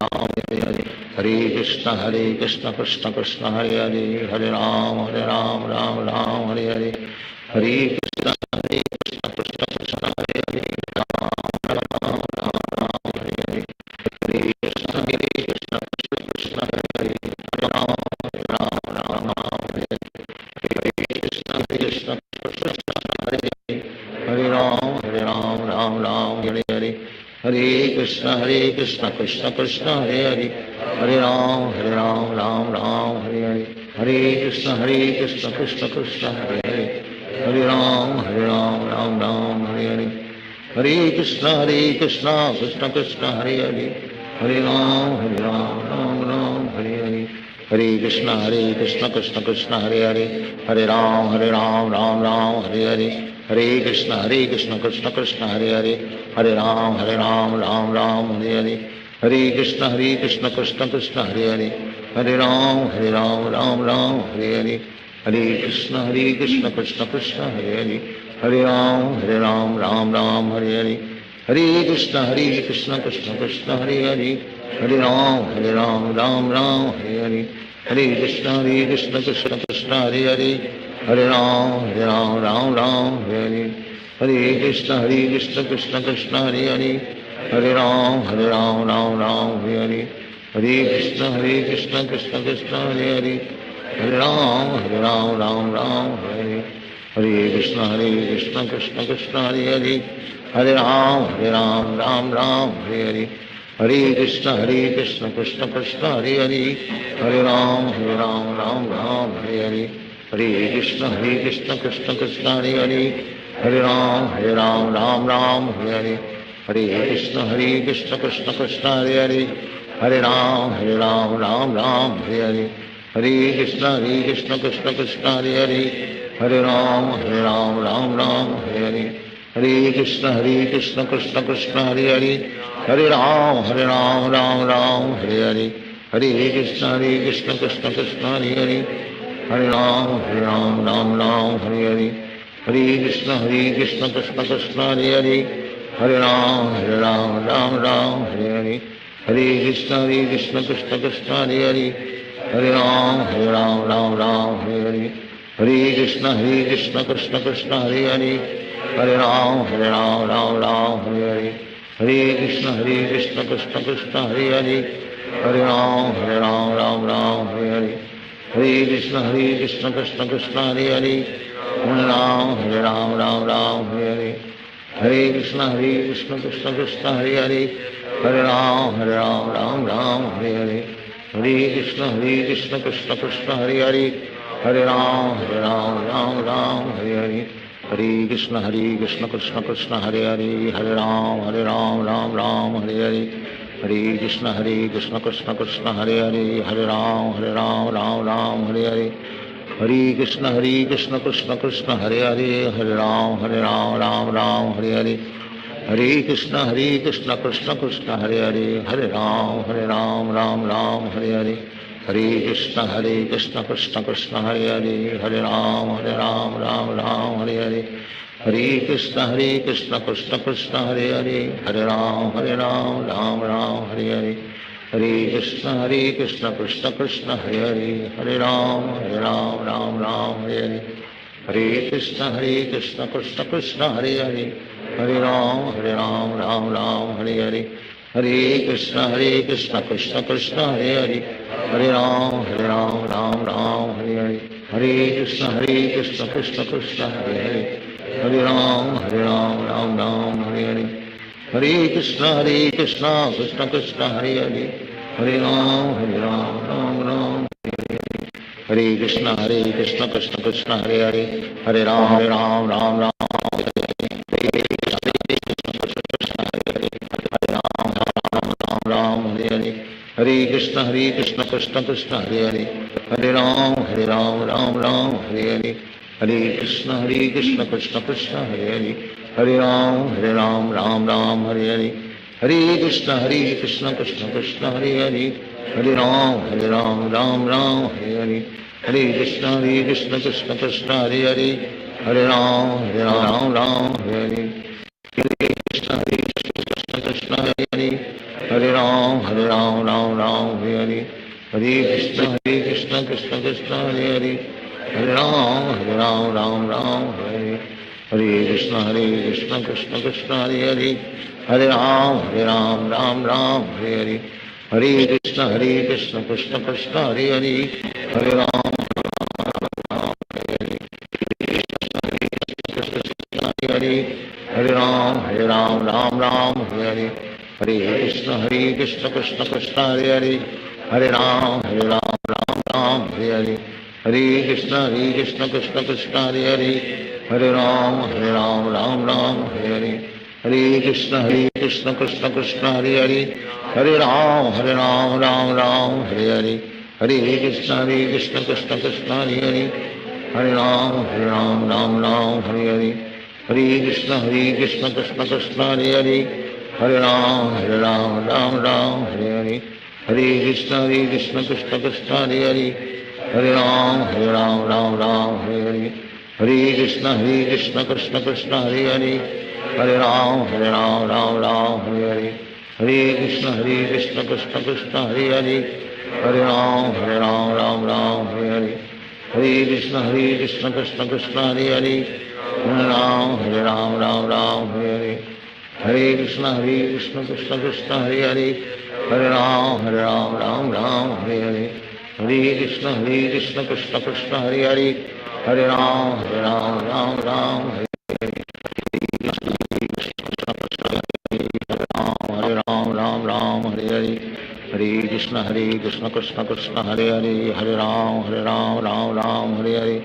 Ram Hare Hare, Hare Krishna Krishna Krishna Hare Hare, Hare Ram Ram Hare Hare, Hare Krishna Krishna Krishna Hare Hare, Hare Ram Ram Ram Hare Hare, Hare Krishna Krishna Krishna Hare Hare, Ram Ram Hare Hare, Hare Krishna Krishna Hare Hare, Hare Ram Hare Hare, Hare Krishna Krishna Hare Hare, Hare Ram Hare Hare, Hare Krishna Krishna Krishna Hare Hare, Hare Ram Ram Hare Hare, Hare Krishna Krishna Krishna Hare Hare, Hare Ram Ram Hare Hare, Hare Krishna Krishna Krishna Hare Hare, Hare Ram Ram Hare Hare, Hare Krishna Krishna Krishna Hare Hare, Hare Ram Ram Hare Hare, Hare Krishna Krishna Krishna Hare Hare, Hare Ram Ram Hare Hare, Hare Krishna Krishna Krishna Hare Hare, Hare Ram Ram Hare Hare, Hare Krishna Krishna Krishna Hare Hare, Hare Ram Ram Hare Hare, Hare Krishna Krishna Krishna Hare Hare, Hare Ram Ram Hare Hare, Hare Krishna Krishna Krishna Hare Hare, Hare Ram Ram Hare Hare, Hare Krishna Krishna Krishna Hare Hare, Hare Ram Ram Hare Hare, Hare Krishna Krishna Krishna Hare Hare, Hare Ram Ram Hare Hare, Hare Krishna Krishna Krishna Hare Hare, Hare Ram Ram Hare Hare, Hare Krishna Krishna Krishna Hare Hare, Hare Ram Ram Hare Hare, Hare Krishna Krishna Krishna Hare Hare, Hare Ram Ram Hare Hare, Hare Krishna Krishna Krishna Hare Hare, Hare Ram Ram Hare Hare, Hare Krishna Krishna Krishna Hare Hare, Hare Ram Ram Hare Hare, Hare Krishna Krishna Krishna Hare Hare, Hare Ram Ram Hare Hare, Hare Krishna Krishna Krishna Hare Hare, Hare Ram Ram Hare Hare, Hare Krishna Krishna Krishna Hare Hare, Hare Ram Ram Hare Hare, Hare Krishna Krishna Krishna Hare Hare, Hare Ram Ram Hare Hare, Hare Krishna Krishna Krishna Hare Hare, Hare Ram Ram Hare Hare, Hare Krishna Krishna Krishna Hare Hare, Hare Ram Ram Hare Hare, Hare Krishna Krishna Krishna Hare Hare, Hare Ram Ram Hare Hare, Hare Krishna Krishna Krishna Hare Hare, Hare Ram Ram Hare Hare, Hare Krishna Krishna Krishna Hare Hare, Hare Ram Ram Hare Hare, Hare Krishna Krishna Krishna Hare Hare, Hare Ram Ram Hare Hare, Hare Krishna Krishna Krishna Hare Hare, Hare Ram Ram Hare Hare, Hare Krishna Krishna Krishna Hare Hare, Hare Ram Ram Hare Hare, Hare Krishna Krishna Krishna Hare Hare, Hare Ram Ram Hare Hare, Hare Krishna Krishna Krishna Hare Hare, Hare Ram Ram Hare Hare, Hare Krishna Krishna Krishna Hare Hare, Hare Ram Ram Hare Hare, Hare Krishna Krishna Krishna Hare Hare, Hare Ram Ram Hare Hare, Hare Krishna Krishna Krishna Hare Hare, Hare Ram Ram Hare Hare, Hare Krishna Krishna Krishna Hare Hare, Hare Ram Ram Hare Hare, Hare Krishna Krishna Krishna Hare Hare, Hare Ram Ram Hare Hare, Hare Krishna Krishna Krishna Hare Hare, Hare Ram Ram, Hare Krishna Krishna Krishna Hare Hare, Hare Ram Ram Ram Hare Hare, Hare Krishna Krishna Krishna Hare Hare, Hare Hare Hare Krishna Krishna Krishna Hare Hare Hare Ram Ram Ram Hare Hare Hare Krishna Krishna Krishna Hare Hare Hare Ram Ram Ram Hare Hare Hare Krishna Krishna Krishna Hare Hare Hare Ram Ram Ram Hare Hare Hare Krishna Krishna Krishna Hare Hare Hare Ram Ram Hare Hare Hare Krishna Krishna Hare Hare Hare Ram Ram Ram Hare Hare Hare Krishna Krishna Krishna Hare Hare Hare Ram Ram Ram Hare Hare Hare Krishna Krishna Krishna Hare Hare Hare Ram Ram Ram Hare Hare Hare Krishna Krishna Krishna Hare Hare Hare Ram Hare Hare Ram Ram Hare Hare Hare Krishna Krishna Krishna Hare Hare Hare Ram Ram Ram Hare Hare Hare Krishna Krishna Krishna Hare Hare Hare Ram Ram Ram Hare Hare Hare Krishna Krishna Krishna Hare Hare Hare Ram Ram Ram Hare Hare Hare Krishna Krishna Krishna Hare Hare Hare Ram Ram Ram Hare Hare Hare Krishna Krishna Krishna Hare Hare Hare Ram Ram Ram Hare Hare Hare Krishna Krishna Krishna Hare Hare Hare Ram Ram Ram Hare Hare Hare Krishna Krishna Krishna Hare Hare Hare Ram Ram Ram Hare Hare Hare Krishna Krishna Krishna Hare Hare Hare Ram Ram Ram Hare Hare Hare Krishna Krishna Krishna Hare Hare Hare Ram Ram Hare Hare Hare Krishna Krishna Krishna Hare Hare Hare Ram Ram Hare Hare Hare Krishna Krishna Krishna Hare Hare Hare Ram Ram Hare Hare Ram Ram Hare Hare Hare Krishna Krishna Krishna Hare Hare Hare Ram Ram Ram Hare Hare Hare Krishna Krishna Krishna Hare Hare Hare Ram Ram Hare Hare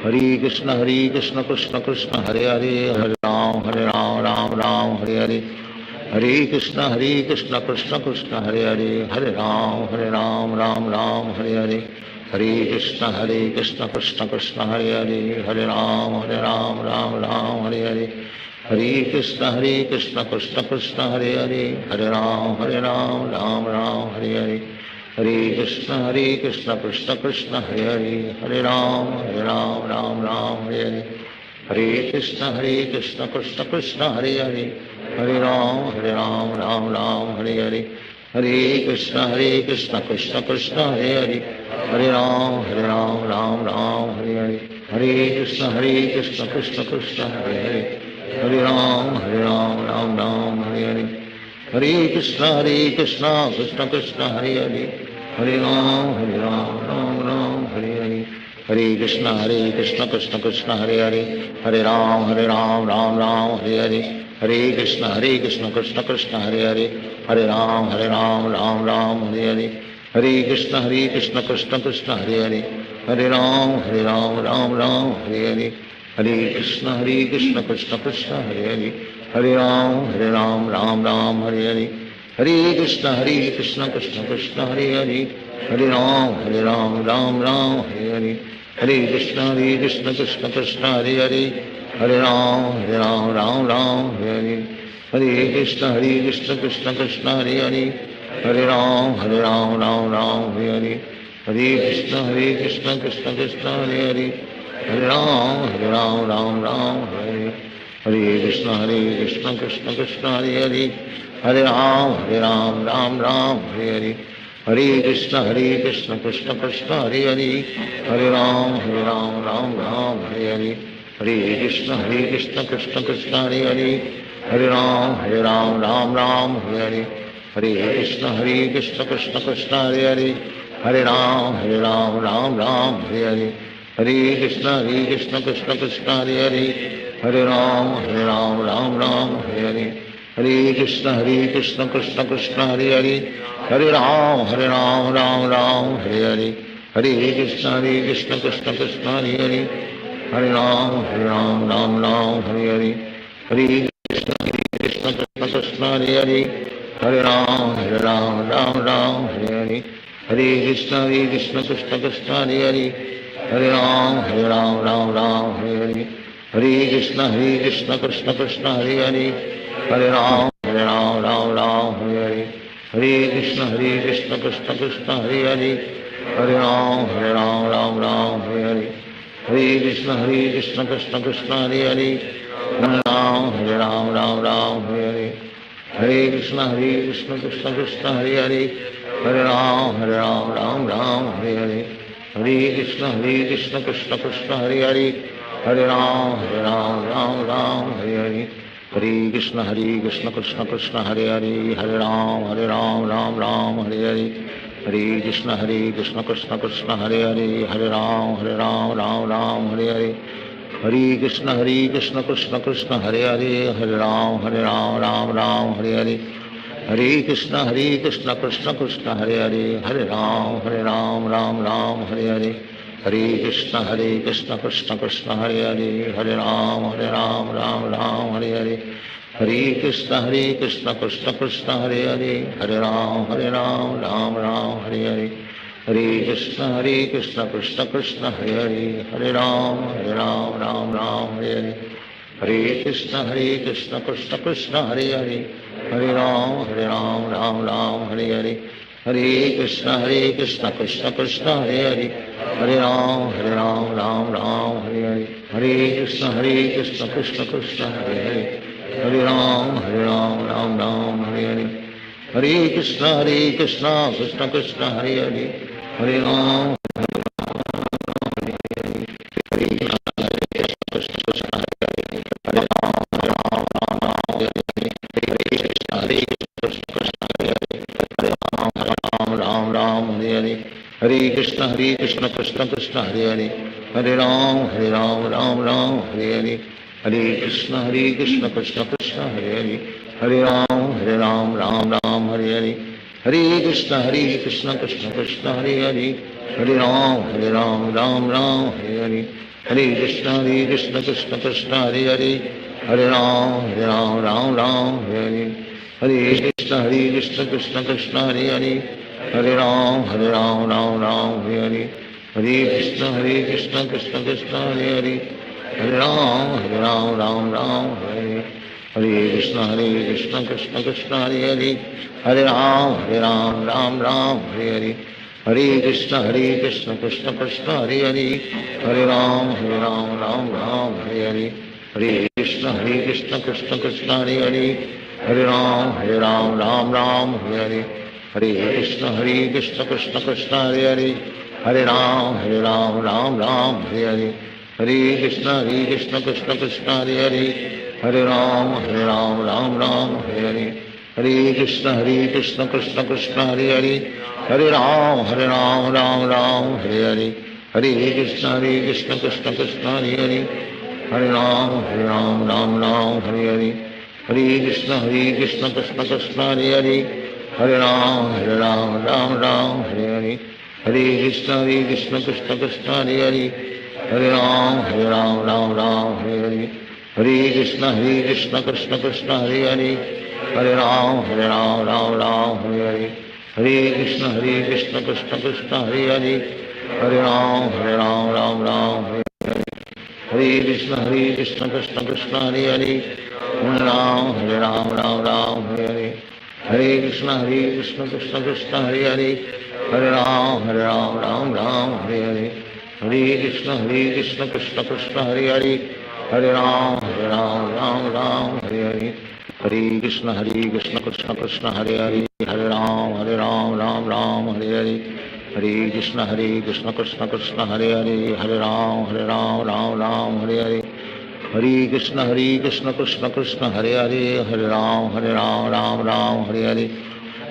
Hare Krishna Krishna Krishna Hare Hare Hare Ram Ram Ram Hare Hare Hare Krishna Krishna Krishna Hare Hare Hare Ram Ram Ram Hare Hare Hare Krishna Krishna Krishna Hare Hare Hare Ram Ram Ram Hare Hare Hare Krishna Krishna Krishna Hare Hare Hare Ram Ram Ram Hare Hare Hare Krishna Krishna Krishna Hare Hare Hare Ram Ram Hare Hare Hare Krishna Krishna Krishna Hare Hare Hare Ram Ram Hare Hare Hare Krishna Krishna Krishna Hare Hare Hare Ram Ram Hare Hare Hare Krishna Krishna Krishna Hare Hare Hare Ram Ram Hare Hare Hare Krishna Krishna Krishna Hare Hare Hare Ram Ram Hare Hare Hare Krishna Krishna Krishna Hare Hare Hare Ram Ram Hare Hare Hare Krishna Krishna Krishna Hare Hare Hare Ram Ram Hare Hare Hare Krishna Krishna Krishna Hare Hare Hare Ram Ram Hare Hare Hare Krishna Krishna Krishna Hare Hare Hare Ram Ram Hare Hare Hare Krishna Krishna Krishna Hare Hare Hare Ram Ram Hare Hare Hare Krishna Krishna Krishna Hare Hare Hare Ram Ram Hare Hare Hare Krishna Krishna Krishna Hare Hare Hare Ram Ram Hare Hare Krishna Krishna Krishna Hare Hare Hare Ram Ram Hare Hare Hare Krishna Krishna Krishna Hare Hare Hare Ram Ram Hare Hare Hare Krishna Krishna Krishna Hare Hare Hare Ram Ram Hare Hare Hare Krishna Krishna Krishna Hare Hare Hare Ram Ram Hare Hare Hare Krishna Krishna Krishna Hare Hare Hare Ram Ram Hare Hare Hare Krishna Krishna Krishna Hare Hare Hare Ram Ram Hare Hare Hare Krishna Krishna Krishna Hare Hare Hare Ram Ram Hare Hare Hare Krishna Krishna Krishna Hare Hare Hare Ram Ram Ram Hare Hare Hare Krishna Krishna Krishna Hare Hare Hare Ram Ram Ram Hare Hare Hare Krishna Krishna Krishna Hare Hare Hare Ram Ram Ram Hare Hare Hare Krishna Krishna Krishna Hare Hare Hare Ram Ram Ram Hare Hare Hare Krishna Krishna Krishna Hare Hare Hare Ram Ram Hare Hare Hare Krishna Krishna Krishna Hare Hare Hare Ram Ram Hare Hare Hare Krishna Krishna Krishna Hare Hare Hare Ram Ram Hare Hare Hare Krishna Krishna Krishna Hare Hare Hare Ram Ram Hare Hare Hare Krishna Krishna Krishna Hare Hare Hare Ram Ram Hare Hare Hare Krishna Krishna Krishna Hare Hare Hare Ram Ram Hare Hare Hare Krishna Krishna Krishna Hare Hare Hare Ram Ram Hare Hare Hare Krishna Krishna Krishna Hare Hare Hare Ram Ram Hare Hare Hare Krishna Krishna Krishna Hare Hare Hare Ram Ram Hare Hare Hare Krishna Krishna Krishna Hare Hare Hare Ram Ram Hare Hare Hare Krishna Krishna Krishna Hare Hare Hare Ram Ram Hare Hare Hare Krishna Krishna Krishna Hare Hare Hare Ram Ram Hare Hare Hare Krishna Krishna Krishna Hare Hare Hare Ram Ram Hare Hare Hare Krishna Krishna Krishna Hare Hare Hare Ram Hare Krishna Krishna Krishna Hare Hare Hare Ram Hare Hare Hare Krishna Krishna Krishna Hare Hare Hare Ram Hare Hare Hare Krishna Krishna Krishna Hare Hare Hare Ram Hare Hare Hare Krishna Krishna Krishna Hare Hare Hare Ram Hare Hare Hare Krishna Krishna Krishna Hare Hare Hare Ram Hare Hare Hare Krishna Krishna Krishna Hare Hare Hare Ram Hare Hare Hare Krishna Krishna Krishna Hare Hare Hare Ram Hare Hare Hare Krishna Krishna Krishna Hare Hare Hare Ram Hare Hare Hare Krishna Krishna Krishna Hare Hare Hare Ram Hare Hare Hare Krishna Krishna Krishna Hare Hare Hare Ram Hare Hare Hare Krishna Krishna Krishna Hare Hare Hare Ram Hare Hare Hare Krishna Krishna Krishna Hare Hare Hare Ram Hare Hare Hare Krishna Krishna Krishna Hare Hare Hare Ram Hare Hare Hare Krishna Krishna Krishna Hare Hare Hare Ram Hare Hare Hare Krishna Krishna Krishna Hare Hare Hare Ram Hare Hare Hare Krishna Krishna Krishna Hare Hare Hare Ram Hare Hare Hare Krishna Krishna Krishna Hare Hare Hare Ram Hare Hare Hare Krishna Krishna Krishna Hare Hare Hare Ram Hare Hare Hare Krishna Krishna Krishna Hare Hare Hare Ram Hare Hare Hare Krishna Krishna Krishna Hare Hare Hare Ram Hare Hare Hare Krishna Krishna Krishna Hare Hare Hare Ram Hare Hare Hare Krishna Krishna Krishna Hare Hare Hare Ram Hare Hare Hare Krishna Krishna Krishna Hare Hare Hare Ram Hare Hare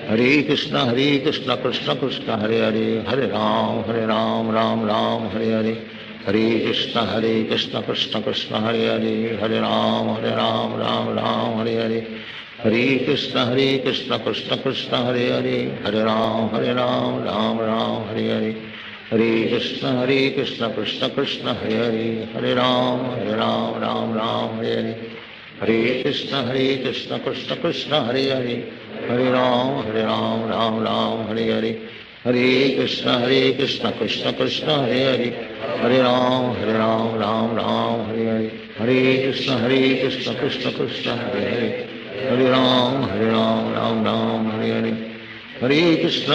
Hare Krishna Krishna Krishna Hare Hare Hare Ram Hare Hare Hare Krishna Krishna Krishna Hare Hare Hare Ram Hare Hare Hare Krishna Krishna Krishna Hare Hare Hare Ram Hare Hare Hare Krishna Krishna Krishna Hare Hare Hare Ram Hare Hare Hare Krishna Krishna Krishna Hare Hare हरे राम राम राम हरे हरे, हरे कृष्ण कृष्ण कृष्ण हरे हरे, हरे राम राम राम हरे हरे, हरे कृष्ण कृष्ण कृष्ण हरे हरे, हरे राम राम राम हरे हरे, हरे कृष्ण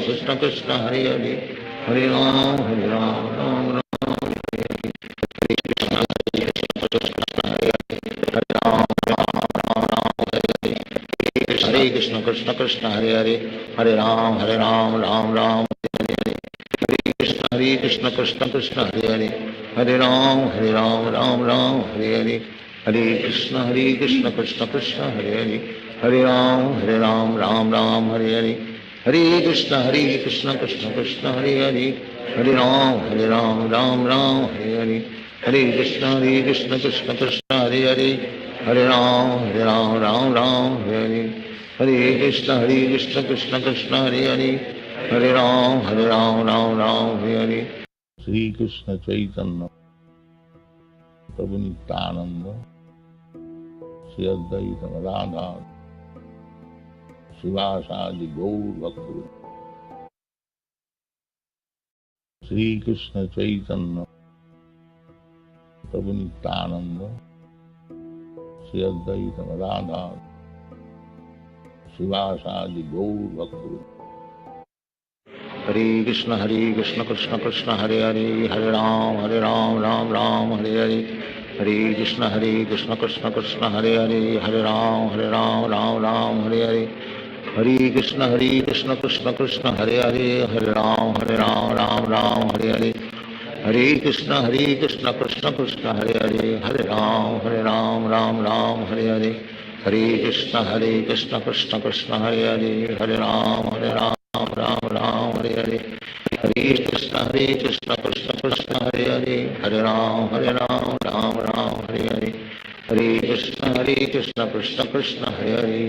कृष्ण कृष्ण हरे हरे, हरे राम राम राम, हरे कृष्ण कृष्ण हरे हरे, हरे राम राम राम, हरे कृष्ण कृष्ण हरे हरे, हरे राम राम राम हरे हरे, हरे कृष्ण कृष्ण कृष्ण हरे हरे, हरे राम राम हरे हरे, हरे कृष्ण कृष्ण कृष्ण हरे हरे, हरे राम राम हरे हरे, हरे कृष्ण कृष्ण कृष्ण हरे हरे, हरे राम राम हरे हरे, हरे कृष्ण कृष्ण कृष्ण हरे हरे, हरे राम राम हरे हरे। श्री कृष्ण चैतन्य प्रभु नित्यानंद श्री अद्वैत राधा शिवासादि गौर भक्त। श्री कृष्ण चैतन्य प्रभु नित्यानंद श्री अद्वैत राधा शिवासादि गौर भक्त। हरे कृष्ण कृष्ण कृष्ण हरे हरे, हरे राम राम राम हरे हरे, हरे कृष्ण कृष्ण कृष्ण हरे हरे, हरे राम राम राम हरे हरे, हरे कृष्ण कृष्ण कृष्ण हरे हरे, हरे राम राम राम हरे हरे, हरे कृष्ण कृष्ण कृष्ण हरे हरे, हरे राम राम राम हरे हरे, हरे कृष्ण कृष्ण कृष्ण हरे हरे, हरे राम राम राम हरे हरे, हरे कृष्ण कृष्ण कृष्ण हरे हरे, हरे राम राम हरे हरे, हरे कृष्ण कृष्ण कृष्ण हरे हरे, हरे राम राम हरे हरे, हरे कृष्ण कृष्ण कृष्ण हरे हरे,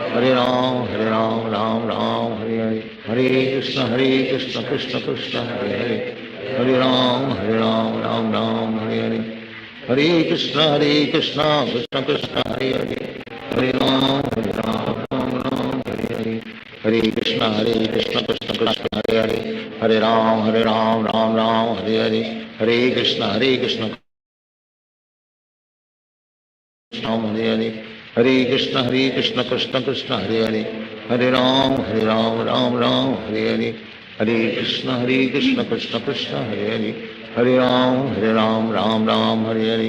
हरे राम राम हरे हरे, हरे कृष्ण कृष्ण कृष्ण हरे हरे, हरे राम राम हरे हरे, हरे कृष्ण कृष्ण कृष्ण हरे हरे, हरे राम राम हरे हरे, हरे कृष्ण कृष्ण कृष्ण हरे हरे, हरे राम राम हरे हरे, हरे कृष्ण कृष्ण कृष्ण हरे हरे, हरे राम राम हरे हरे, हरे कृष्ण राम हरे हरे, हरे कृष्ण कृष्ण कृष्ण हरे हरे, हरे राम राम हरे हरे, हरे कृष्ण कृष्ण कृष्ण हरे हरे, हरे राम राम हरे हरे,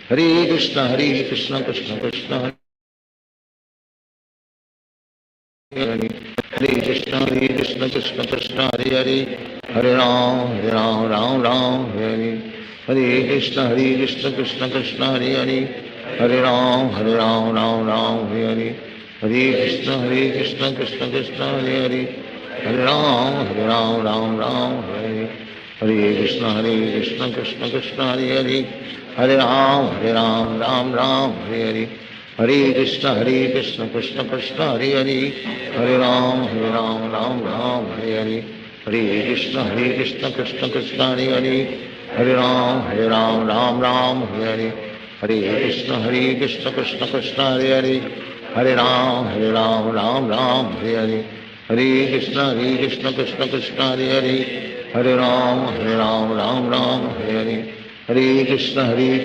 हरे कृष्ण कृष्ण कृष्ण हरे हरे, हरे कृष्ण कृष्ण कृष्ण हरे हरे, हरे राम राम हरे हरे, हरे कृष्ण कृष्ण कृष्ण हरे हरे, हरे राम राम हरे हरे, हरे कृष्ण कृष्ण कृष्ण हरे हरे, हरे राम राम हरे हरे, हरे कृष्ण कृष्ण कृष्ण हरे हरे, हरे राम राम हरे हरे, हरे कृष्ण कृष्ण कृष्ण हरे हरे, हरे राम राम हरे हरे, हरे कृष्ण कृष्ण कृष्ण हरे हरे, हरे राम राम हरे हरे, हरे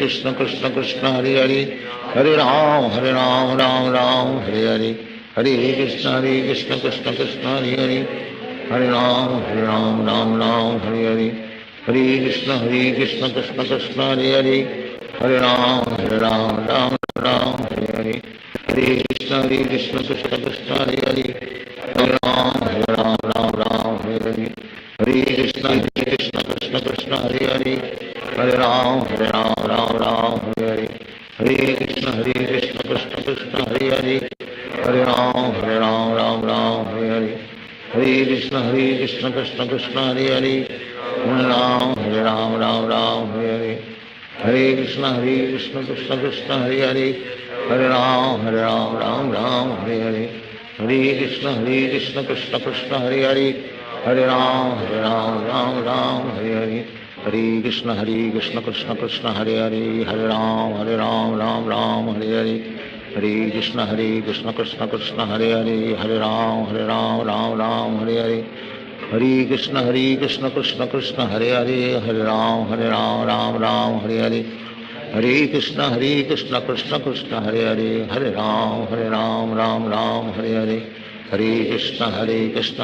कृष्ण कृष्ण कृष्ण हरे हरे, हरे राम राम हरे हरे, हरे कृष्ण कृष्ण कृष्ण हरे हरे, हरे राम राम हरे हरे, हरे कृष्ण कृष्ण कृष्ण हरे हरे, हरे राम राम हरे हरे, हरे कृष्ण कृष्ण कृष्ण हरे हरे, हरे राम राम हरे हरे, हरे कृष्ण कृष्ण कृष्ण हरे हरे, हरे राम राम हरे हरे, हरे कृष्ण कृष्ण कृष्ण हरे हरे, हरे राम हरे हरे, हरे कृष्ण कृष्ण कृष्ण हरे हरे, हरे राम राम हरे हरे, हरे कृष्ण कृष्ण कृष्ण हरे हरे, हरे राम राम हरे हरे, हरे कृष्ण कृष्ण कृष्ण हरे हरे, हरे राम राम हरे हरे, हरे कृष्ण कृष्ण कृष्ण हरे हरे, हरे राम राम हरे हरे, कृष्ण कृष्ण कृष्ण हरे हरे हरे राम राम राम हरे हरे हरे कृष्ण कृष्ण कृष्ण हरे हरे हरे राम राम हरे हरे हरे कृष्ण कृष्ण कृष्ण हरे हरे हरे राम राम हरे हरे हरे कृष्ण कृष्ण कृष्ण हरे हरे हरे राम राम हरे हरे हरे कृष्ण कृष्ण कृष्ण हरे हरे हरे राम राम हरे हरे हरे कृष्ण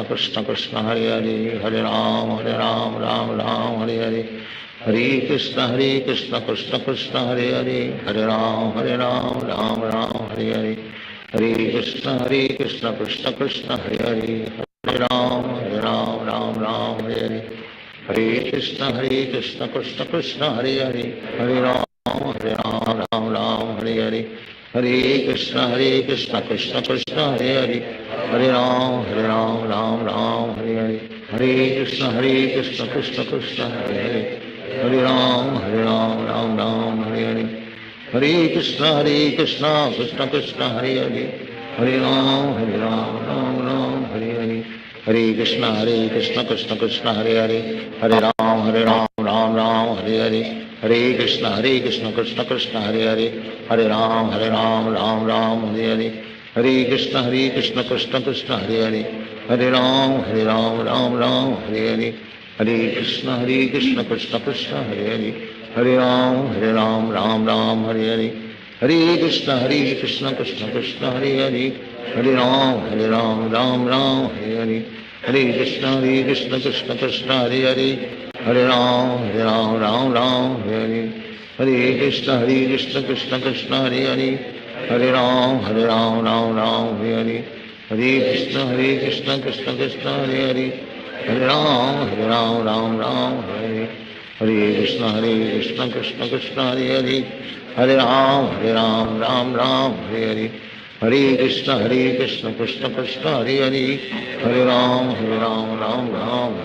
कृष्ण कृष्ण हरे हरे हरे राम राम हरे हरे हरे कृष्ण कृष्ण कृष्ण हरे हरे हरे राम राम हरे हरे हरे कृष्ण कृष्ण कृष्ण हरे हरे हरे राम राम हरे हरे हरे कृष्ण कृष्ण कृष्ण हरे हरे हरे राम हरे हरे हरे कृष्ण कृष्ण कृष्ण हरे हरे हरे राम हरे हरे हरे कृष्ण कृष्ण कृष्ण हरे हरे हरे राम हरे हरे हरे कृष्ण कृष्ण कृष्ण हरे हरे हरे राम हरे हरे हरे कृष्ण कृष्ण कृष्ण हरे हरे हरे राम हरे हरे हरे कृष्ण कृष्ण कृष्ण हरे हरे हरे राम राम हरे हरे हरे कृष्ण कृष्ण कृष्ण हरे हरे हरे राम हरे हरे हरे कृष्ण कृष्ण कृष्ण हरे हरे हरे राम हरे हरे हरे कृष्ण कृष्ण कृष्ण हरे हरे हरे राम हरे हरे हरे कृष्ण कृष्ण कृष्ण हरे हरे हरे राम हरे हरे हरे कृष्ण कृष्ण कृष्ण हरे हरे हरे राम राम हरे हरे हरे कृष्ण कृष्ण कृष्ण हरे हरे हरे राम हरे हरे हरे कृष्ण कृष्ण कृष्ण हरे हरे हरे राम हरे हरे हरे कृष्ण कृष्ण कृष्ण हरे हरे हरे राम हरे हरे हरे कृष्ण कृष्ण कृष्ण हरे हरे हरे राम हरे हरे हरे कृष्ण कृष्ण कृष्ण हरे हरे हरे राम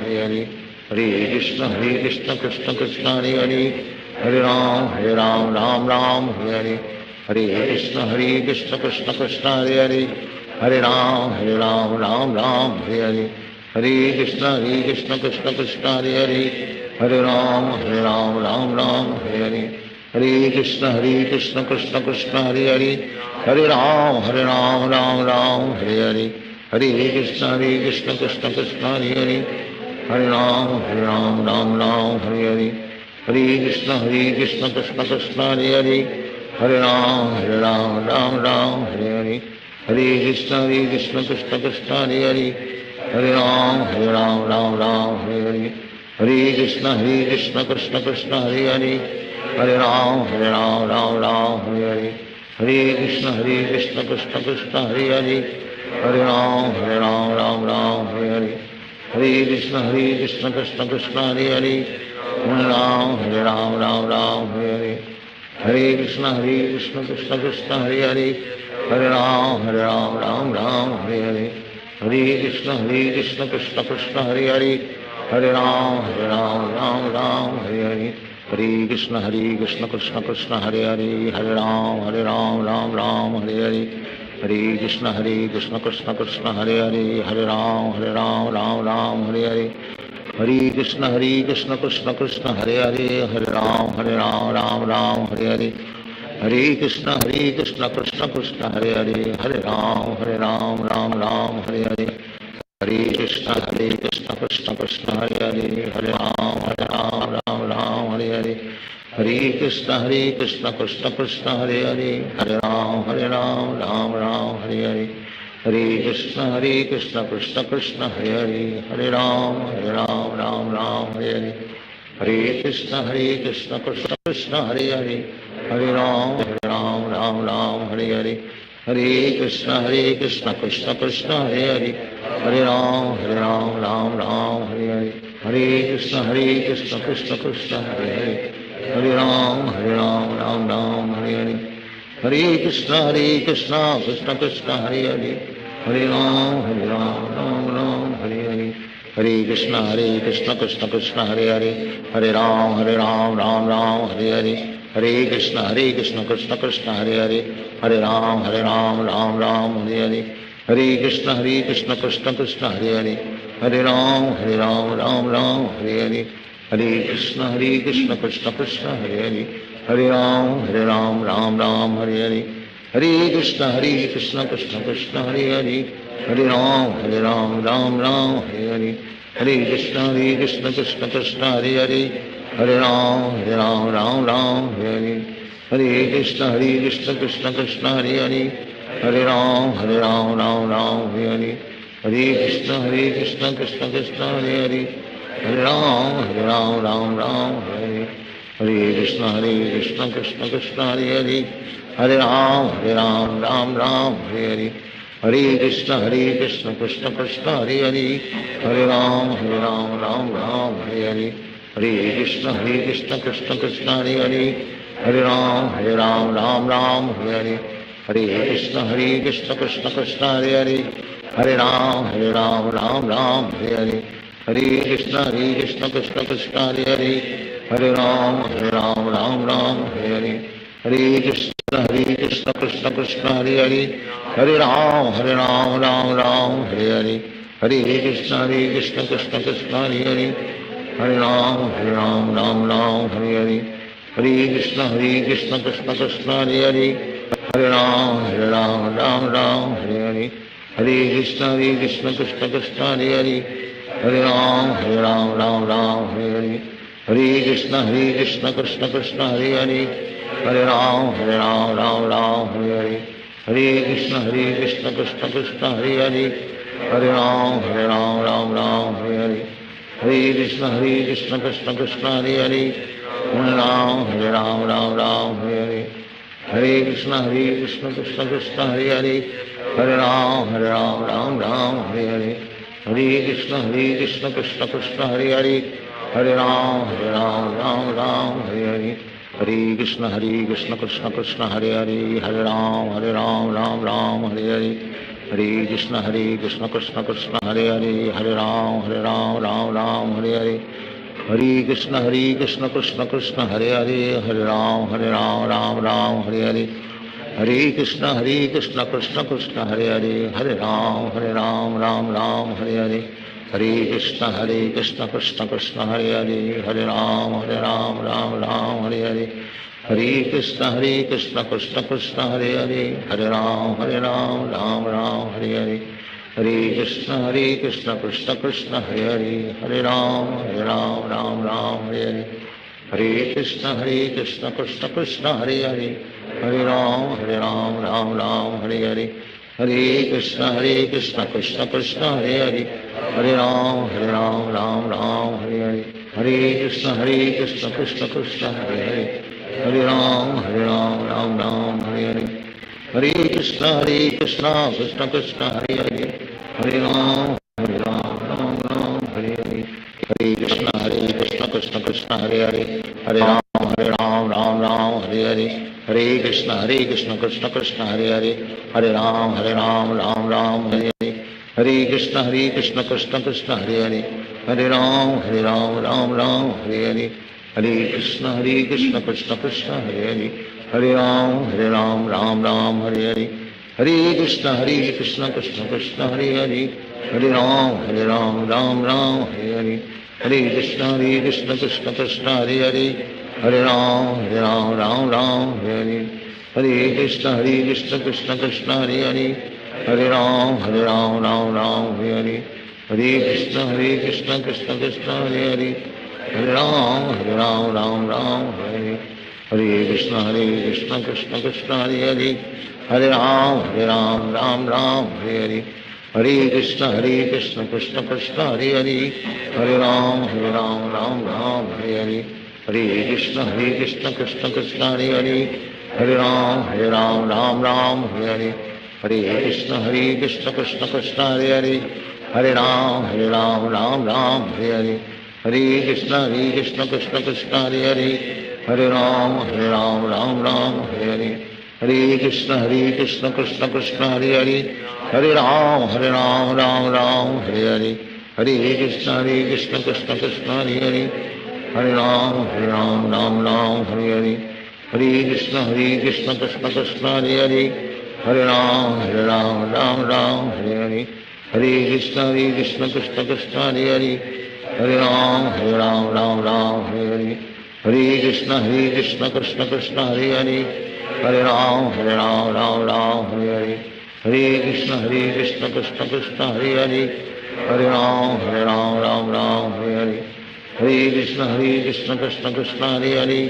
हरे हरे हरे कृष्ण कृष्ण कृष्ण हरे हरे हरे राम हरे हरे हरे कृष्ण कृष्ण कृष्ण हरे हरे हरे राम हरे हरे हरे कृष्ण कृष्ण कृष्ण हरे हरे हरे राम हरे हरे हरे कृष्ण कृष्ण कृष्ण हरे हरे हरे राम हरे हरे हरे कृष्ण कृष्ण कृष्ण हरे हरे हरे राम हरे हरे हरे कृष्ण कृष्ण कृष्ण हरे हरे हरे राम हरे हरे हरे कृष्ण कृष्ण कृष्ण हरे हरे हरे राम हरे हरे हरे कृष्ण कृष्ण कृष्ण हरे हरे हरे राम हरे हरे हरे कृष्ण कृष्ण कृष्ण हरे हरे हरे राम हरे हरे हरे कृष्ण कृष्ण कृष्ण हरे हरे हरे राम हरे हरे हरे कृष्ण कृष्ण कृष्ण हरे हरे हरे राम हरे हरे हरे कृष्ण कृष्ण कृष्ण हरे हरे हरे राम हरे हरे हरे कृष्ण कृष्ण कृष्ण हरे हरे हरे राम हरे हरे हरे कृष्ण कृष्ण कृष्ण हरे हरे हरे राम हरे हरे हरे कृष्ण कृष्ण कृष्ण हरे हरे हरे राम हरे हरे हरे कृष्ण कृष्ण कृष्ण हरे हरे हरे राम हरे हरे हरे कृष्ण कृष्ण कृष्ण हरे हरे हरे राम हरे हरे हरे कृष्ण कृष्ण कृष्ण हरे हरे हरे राम हरे हरे हरे कृष्ण कृष्ण कृष्ण हरे हरे हरे राम हरे हरे हरे कृष्ण कृष्ण कृष्ण हरे हरे हरे राम हरे हरे हरे कृष्ण कृष्ण कृष्ण हरे हरे हरे राम हरे हरे हरे कृष्ण कृष्ण कृष्ण हरे हरे हरे राम राम हरे हरे हरे कृष्ण कृष्ण कृष्ण हरे हरे हरे राम राम हरे हरे हरे कृष्ण कृष्ण कृष्ण हरे हरे, हरे राम राम राम हरे हरे, हरे कृष्ण कृष्ण कृष्ण हरे हरे, हरे राम राम राम हरे हरे, हरे कृष्ण कृष्ण कृष्ण हरे हरे, हरे राम राम राम हरे हरे, हरे कृष्ण कृष्ण कृष्ण हरे हरे, हरे राम राम राम हरे हरे, हरे कृष्ण कृष्ण कृष्ण हरे हरे, हरे राम राम हरे हरे, हरे कृष्ण कृष्ण कृष्ण हरे हरे, हरे राम राम हरे, हरे कृष्ण कृष्ण कृष्ण हरे हरे, हरे राम राम हरे हरे, हरे कृष्ण कृष्ण कृष्ण हरे हरे, हरे राम राम हरे हरे, हरे कृष्ण कृष्ण कृष्ण हरे हरे, हरे राम राम हरे हरे, हरे कृष्ण कृष्ण कृष्ण हरे हरे, हरे राम राम हरे हरे, हरे कृष्ण कृष्ण कृष्ण हरे हरे, हरे राम राम हरे हरे, हरे कृष्ण कृष्ण कृष्ण हरे हरे, हरे राम राम हरे हरे, हरे कृष्ण कृष्ण कृष्ण हरे हरे, हरे राम राम हरे हरे, हरे कृष्ण कृष्ण कृष्ण हरे हरे, हरे राम राम हरे हरे, हरे कृष्ण कृष्ण कृष्ण हरे हरे, हरे राम राम हरे हरे, हरे कृष्ण कृष्ण कृष्ण हरे हरे, हरे राम राम हरे हरे, हरे कृष्ण कृष्ण कृष्ण हरे हरे, हरे राम राम हरे हरे, हरे कृष्ण कृष्ण कृष्ण हरे हरे, हरे राम राम हरे हरे, हरे कृष्ण कृष्ण कृष्ण हरे हरे, हरे राम राम हरे हरे, हरे कृष्ण कृष्ण कृष्ण हरे हरे, हरे राम राम हरे हरे, हरे कृष्ण कृष्ण कृष्ण हरे हरे, हरे राम राम हरे हरे, हरे कृष्ण कृष्ण कृष्ण हरे हरे, हरे राम राम हरे हरे, हरे कृष्ण कृष्ण कृष्ण हरे हरे, हरे राम राम हरे हरे, हरे कृष्ण कृष्ण कृष्ण हरे हरे, हरे राम राम हरे हरे, हरे कृष्ण कृष्ण कृष्ण हरे हरे, हरे राम राम हरे हरे, हरे कृष्ण कृष्ण कृष्ण हरे हरे, हरे राम राम हरे हरे, हरे कृष्ण कृष्ण कृष्ण हरे हरे, हरे राम राम हरे हरे, हरे कृष्ण कृष्ण कृष्ण हरे हरे, हरे राम राम हरे हरे, हरे कृष्ण कृष्ण कृष्ण हरे हरे, हरे राम राम हरे हरे, हरे कृष्ण कृष्ण कृष्ण हरे हरे, हरे राम राम हरे हरे, हरे कृष्ण कृष्ण कृष्ण हरे हरे, हरे राम राम हरे हरे, हरे कृष्ण कृष्ण कृष्ण हरे हरे, हरे राम राम हरे हरे, हरे कृष्ण कृष्ण कृष्ण हरे हरे, हरे राम राम हरे हरे, हरे कृष्ण कृष्ण कृष्ण हरे हरे, हरे राम राम हरे हरे, हरे कृष्ण कृष्ण कृष्ण हरे हरे, हरे राम राम हरे हरे, हरे कृष्ण कृष्ण कृष्ण हरे हरे, हरे राम राम हरे हरे, हरे कृष्ण कृष्ण कृष्ण हरे हरे, हरे राम राम हरे हरे, हरे कृष्ण कृष्ण कृष्ण हरे हरे, हरे राम राम हरे हरे, हरे कृष्ण कृष्ण कृष्ण हरे हरे, हरे राम राम हरे हरे, हरे कृष्ण कृष्ण कृष्ण हरे हरे, हरे राम राम हरे हरे, हरे कृष्ण कृष्ण कृष्ण हरे हरे, हरे राम राम हरे हरे, हरे कृष्ण कृष्ण कृष्ण हरे हरे, हरे राम राम हरे हरे, हरे कृष्ण कृष्ण कृष्ण हरे हरे, हरे राम राम हरे हरे, हरे कृष्ण कृष्ण कृष्ण हरे हरे, हरे राम राम हरे हरे, हरे कृष्ण कृष्ण कृष्ण हरे हरे, हरे राम राम हरे हरे, हरे कृष्ण कृष्ण कृष्ण हरे हरे, हरे राम राम हरे हरे, हरे कृष्ण कृष्ण कृष्ण हरे हरे, हरे राम राम राम हरे हरे, हरे कृष्ण कृष्ण कृष्ण हरे हरे, हरे राम राम हरे हरे, हरे कृष्ण कृष्ण कृष्ण हरे हरे, हरे राम राम हरे हरे, हरे कृष्ण कृष्ण कृष्ण हरे हरे, हरे राम राम हरे हरे, हरे कृष्ण कृष्ण कृष्ण हरे हरे,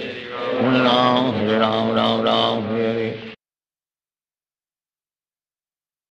हरे राम राम हरे हरे,